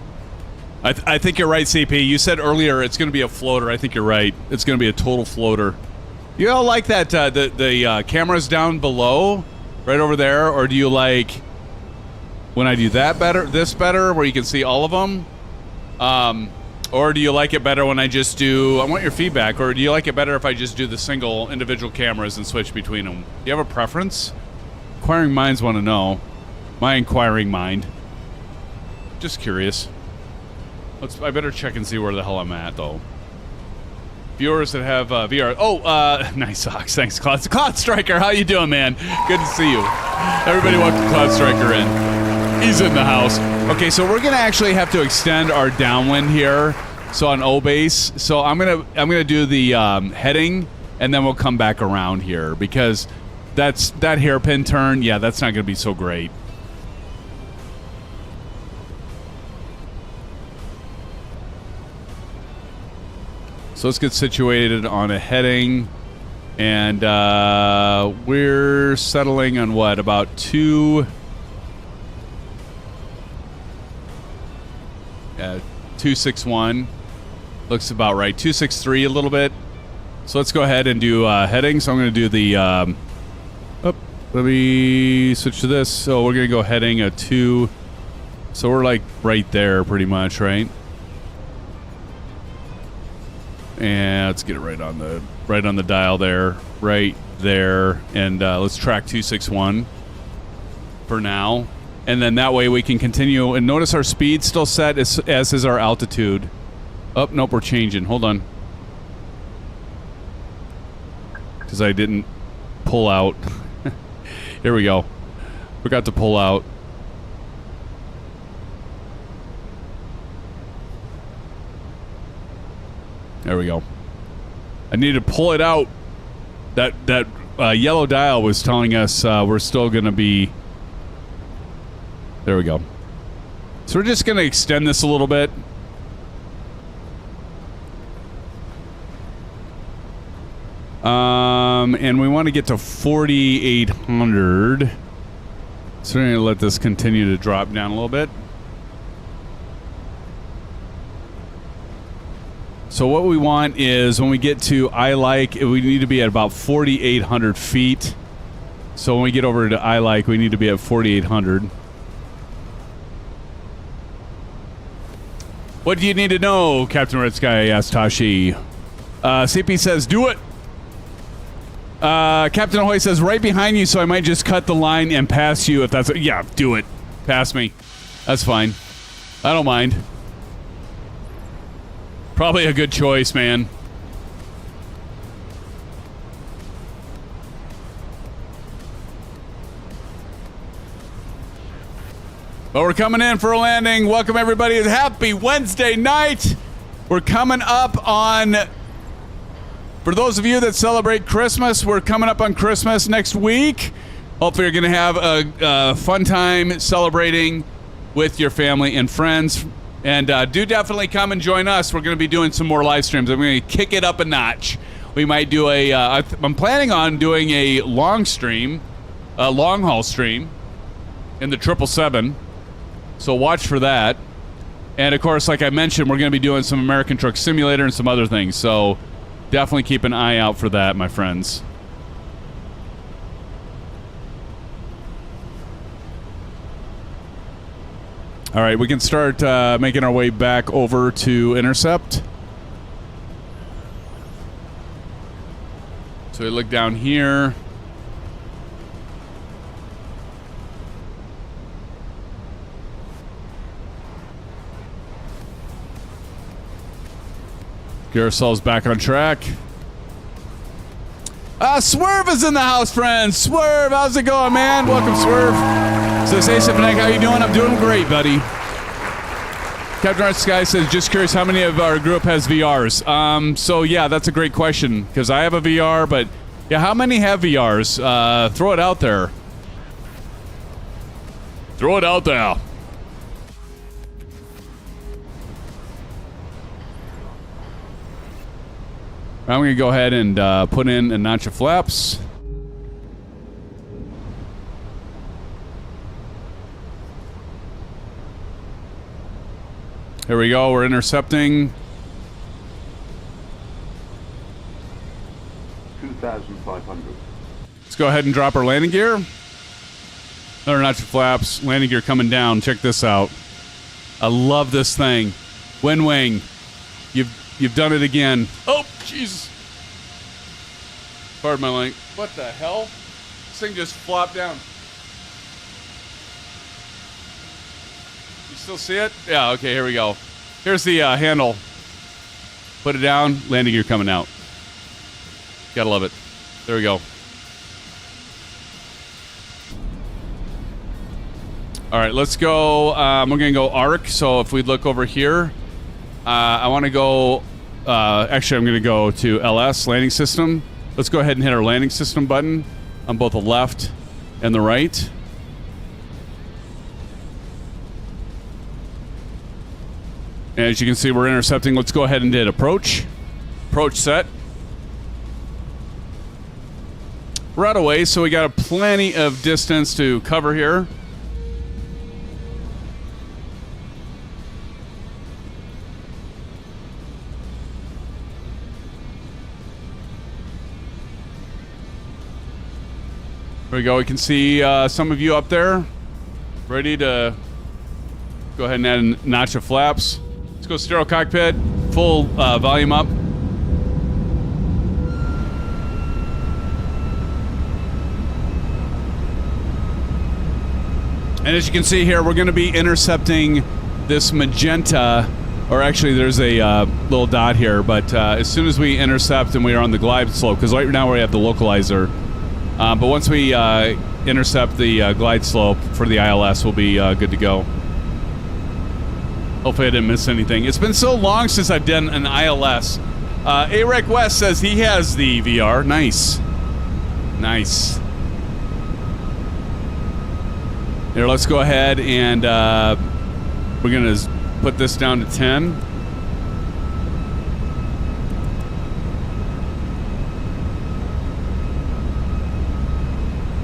I think you're right, CP. You said earlier it's going to be a floater. I think you're right. It's going to be a total floater. You all like that, the cameras down below, right over there? Or do you like when I do that better, this better, where you can see all of them? Or do you like it better when I just do, I want your feedback, or do you like it better if I just do the single individual cameras and switch between them? Do you have a preference? Inquiring minds want to know. My inquiring mind. Just curious. I better check and see where the hell I'm at, though. Viewers that have VR. Oh, nice socks. Thanks, Cloud Striker. How you doing, man? Good to see you. Everybody welcome Cloud Striker in. He's in the house. Okay, so we're gonna actually have to extend our downwind here. So on O base. So I'm gonna do the heading, and then we'll come back around here because that hairpin turn. Yeah, that's not gonna be so great. So let's get situated on a heading, and we're settling on what, about 261. Looks about right. 263 a little bit. So let's go ahead and do heading. So I'm going to do the let me switch to this. So we're going to go heading a 2. So we're like right there pretty much, right? And let's get it right on the dial there, right there, and let's track 261 for now, and then that way we can continue. And notice our speed still set as is our altitude. Oh nope, we're changing. Hold on, because I didn't pull out. Here we go. Forgot to pull out. There we go. I need to pull it out. That yellow dial was telling us we're still going to be... There we go. So we're just going to extend this a little bit. And we want to get to 4,800. So we're going to let this continue to drop down a little bit. So what we want is when we get to we need to be at about 4,800 feet. So when we get over to we need to be at 4,800. What do you need to know, Captain Red Sky? Asked Tashi. CP says, do it. Captain Ahoy says, right behind you, so I might just cut the line and pass you if that's... Yeah, do it. Pass me. That's fine. I don't mind. Probably a good choice, man. But we're coming in for a landing. Welcome, everybody. Happy Wednesday night. We're coming up on... For those of you that celebrate Christmas, we're coming up on Christmas next week. Hopefully you're going to have a fun time celebrating with your family and friends. And do definitely come and join us. We're going to be doing some more live streams. I'm going to kick it up a notch. We might do I'm planning on doing a long stream, a long haul stream in the 777. So watch for that. And of course, like I mentioned, we're going to be doing some American Truck Simulator and some other things. So definitely keep an eye out for that, my friends. All right, we can start making our way back over to intercept. So we look down here. Get ourselves back on track. Swerve is in the house, friends. Swerve, how's it going, man? Welcome, Swerve. So say something, how you doing? I'm doing great, buddy. Captain Art Sky says, just curious, how many of our group has VRs? So yeah, that's a great question, because I have a VR, but yeah, how many have VRs? Throw it out there. Throw it out there. I'm going to go ahead and put in a notch of flaps. Here we go, we're intercepting. 2,500. Let's go ahead and drop our landing gear. Another notch of flaps, landing gear coming down. Check this out. I love this thing. Winwing, you've done it again. Oh, Jesus. Pardon my language. What the hell? This thing just flopped down. You still see it? Yeah, okay, here we go. Here's the handle. Put it down, landing gear coming out. Gotta love it. There we go. All right, let's go. We're gonna go arc. So if we look over here, I want to go. Actually, I'm gonna go to LS landing system. Let's go ahead and hit our landing system button on both the left and the right. And as you can see, we're intercepting. Let's go ahead and hit approach. Approach set. We're out of way, so we got plenty of distance to cover here. There we go. We can see some of you up there ready to go ahead and add a notch of flaps. Let's go stereo cockpit, full volume up. And as you can see here, we're going to be intercepting this magenta, or actually there's a little dot here, but as soon as we intercept and we are on the glide slope, because right now we have the localizer, but once we intercept the glide slope for the ILS, we'll be good to go. Hopefully I didn't miss anything. It's been so long since I've done an ILS. A-Rec West says he has the VR. Nice. Nice. Here, let's go ahead and we're going to put this down to 10.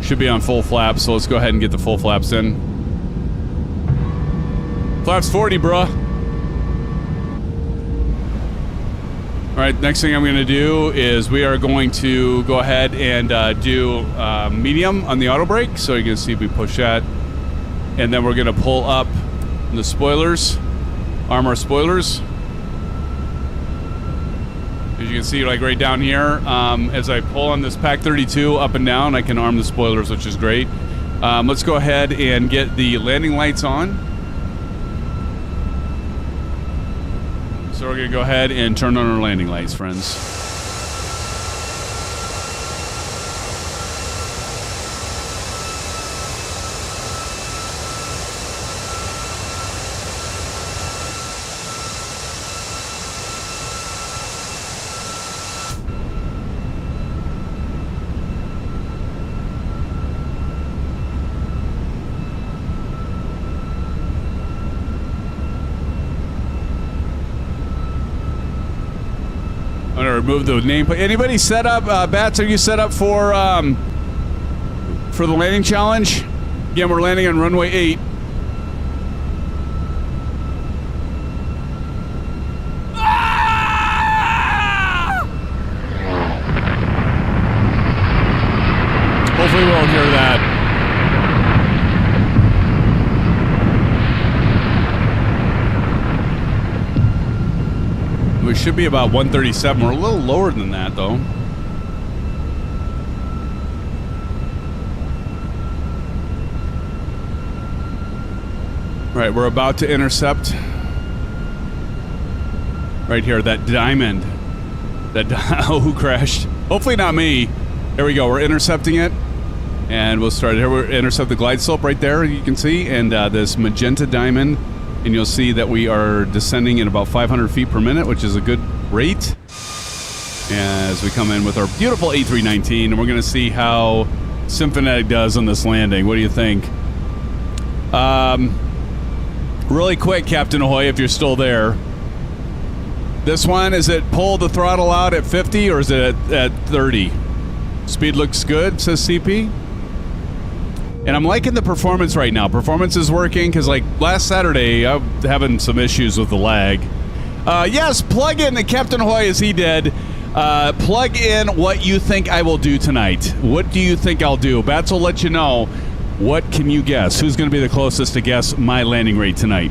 Should be on full flaps, so let's go ahead and get the full flaps in. Flaps 40, bruh. All right, next thing I'm going to do is we are going to go ahead and do medium on the auto brake. So you can see we push that. And then we're going to pull up the spoilers, arm our spoilers. As you can see, like right down here, as I pull on this Pack 32 up and down, I can arm the spoilers, which is great. Let's go ahead and get the landing lights on. So we're going to go ahead and turn on our landing lights, friends. I'm gonna remove the nameplate. Anybody set up, Bats? Are you set up for the landing challenge? Again, we're landing on runway 8. Hopefully, we won't hear that. We should be about 137. We're a little lower than that, though. All right, we're about to intercept. Right here, that diamond. Oh, who crashed? Hopefully not me. There we go. We're intercepting it. And we'll start here. We'll intercept the glide slope right there, you can see, and this magenta diamond. And you'll see that we are descending at about 500 feet per minute, which is a good rate. As we come in with our beautiful A319, and we're going to see how SimFans does on this landing. What do you think? Really quick, Captain Ahoy, if you're still there. This one, is it pull the throttle out at 50 or is it at 30? Speed looks good, says CP. And I'm liking the performance right now. Performance is working because, like, last Saturday, I'm having some issues with the lag. Yes, plug in the Captain Hoy as he did. Plug in what you think I will do tonight. What do you think I'll do? Bats will let you know. What can you guess? Who's going to be the closest to guess my landing rate tonight?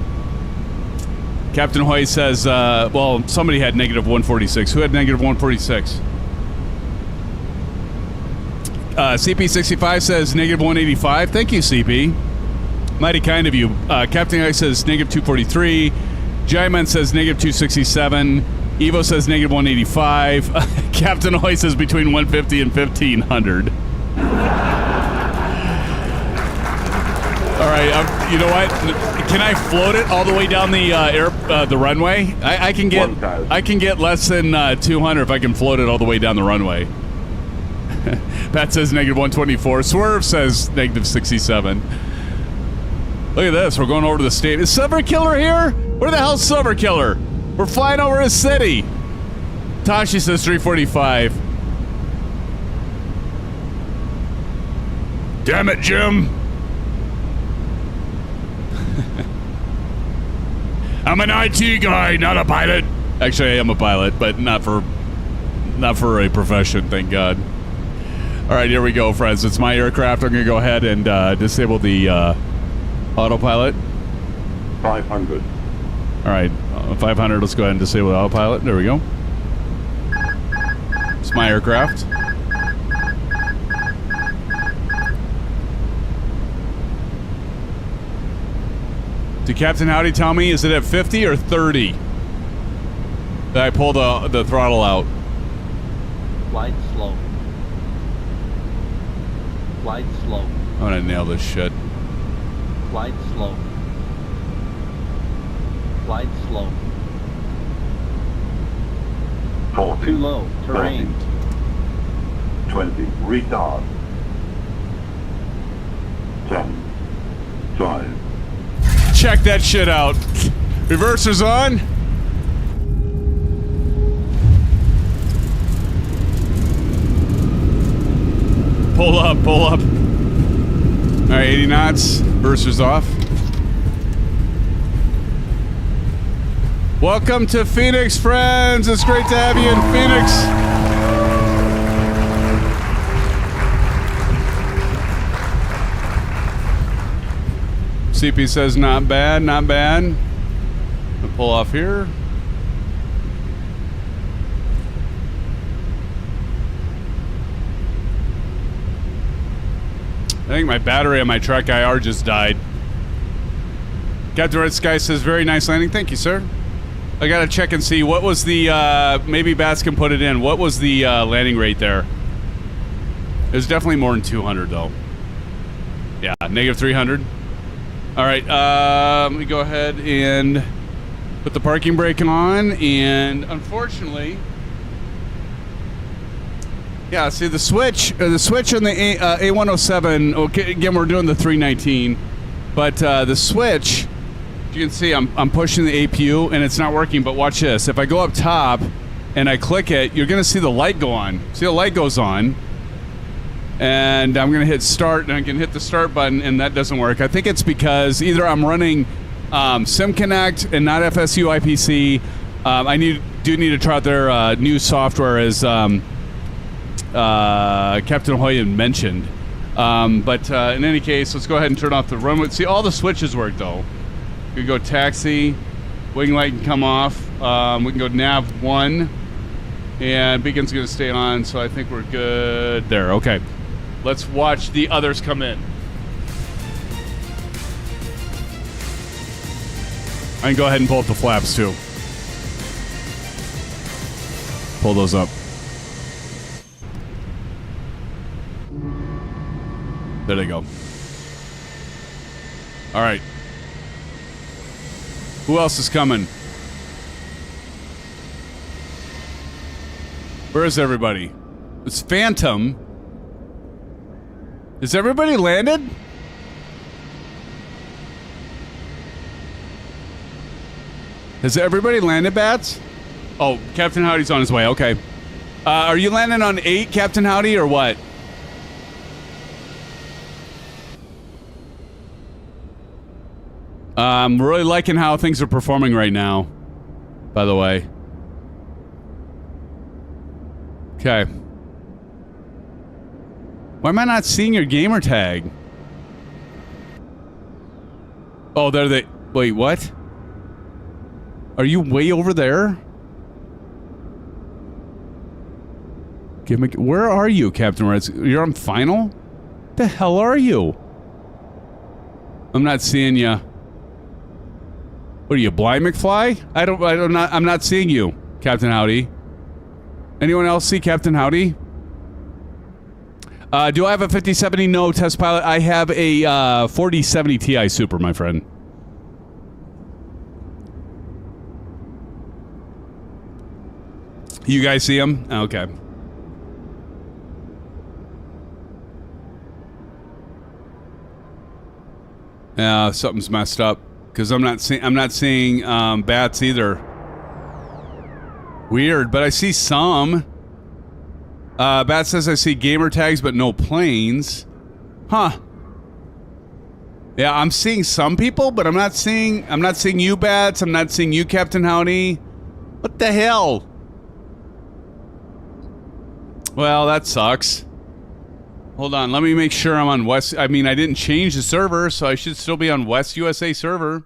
Captain Hoy says, well, somebody had negative 146. Who had negative 146? CP65 says negative 185. Thank you, CP. Mighty kind of you. Captain I says negative 243. Jaiman says negative 267. Evo says negative 185. Captain Hoy says between 150 and 1500. All right, you know what? Can I float it all the way down the runway? I can get less than 200 if I can float it all the way down the runway. Pat says negative 124. Swerve says negative 67. Look at this. We're going over to the state. Is Silver Killer here? Where the hell's Silver Killer? We're flying over his city. Tashi says 345. Damn it, Jim. I'm an IT guy, not a pilot. Actually, I am a pilot, but not for a profession, thank God. All right, here we go, friends. It's my aircraft. I'm going to go ahead and disable the autopilot. 500. All right, 500. Let's go ahead and disable the autopilot. There we go. It's my aircraft. Did Captain Howdy tell me, is it at 50 or 30 that I pull the throttle out? Glide slow. Glide slow. I'm gonna nail this shit. Glide slow. Glide slow. 40. Too low. Terrain. 20. Retard. 10. 5. Check that shit out. Reverser's on. Pull up, pull up. All right, 80 knots. Reverser's off. Welcome to Phoenix, friends. It's great to have you in Phoenix. CP says not bad, not bad. I'll pull off here. I think my battery on my Trek IR just died. Captain Red Sky says very nice landing. Thank you, sir. I gotta check and see what was the maybe Bats can put it in. What was the landing rate there? It was definitely more than 200 though. Yeah, negative 300. All right, let me go ahead and put the parking brake on, and unfortunately, yeah, see the switch on the A107. Okay, again, we're doing the 319, but the switch, you can see I'm pushing the APU and it's not working. But watch this: if I go up top and I click it, you're gonna see the light go on. See, the light goes on. And I'm going to hit start, and I can hit the start button, and that doesn't work. I think it's because either I'm running SimConnect and not FSU IPC. I do need to try out their new software, as Captain Hoyen mentioned. But in any case, let's go ahead and turn off the runway. See, all the switches work, though. We can go taxi, wing light can come off. We can go nav 1, and beacon's going to stay on, so I think we're good there. Okay. Let's watch the others come in. I can go ahead and pull up the flaps too. Pull those up. There they go. All right. Who else is coming? Where is everybody? It's Phantom. Is everybody landed? Has everybody landed, Bats? Oh, Captain Howdy's on his way. Okay. Are you landing on 8, Captain Howdy, or what? I'm really liking how things are performing right now, by the way. Okay. Why am I not seeing your gamer tag? Oh, there they... Wait, what? Are you way over there? Give me... Where are you, Captain Reds? You're on final? The hell are you? I'm not seeing you. What are you, blind McFly? I'm not seeing you, Captain Howdy. Anyone else see Captain Howdy? Do I have a 5070? No, test pilot. I have a 4070 Ti Super, my friend. You guys see him? Okay. Yeah, something's messed up because I'm not seeing bats either. Weird, but I see some. Bat says I see gamer tags, but no planes. Huh. Yeah, I'm seeing some people, but I'm not seeing you, Bats. I'm not seeing you, Captain Howdy. What the hell? Well, that sucks. Hold on, let me make sure I'm on West. I mean, I didn't change the server, so I should still be on West USA server.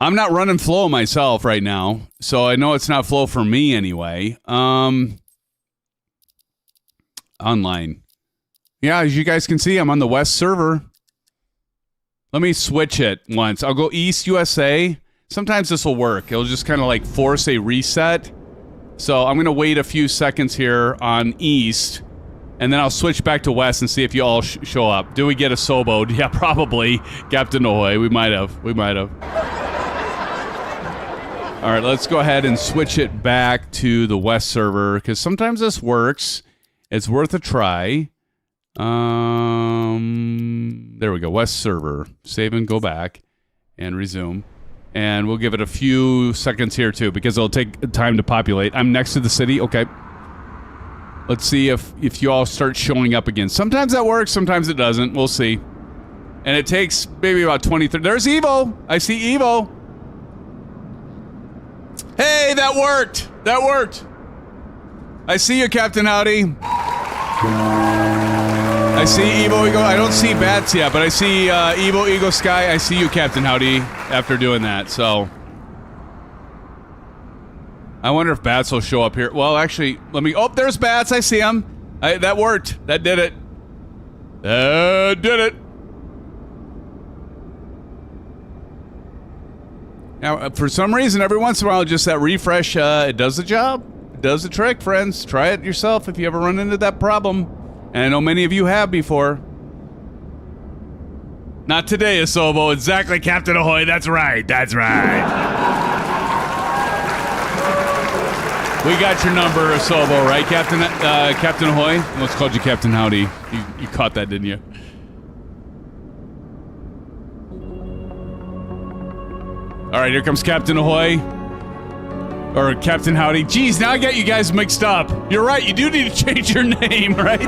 I'm not running flow myself right now, so I know it's not flow for me anyway. Online. Yeah, as you guys can see, I'm on the West server. Let me switch it once. I'll go East USA. Sometimes this will work. It'll just kind of like force a reset. So I'm going to wait a few seconds here on East, and then I'll switch back to West and see if you all show up. Do we get a Sobo? Yeah, probably. Captain Ahoy. We might have. We might have. All right, let's go ahead and switch it back to the West server, because sometimes this works. It's worth a try. There we go. West server. Save and go back and resume. And we'll give it a few seconds here, too, because it'll take time to populate. I'm next to the city. Okay. Let's see if you all start showing up again. Sometimes that works. Sometimes it doesn't. We'll see. And it takes maybe about 20, 30. There's Evo. I see Evo. Hey, that worked. That worked. I see you, Captain Howdy. I see Evo Eagle. I don't see bats yet, but I see Evo Eagle Sky. I see you, Captain Howdy, after doing that. So I wonder if bats will show up here. Well, actually, let me... Oh, there's bats. I see them. That worked. That did it. Did it. Now, for some reason, every once in a while, just that refresh, it does the job. It does the trick, friends. Try it yourself if you ever run into that problem. And I know many of you have before. Not today, Asobo. Exactly, Captain Ahoy. That's right. That's right. We got your number, Asobo, right, Captain Captain Ahoy? I almost called you Captain Howdy. You caught that, didn't you? All right, here comes Captain Ahoy. Or Captain Howdy. Geez, now I got you guys mixed up. You're right, you do need to change your name, right?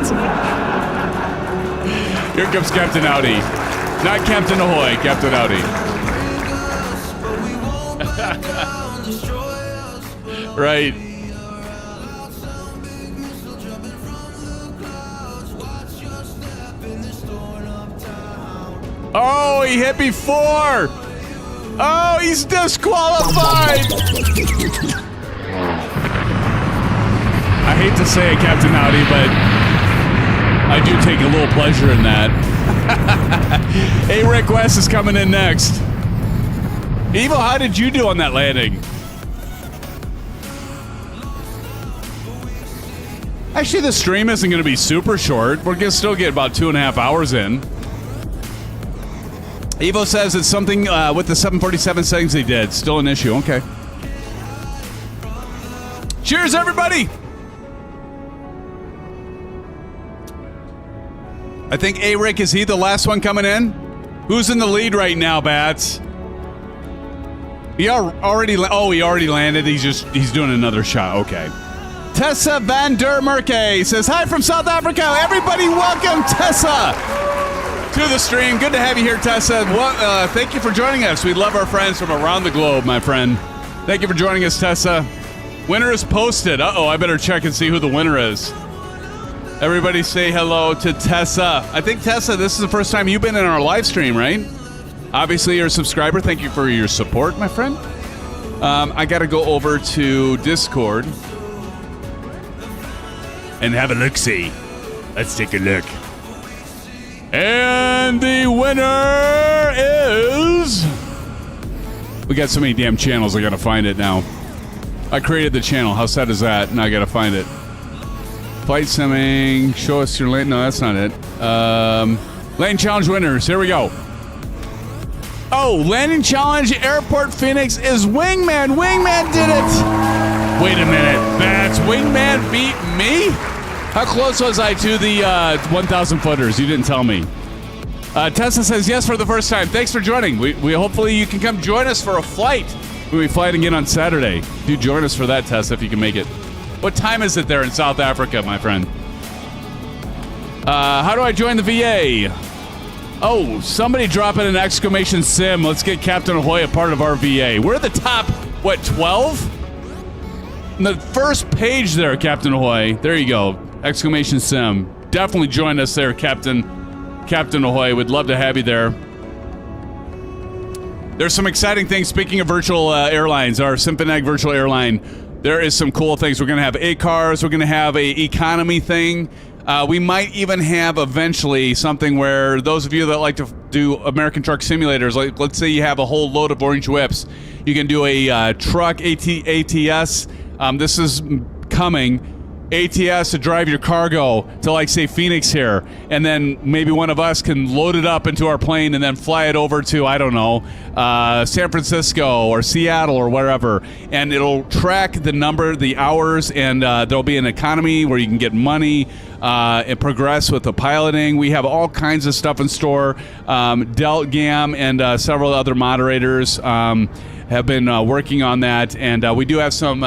Here comes Captain Howdy. Not Captain Ahoy, Captain Howdy. Right. Oh, he hit before! Oh, he's disqualified! I hate to say it, Captain Howdy, but I do take a little pleasure in that. Hey, Rick West is coming in next. Evo, how did you do on that landing? Actually, the stream isn't going to be super short. We're going to still get about 2.5 hours in. Evo says it's something with the 747 settings they did. Still an issue. Okay. Cheers, everybody. I think A-Rick, is he the last one coming in? Who's in the lead right now, Bats? He already landed. He's doing another shot. Okay. Tessa Van der Merke says, hi from South Africa. Everybody welcome Tessa to the stream. Good to have you here, Tessa. Thank you for joining us. We love our friends from around the globe, my friend. Thank you for joining us, Tessa. Winner is posted. Uh-oh, I better check and see who the winner is. Everybody say hello to Tessa. I think, Tessa, this is the first time you've been in our live stream, right? Obviously, you're a subscriber. Thank you for your support, my friend. I got to go over to Discord and have a look-see. Let's take a look. And the winner is... We got so many damn channels, I got to find it now. I created the channel. How sad is that? Now I got to find it. Flight simming. Show us your lane. No, that's not it. Lane challenge winners. Here we go. Oh, landing challenge airport Phoenix is Wingman. Wingman did it. Wait a minute. That's Wingman beat me? How close was I to the 1,000 footers? You didn't tell me. Tessa says yes for the first time. Thanks for joining. We hopefully you can come join us for a flight. We'll be flying again on Saturday. Do join us for that, Tessa, if you can make it. What time is it there in South Africa, my friend? How do I join the VA? Oh, somebody drop in an exclamation sim. Let's get Captain Ahoy a part of our VA. We're the top, 12? In the first page there, Captain Ahoy. There you go. Exclamation sim. Definitely join us there, Captain Ahoy. We'd love to have you there. There's some exciting things. Speaking of virtual airlines, our Symphoneg virtual airline, there is some cool things. We're going to have A-cars. We're going to have a economy thing. We might even have eventually something where those of you that like to do American truck simulators, like let's say you have a whole load of orange whips, you can do a truck ATS. This is coming. ATS to drive your cargo to, like, say, Phoenix here, and then maybe one of us can load it up into our plane and then fly it over to, I don't know, San Francisco or Seattle or wherever, and it'll track the number, the hours, and there'll be an economy where you can get money and progress with the piloting. We have all kinds of stuff in store. Delt Gam and several other moderators have been working on that, and we do have some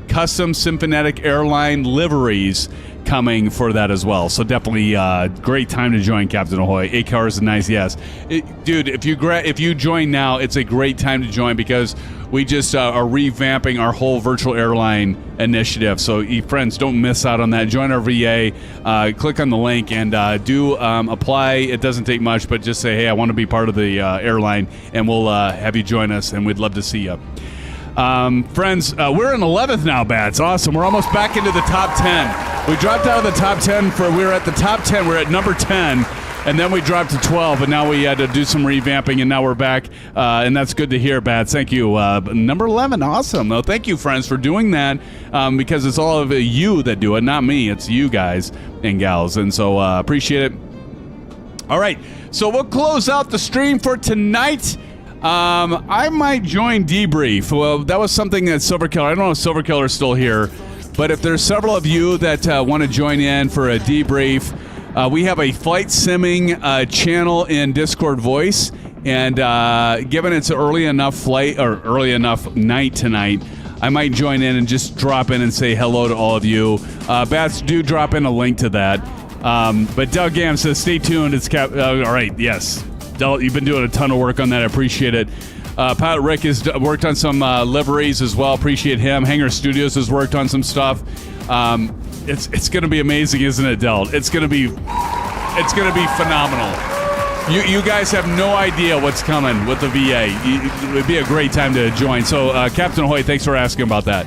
custom Symphonetic airline liveries coming for that as well. So definitely great time to join, Captain Ahoy. 8 cars is nice, yes. Dude, if you join now, it's a great time to join because we just are revamping our whole virtual airline initiative. So friends, don't miss out on that. Join our VA. Click on the link and do apply. It doesn't take much, but just say, hey, I want to be part of the airline, and we'll have you join us, and we'd love to see you. Friends, we're in 11th now, Bats. Awesome. We're almost back into the top 10. We dropped out of the top 10 we were at the top 10. We're at number 10, and then we dropped to 12, but now we had to do some revamping, and now we're back, and that's good to hear, Bats. Thank you. Number 11, awesome. Well, thank you, friends, for doing that, because it's all of you that do it, not me. It's you guys and gals, and so appreciate it. All right, so we'll close out the stream for tonight. I might join Debrief. Well, that was something that Silverkiller, I don't know if Silverkiller's still here, but if there's several of you that want to join in for a debrief, we have a flight simming channel in Discord Voice, and given it's an early enough night tonight, I might join in and just drop in and say hello to all of you. Bats, do drop in a link to that. But Doug Gam says, stay tuned. It's all right, yes. You've been doing a ton of work on that. I appreciate it. Pilot Rick has worked on some liveries as well. Appreciate him. Hangar Studios has worked on some stuff. It's going to be amazing, isn't it, Delt? It's going to be phenomenal. You guys have no idea what's coming with the VA. It would be a great time to join. So, Captain Ahoy, thanks for asking about that.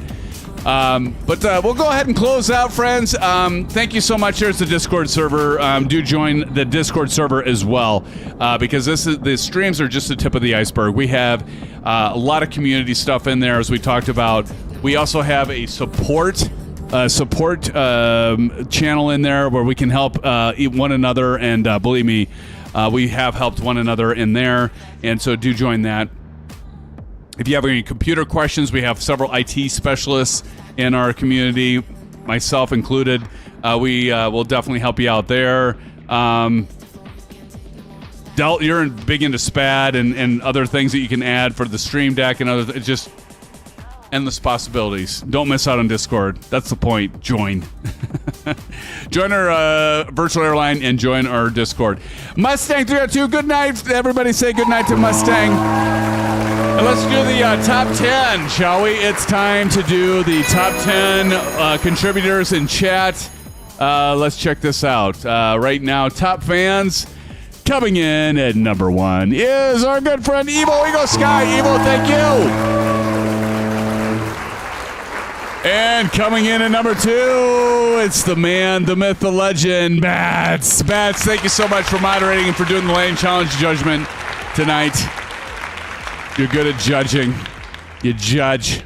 But we'll go ahead and close out, friends. Thank you so much. There's the Discord server. Do join the Discord server as well, because the streams are just the tip of the iceberg. We have a lot of community stuff in there, as we talked about. We also have a support support channel in there where we can help one another, and believe me, we have helped one another in there, and so do join that. If you have any computer questions, we have several IT specialists in our community, myself included. We will definitely help you out there. Delt, you're big into SPAD and other things that you can add for the Stream Deck and other just endless possibilities. Don't miss out on Discord. That's the point. Join. Join our virtual airline and join our Discord. Mustang 302, good night. Everybody say good night to Mustang. And let's do the top 10, shall we? It's time to do the top 10 contributors in chat. Let's check this out. Right now, top fans. Coming in at number 1 is our good friend Evo Eagle Sky. Evo, thank you. And coming in at number 2, it's the man, the myth, the legend, Bats. Bats, thank you so much for moderating and for doing the Lane Challenge judgment tonight. You're good at judging. You judge.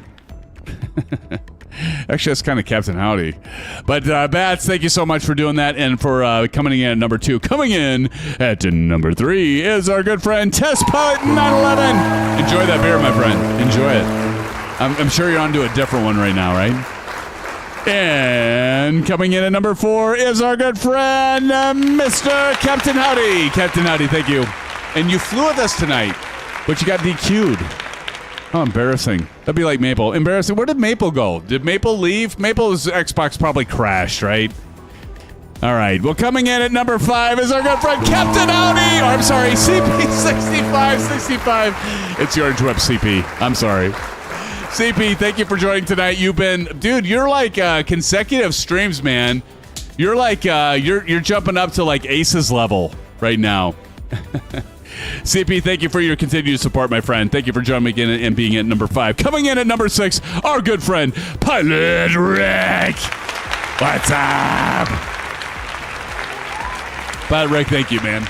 Actually, that's kind of Captain Howdy. But Bats, thank you so much for doing that and for coming in at number 2. Coming in at number 3 is our good friend Test Pilot 911. Enjoy that beer, my friend. Enjoy it. I'm sure you're on to a different one right now, right? And coming in at number 4 is our good friend Mr. Captain Howdy. Captain Howdy, thank you. And you flew with us tonight, but you got DQ'd. Oh, embarrassing. That'd be like Maple. Embarrassing. Where did Maple go? Did Maple leave? Maple's Xbox probably crashed, right? All right. Well, coming in at number 5 is our good friend Captain Howdy. Or, I'm sorry, CP6565. It's your interweb, CP. I'm sorry. CP, thank you for joining tonight. You've been, dude, you're like consecutive streams, man. You're like, you're jumping up to like Aces level right now. CP, thank you for your continued support, my friend. Thank you for jumping in and being at number 5. Coming in at number 6, our good friend, Pilot Rick. What's up? Pilot Rick, thank you, man.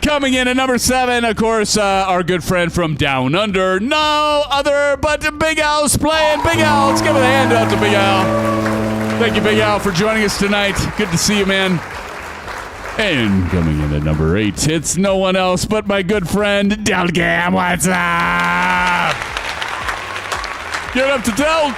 Coming in at number 7, of course, our good friend from Down Under. No other but Big Al's playing. Big Al, let's give a hand out to Big Al. Thank you, Big Al, for joining us tonight. Good to see you, man. And coming in at number 8, it's no one else but my good friend, Delgam. What's up? Give it up to Del.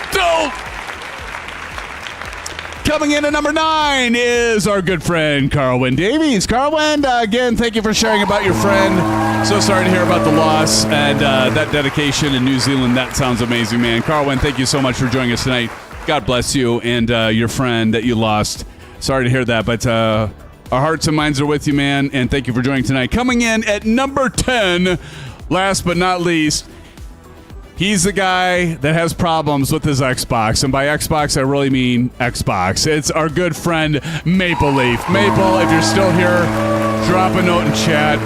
Coming in at number 9 is our good friend, Carlwyn Davies. Carlwyn, again, thank you for sharing about your friend. So sorry to hear about the loss and that dedication in New Zealand. That sounds amazing, man. Carlwyn, thank you so much for joining us tonight. God bless you and your friend that you lost. Sorry to hear that, but our hearts and minds are with you, man, and thank you for joining tonight. Coming in at number 10, last but not least, he's the guy that has problems with his Xbox, and by Xbox, I really mean Xbox. It's our good friend, Maple Leaf. Maple, if you're still here, drop a note in chat.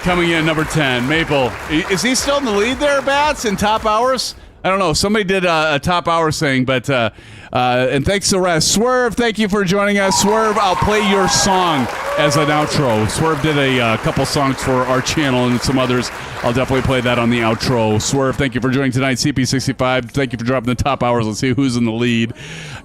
Coming in at number 10, Maple. Is he still in the lead there, Bats, in top hours? I don't know. Somebody did a top hours thing, but and thanks to Rest. Swerve, thank you for joining us. Swerve, I'll play your song as an outro. Swerve did a couple songs for our channel and some others. I'll definitely play that on the outro. Swerve, thank you for joining tonight. CP65, thank you for dropping the top hours. Let's see who's in the lead.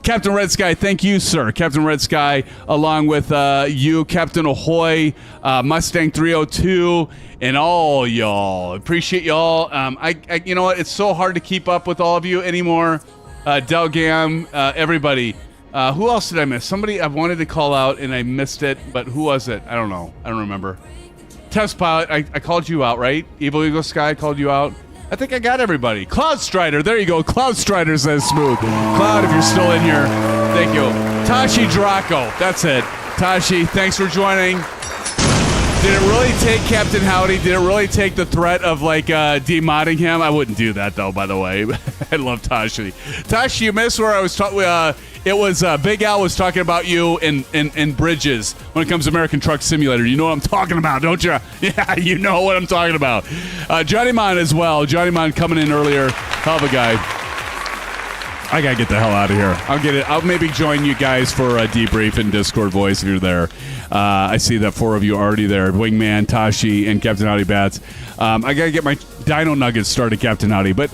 Captain Red Sky, thank you, sir. Captain Red Sky, along with you, Captain Ahoy, Mustang 302, and all y'all. Appreciate y'all. I you know what? It's so hard to keep up with all of you anymore. Delgam, everybody. Who else did I miss? Somebody I wanted to call out and I missed it, but who was it? I don't know. I don't remember. Test Pilot, I called you out, right? Evil Eagle Sky called you out. I think I got everybody. Cloud Strider, there you go. Cloud Strider says smooth. Cloud, if you're still in here, thank you. Tashi Draco, that's it. Tashi, thanks for joining. Did it really take Captain Howdy? Did it really take the threat of like demodding him? I wouldn't do that though, by the way. I love Tashi. Tashi, you missed where I was talking. It was Big Al was talking about you in Bridges when it comes to American Truck Simulator. You know what I'm talking about, don't you? Yeah, you know what I'm talking about. Johnny Mon as well. Johnny Mon coming in earlier. Hell of a guy. I gotta get the hell out of here. I'll maybe join you guys for a debrief in Discord voice if you're there. I see that 4 of you are already there. Wingman, Tashi, and Captain Howdy Bats. I gotta get my Dino Nuggets started, Captain Howdy, but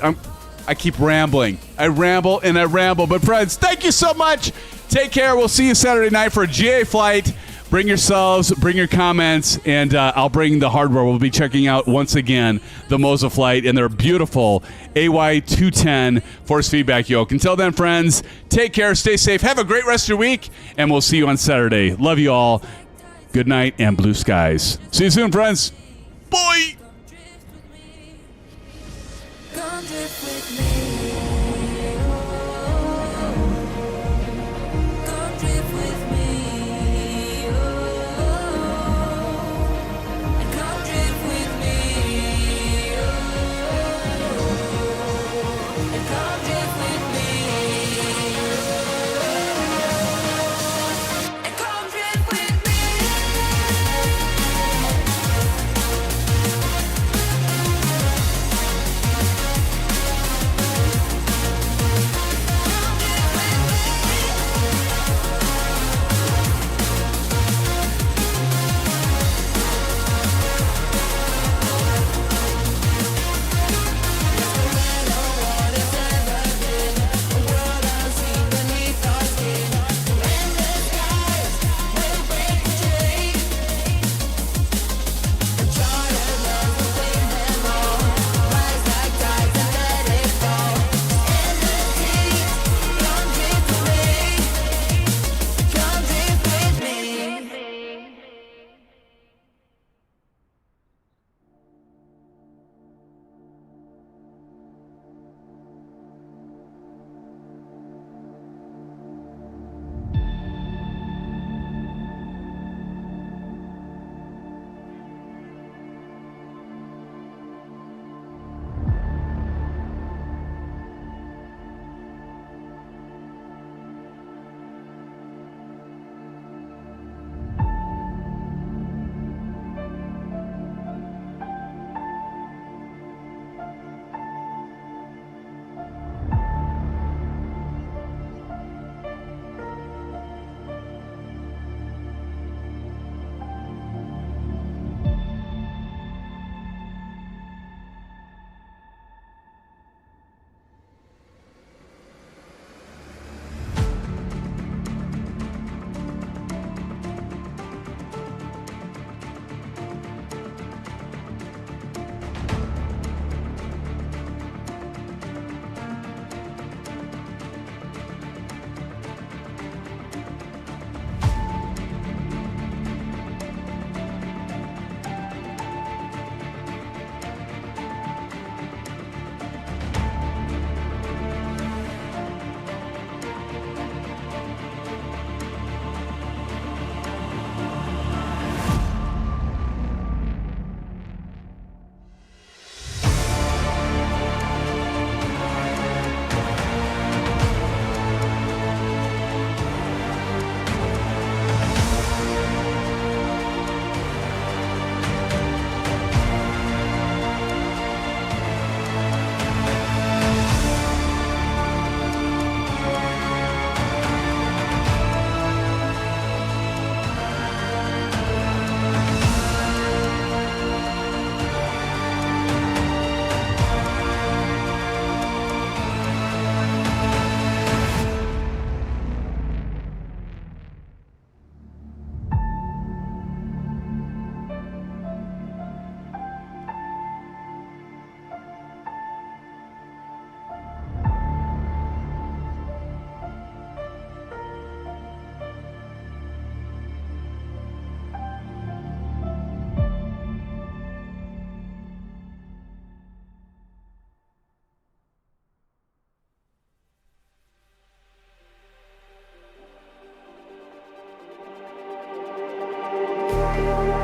I keep rambling. I ramble and I ramble. But friends, thank you so much. Take care. We'll see you Saturday night for a GA flight. Bring yourselves, bring your comments, and I'll bring the hardware. We'll be checking out, once again, the Moza flight and their beautiful AY210 force feedback yoke. Until then, friends, take care, stay safe, have a great rest of your week, and we'll see you on Saturday. Love you all. Good night and blue skies. See you soon, friends. Bye. Come drift with me. Come drift with me. And come drift with me. And come drift with me. And come drift with me.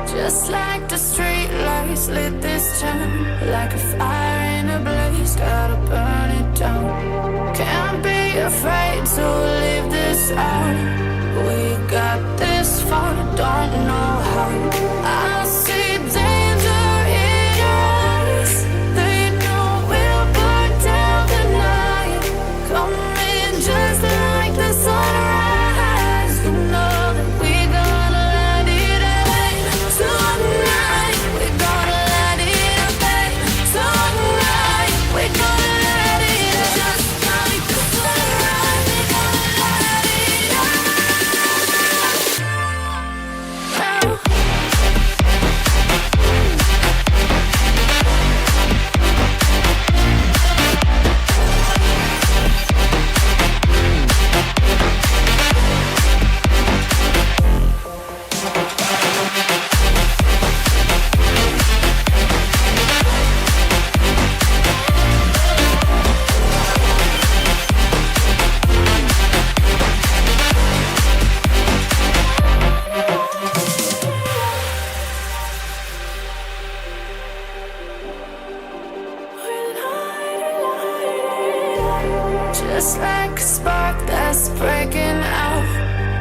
Just like the street lights lit this town, like a fire in a blaze, gotta burn it down. Can't be afraid to leave this out. We got this far, don't know how. I see danger in your eyes. They know we'll burn down the night. Coming just like the sunrise. You know that we gonna light it up tonight. We gonna light it up tonight. We gonna light it up just like Just like a spark that's breaking out.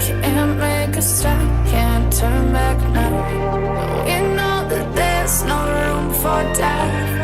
Can't make a stop, can't turn back now. We know that there's no room for doubt.